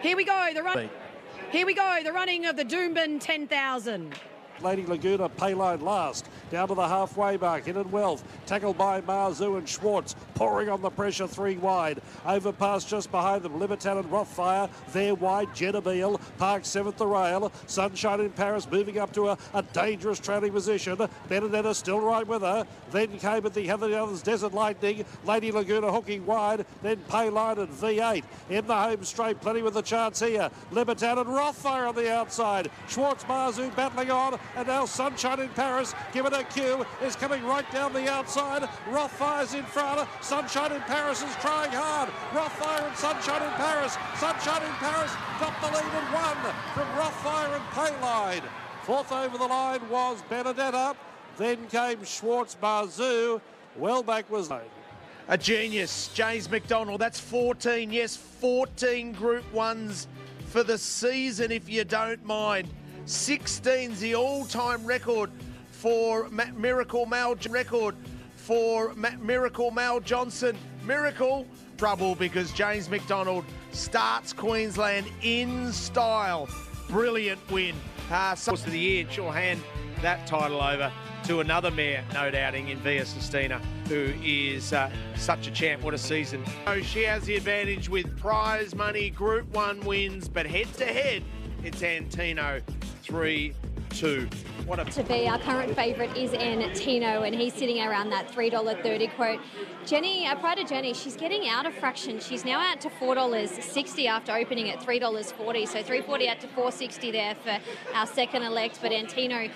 Here we go, the running of the Doomben 10,000. Lady Laguna, Payline last, down to the halfway mark, Hidden Wealth, tackled by Marzu and Schwartz, pouring on the pressure 3 wide. Overpass just behind them, Libertan and Rothfire, there wide, Genevieve, Park 7th the rail, Sunshine in Paris moving up to a dangerous trailing position, Benedetta still right with her, then came at the others, Desert Lightning, Lady Laguna hooking wide, then Payline and V8, in the home straight, plenty with the chance here, Libertan and Rothfire on the outside, Schwartz, Marzu battling on, and now Sunshine in Paris, given a cue, is coming right down the outside. Rothfire's in front. Sunshine in Paris is trying hard. Rothfire and Sunshine in Paris. Sunshine in Paris got the lead and won from Rothfire and Payline. Fourth over the line was Benedetta. Then came Schwartz, Marzu. Wellback was a genius, James McDonald. That's 14, yes, 14 Group 1s for the season, if you don't mind. 16's the all-time record for Miracle Mal Johnson. Miracle trouble because James McDonald starts Queensland in style. Brilliant win. Source of the year, she'll hand that title over to another mare, no doubting, in Via Sistina, who is such a champ. What a season. So she has the advantage with prize money, Group 1 wins, but head-to-head, it's Antino 3-2. What a... To be our current favourite is Antino, and he's sitting around that $3.30 quote. Jenny, Pride of Jenny, she's getting out of fraction. She's now out to $4.60 after opening at $3.40. So $3.40 out to $4.60 there for our second elect, but Antino.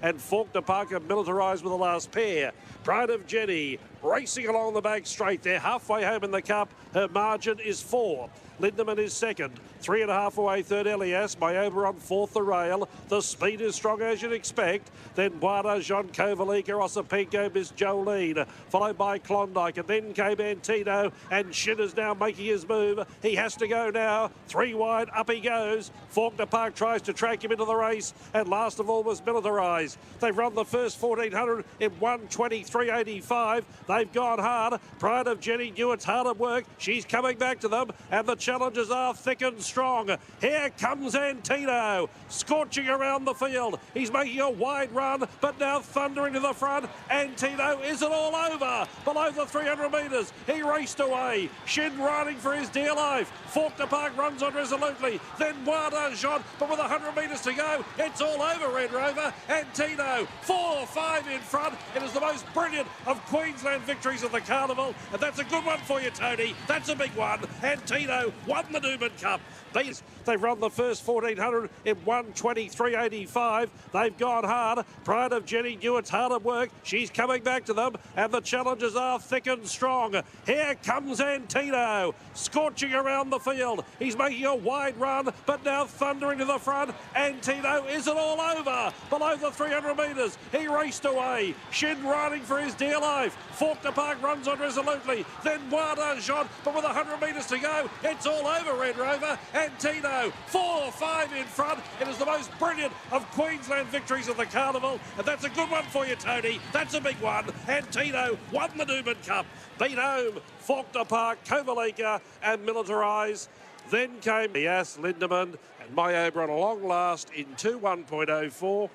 And Faulkner Parker militarised with the last pair. Pride of Jenny racing along the back straight. They're halfway home in the cup. Her margin is 4. Lindemann is second. 3.5 away, third Elias. Mayoba on fourth, the rail. The speed is strong as you'd expect. Then Buada, Jean Kovalika, Ossipenko, Miss Jolene. Followed by Klondike. And then came Antino. And Shin is now making his move. He has to go now. 3 wide, up he goes. Faulkner Park tries to track him into the race. And last of all was militarised. They've run the first 1400 in 1:23.85. They've gone hard. Pride of Jenny knew it's hard at work. She's coming back to them. And the challenges are thick and strong. Here comes Antino, scorching around the field. He's making a wide run, but now thundering to the front. Antino isn't all over. Below the 300 metres, he raced away. Shin riding for his dear life. Faulkner Park runs on resolutely. Then Wada Jean, but with 100 metres to go, it's all over, Red Rover. Antino, 4-5 in front. It is the most brilliant of Queensland victories of the carnival, and that's a good one for you, Tony. That's a big one. Antino won the Newman Cup. They've run the first 1400 in 1:23.85. They've gone hard. Pride of Jenny knew it's hard at work. She's coming back to them, and the challenges are thick and strong. Here comes Antino, scorching around the field. He's making a wide run, but now thundering to the front. Antino isn't all over. Below the 300 metres, he raced away. Shin riding for his dear life. Faulkner Park runs on resolutely. Then Wada Jean, but with 100 metres to go, it's all over, Red Rover. Antino, 4-5 in front. It is the most brilliant of Queensland victories of the carnival, and that's a good one for you, Tony. That's a big one. Antino won the Newman Cup. Beat home Faulkner Park, Kovalika and Militarise. Then came Elias, Lindemann and Mayoba on a long last in 2:1.04.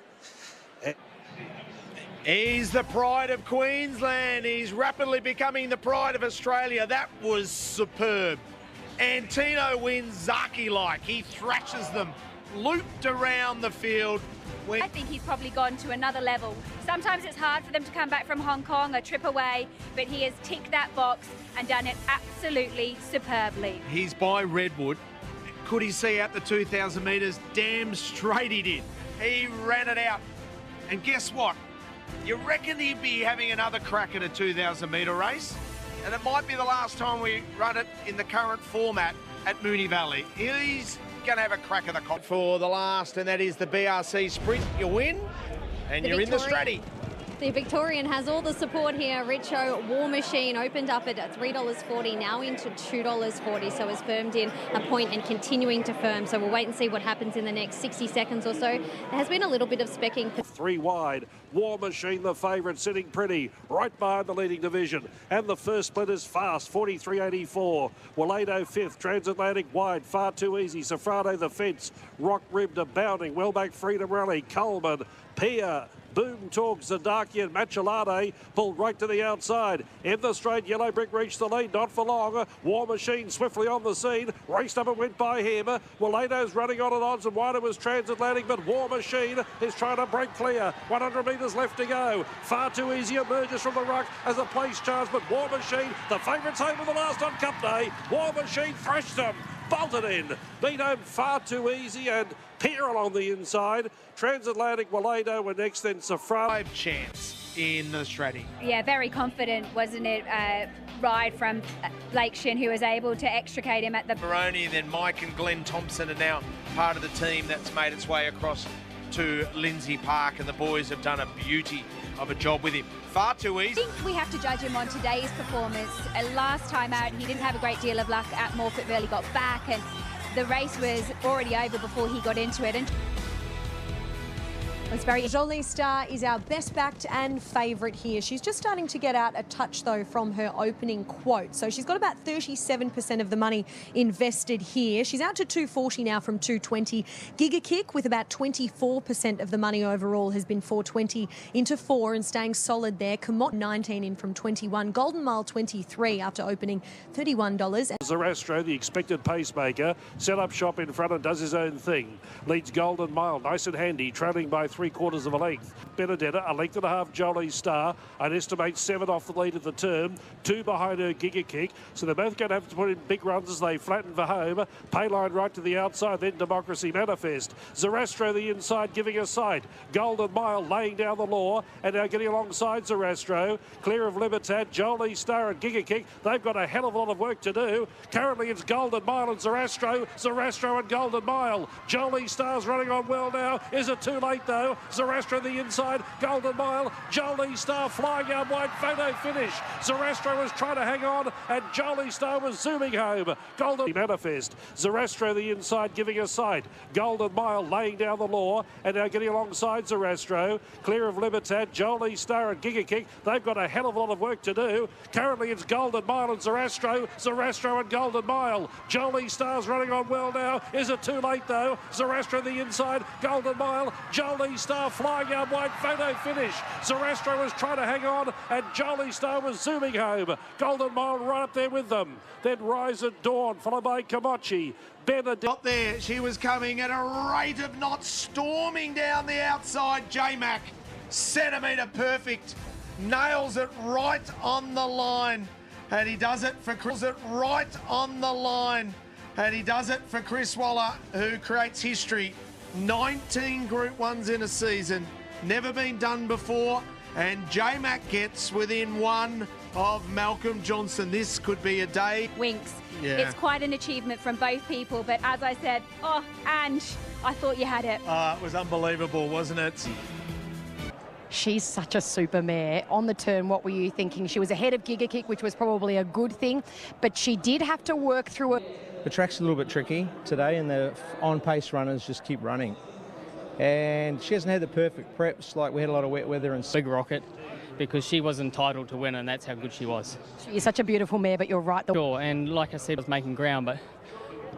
He's the pride of Queensland. He's rapidly becoming the pride of Australia. That was superb. Antino wins Zaki-like. He thrashes them, looped around the field. I think he's probably gone to another level. Sometimes it's hard for them to come back from Hong Kong, a trip away, but he has ticked that box and done it absolutely superbly. He's by Redwood. Could he see out the 2,000 metres? Damn straight he did. He ran it out. And guess what? You reckon he'd be having another crack at a 2,000 metre race? And it might be the last time we run it in the current format at Moonee Valley. He's going to have a crack at the comp for the last, and that is the BRC Sprint. You win, and you're in the Stratty. The Victorian has all the support here. Richo War Machine opened up at $3.40, now into $2.40, so has firmed in a point and continuing to firm. So we'll wait and see what happens in the next 60 seconds or so. There has been a little bit of specking. 3 wide. War Machine, the favourite, sitting pretty right behind the leading division. And the first split is fast, 43.84. Walado 5th, Transatlantic wide, far too easy. Sofrano the fence, Rock Ribbed abounding. Well back, Freedom Rally, Coleman, Pia, Boom Talk, Zadaki and Machelade pulled right to the outside. In the straight, Yellow Brick reached the lead, not for long. War Machine swiftly on the scene, raced up and went by him. Walado's running on at odds and wider was Transatlantic, but War Machine is trying to break clear. 100 metres left to go. Far too easy emerges from the ruck as a place charge, but War Machine, the favourites home for the last on Cup Day. War Machine thrashed them, bolted in, beat home far too easy, and Pierre on the inside. Transatlantic, Walado were next, then Sofrano. Chance in the Stratty. Yeah, very confident, wasn't it? Ride from Blake Shin, who was able to extricate him at the... Maroney and then Mike and Glenn Thompson are now part of the team that's made its way across to Lindsay Park, and the boys have done a beauty of a job with him. Far too easy. I think we have to judge him on today's performance. Last time out, he didn't have a great deal of luck at Morpeth, really got back, and the race was already over before he got into it. And it's very... Jolie Star is our best backed and favourite here. She's just starting to get out a touch, though, from her opening quote. So she's got about 37% of the money invested here. She's out to 240 now from 220. Giga Kick with about 24% of the money overall has been 420 into 4 and staying solid there. Comot 19 in from 21. Golden Mile 23 after opening $31. Zarastro, the expected pacemaker, set up shop in front and does his own thing. Leads Golden Mile, nice and handy, trailing by 3/4 of a length. Benedetta, a length and a half. Jolie Star, I'd estimate 7 off the lead of the turn, 2 behind her Giga Kick. So they're both going to have to put in big runs as they flatten for home. Payline right to the outside, then Democracy Manifest. Zarastro the inside, giving a sight. Golden Mile laying down the law and now getting alongside Zarastro. Clear of Libertad, Jolie Star and Giga Kick. They've got a hell of a lot of work to do. Currently it's Golden Mile and Zarastro. Zarastro and Golden Mile. Jolie Star's running on well now. Is it too late though? Zarastro the inside, Golden Mile, Jolie Star flying out wide, photo finish. Zarastro was trying to hang on and Jolie Star was zooming home. Golden Manifest, Zarastro the inside giving a sight. Golden Mile laying down the law and now getting alongside Zarastro. Clear of Libertad, Jolie Star and Giga Kick. They've got a hell of a lot of work to do. Currently it's Golden Mile and Zarastro. Zarastro and Golden Mile. Jolie Star's running on well now. Is it too late though? Zarastro the inside, Golden Mile, Jolie Star flying out wide, photo finish. Zarastro was trying to hang on and Jolie Star was zooming home. Golden Mile right up there with them. Then Rise at Dawn, followed by Kamachi. Benedict. Up there, she was coming at a rate of knots, storming down the outside. J-Mac, centimetre perfect, nails it right on the line. And he does it for Chris. Right on the line. And he does it for Chris Waller, who creates history. 19 Group 1s in a season. Never been done before. And J-Mac gets within 1 of Malcolm Johnson. This could be a day. Winks. Yeah. It's quite an achievement from both people, but as I said, oh, Ange, I thought you had it. It was unbelievable, wasn't it? She's such a super mare. On the turn, what were you thinking? She was ahead of Giga Kick, which was probably a good thing, but she did have to work through it. The track's a little bit tricky today, and the on-pace runners just keep running. And she hasn't had the perfect preps, like we had a lot of wet weather and... Big Rocket, because she was entitled to win, and that's how good she was. She is such a beautiful mare, but you're right. Sure, and like I said, I was making ground, but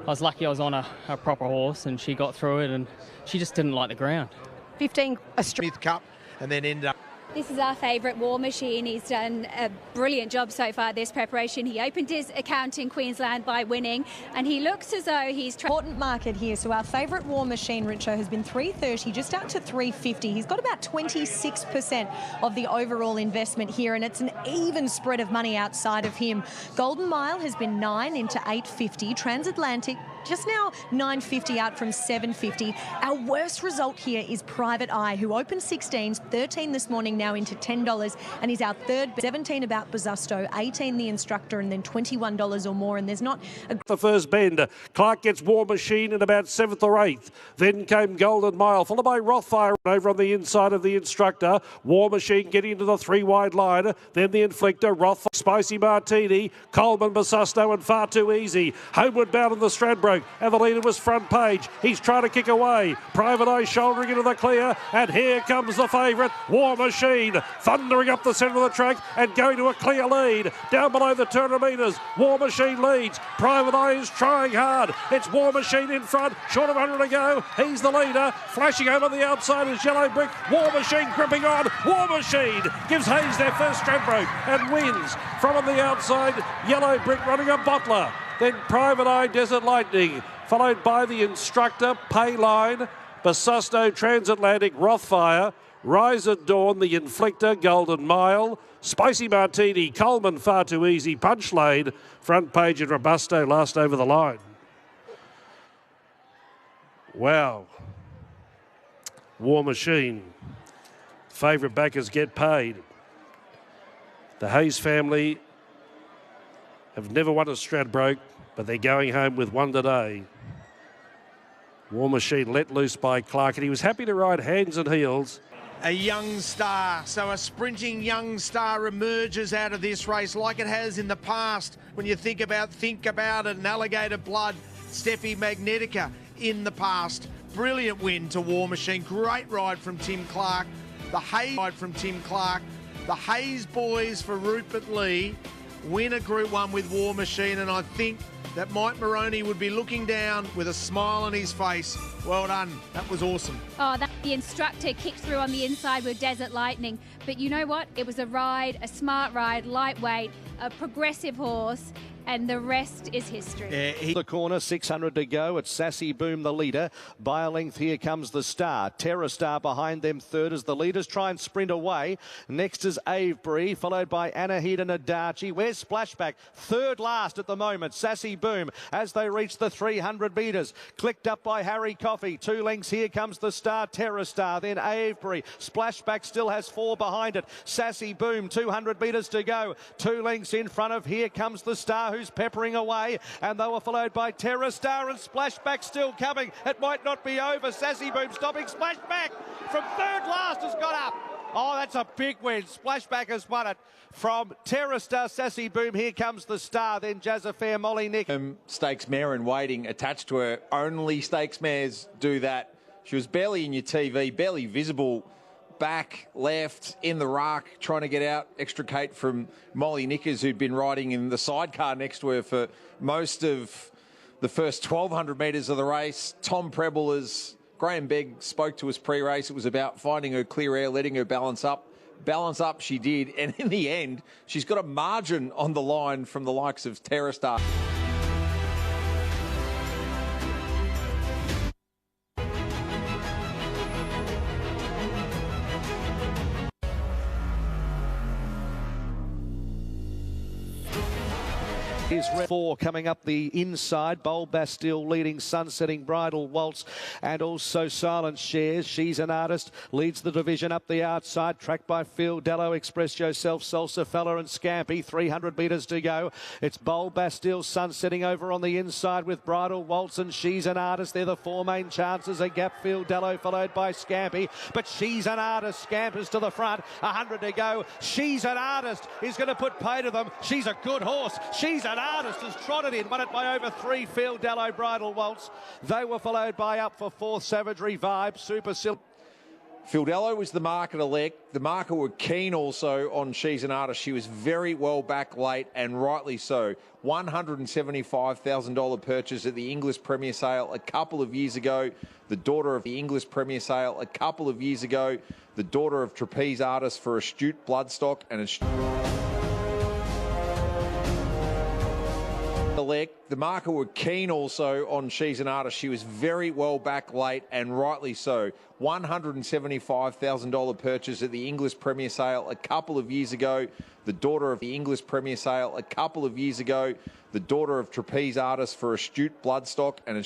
I was lucky I was on a proper horse, and she got through it, and she just didn't like the ground. 15 Smith Cup, and then end up. This is our favourite War Machine. He's done a brilliant job so far this preparation. He opened his account in Queensland by winning, and he looks as though he's... Important market here. So our favourite War Machine, Richo, has been $3.30, just out to $3.50. He's got about 26% of the overall investment here, and it's an even spread of money outside of him. Golden Mile has been 9 into $8.50. Transatlantic just now 9.50 out from 7.50. Our worst result here is Private Eye, who opened 16s, 13 this morning, now into $10, and is our third. 17 about Bosusto, 18 the Instructor, and then $21 or more. And there's not a... The first bend, Clark gets War Machine in about 7th or 8th. Then came Golden Mile, followed by Rothfire over on the inside of the Instructor. War Machine getting into the 3 wide line. Then the Inflictor, Rothfire, Spicy Martini, Coleman, Bosusto, and Far Too Easy. Homeward bound in the Stradbroke, and the leader was Front Page. He's trying to kick away. Private Eye shouldering into the clear, and here comes the favourite, War Machine, thundering up the centre of the track and going to a clear lead. Down below the 200 metres, War Machine leads. Private Eye is trying hard. It's War Machine in front, short of 100 to go. He's the leader. Flashing over the outside is Yellow Brick. War Machine gripping on. War Machine gives Hayes their first Stradbroke and wins. From on the outside, Yellow Brick running a bottler. Then Private Eye, Desert Lightning, followed by the Instructor, Payline, Bosusto, Transatlantic, Rothfire, Rise at Dawn, the Inflictor, Golden Mile, Spicy Martini, Coleman, Far Too Easy, Punch Lane, Front Page and Robusto last over the line. Wow. War Machine. Favourite backers get paid. The Hayes family have never won a Stradbroke, but they're going home with one today. War Machine let loose by Clark, and he was happy to ride hands and heels. A young star, so a sprinting young star emerges out of this race like it has in the past. When you think about it, and Alligator Blood, Steffi Magnetica in the past. Brilliant win to War Machine. Great ride from Tim Clark. The Hayes ride from Tim Clark. The Hayes boys for Rupert Lee win a Group 1 with War Machine, and I think that Mike Moroney would be looking down with a smile on his face. Well done. That was awesome. Oh, the Instructor kicked through on the inside with Desert Lightning. But you know what? It was a ride, a smart ride, lightweight, a progressive horse, and the rest is history. The corner, 600 to go. It's Sassy Boom, the leader. By a length, here comes the Star. Terra Star behind them, third as the leaders try and sprint away. Next is Avebury, followed by Anahid and Adachi. Where's Splashback? Third last at the moment. Sassy Boom as they reach the 300 metres. Clicked up by Harry Coffey. 2 lengths, here comes the Star, Terra Star. Then Avebury. Splashback still has 4 behind it. Sassy Boom, 200 metres to go. 2 lengths in front of Here Comes the Star, who's peppering away, and they were followed by Terra Star, and Splashback still coming. It might not be over. Sassy Boom stopping. Splashback from third last has got up. Oh, that's a big win. Splashback has won it from Terra Star, Sassy Boom. Here comes the Star, then Jazzafair, Molly Nick. Stakes mare in waiting attached to her. Only stakes mares do that. She was barely in your TV, barely visible. Back, left, in the ruck, trying to get out, extricate from Molly Nickers, who'd been riding in the sidecar next to her for most of the first 1,200 metres of the race. Tom Preble, as Graham Begg spoke to us pre-race, it was about finding her clear air, letting her balance up. Balance up she did, and in the end, she's got a margin on the line from the likes of Terra Star. Is 4 coming up the inside. Bold Bastille leading Sunsetting Bridal Waltz, and also Silent Shares. She's an Artist leads the division up the outside. Tracked by Phil Dello, Express Yourself, Salsa Fella and Scampy. 300 metres to go. It's Bold Bastille, Sunsetting over on the inside with Bridal Waltz and She's an Artist. They're the 4 main chances. A gap, Phil Dello followed by Scampy, but She's an Artist scampers to the front. 100 to go. She's an Artist is going to put pay to them. She's a good horse. She's an Artist has trotted in, won it by over 3. Phil Dello, Bridal Waltz. They were followed by Up for 4th, Savagery Vibe, Super Silk. Phil Dello was the market elect. The market were keen also on She's an Artist. She was very well back late, and rightly so. $175,000 purchase at the English Premier Sale a couple of years ago. The daughter of the English Premier Sale a couple of years ago. The daughter of Trapeze Artist for Astute Bloodstock and elect. the market were keen also on She's an Artist. She was very well back late, and rightly so. $175,000 purchase at the Inglis Premier Sale a couple of years ago. The daughter of the Inglis Premier Sale a couple of years ago. The daughter of trapeze artist for Astute Bloodstock and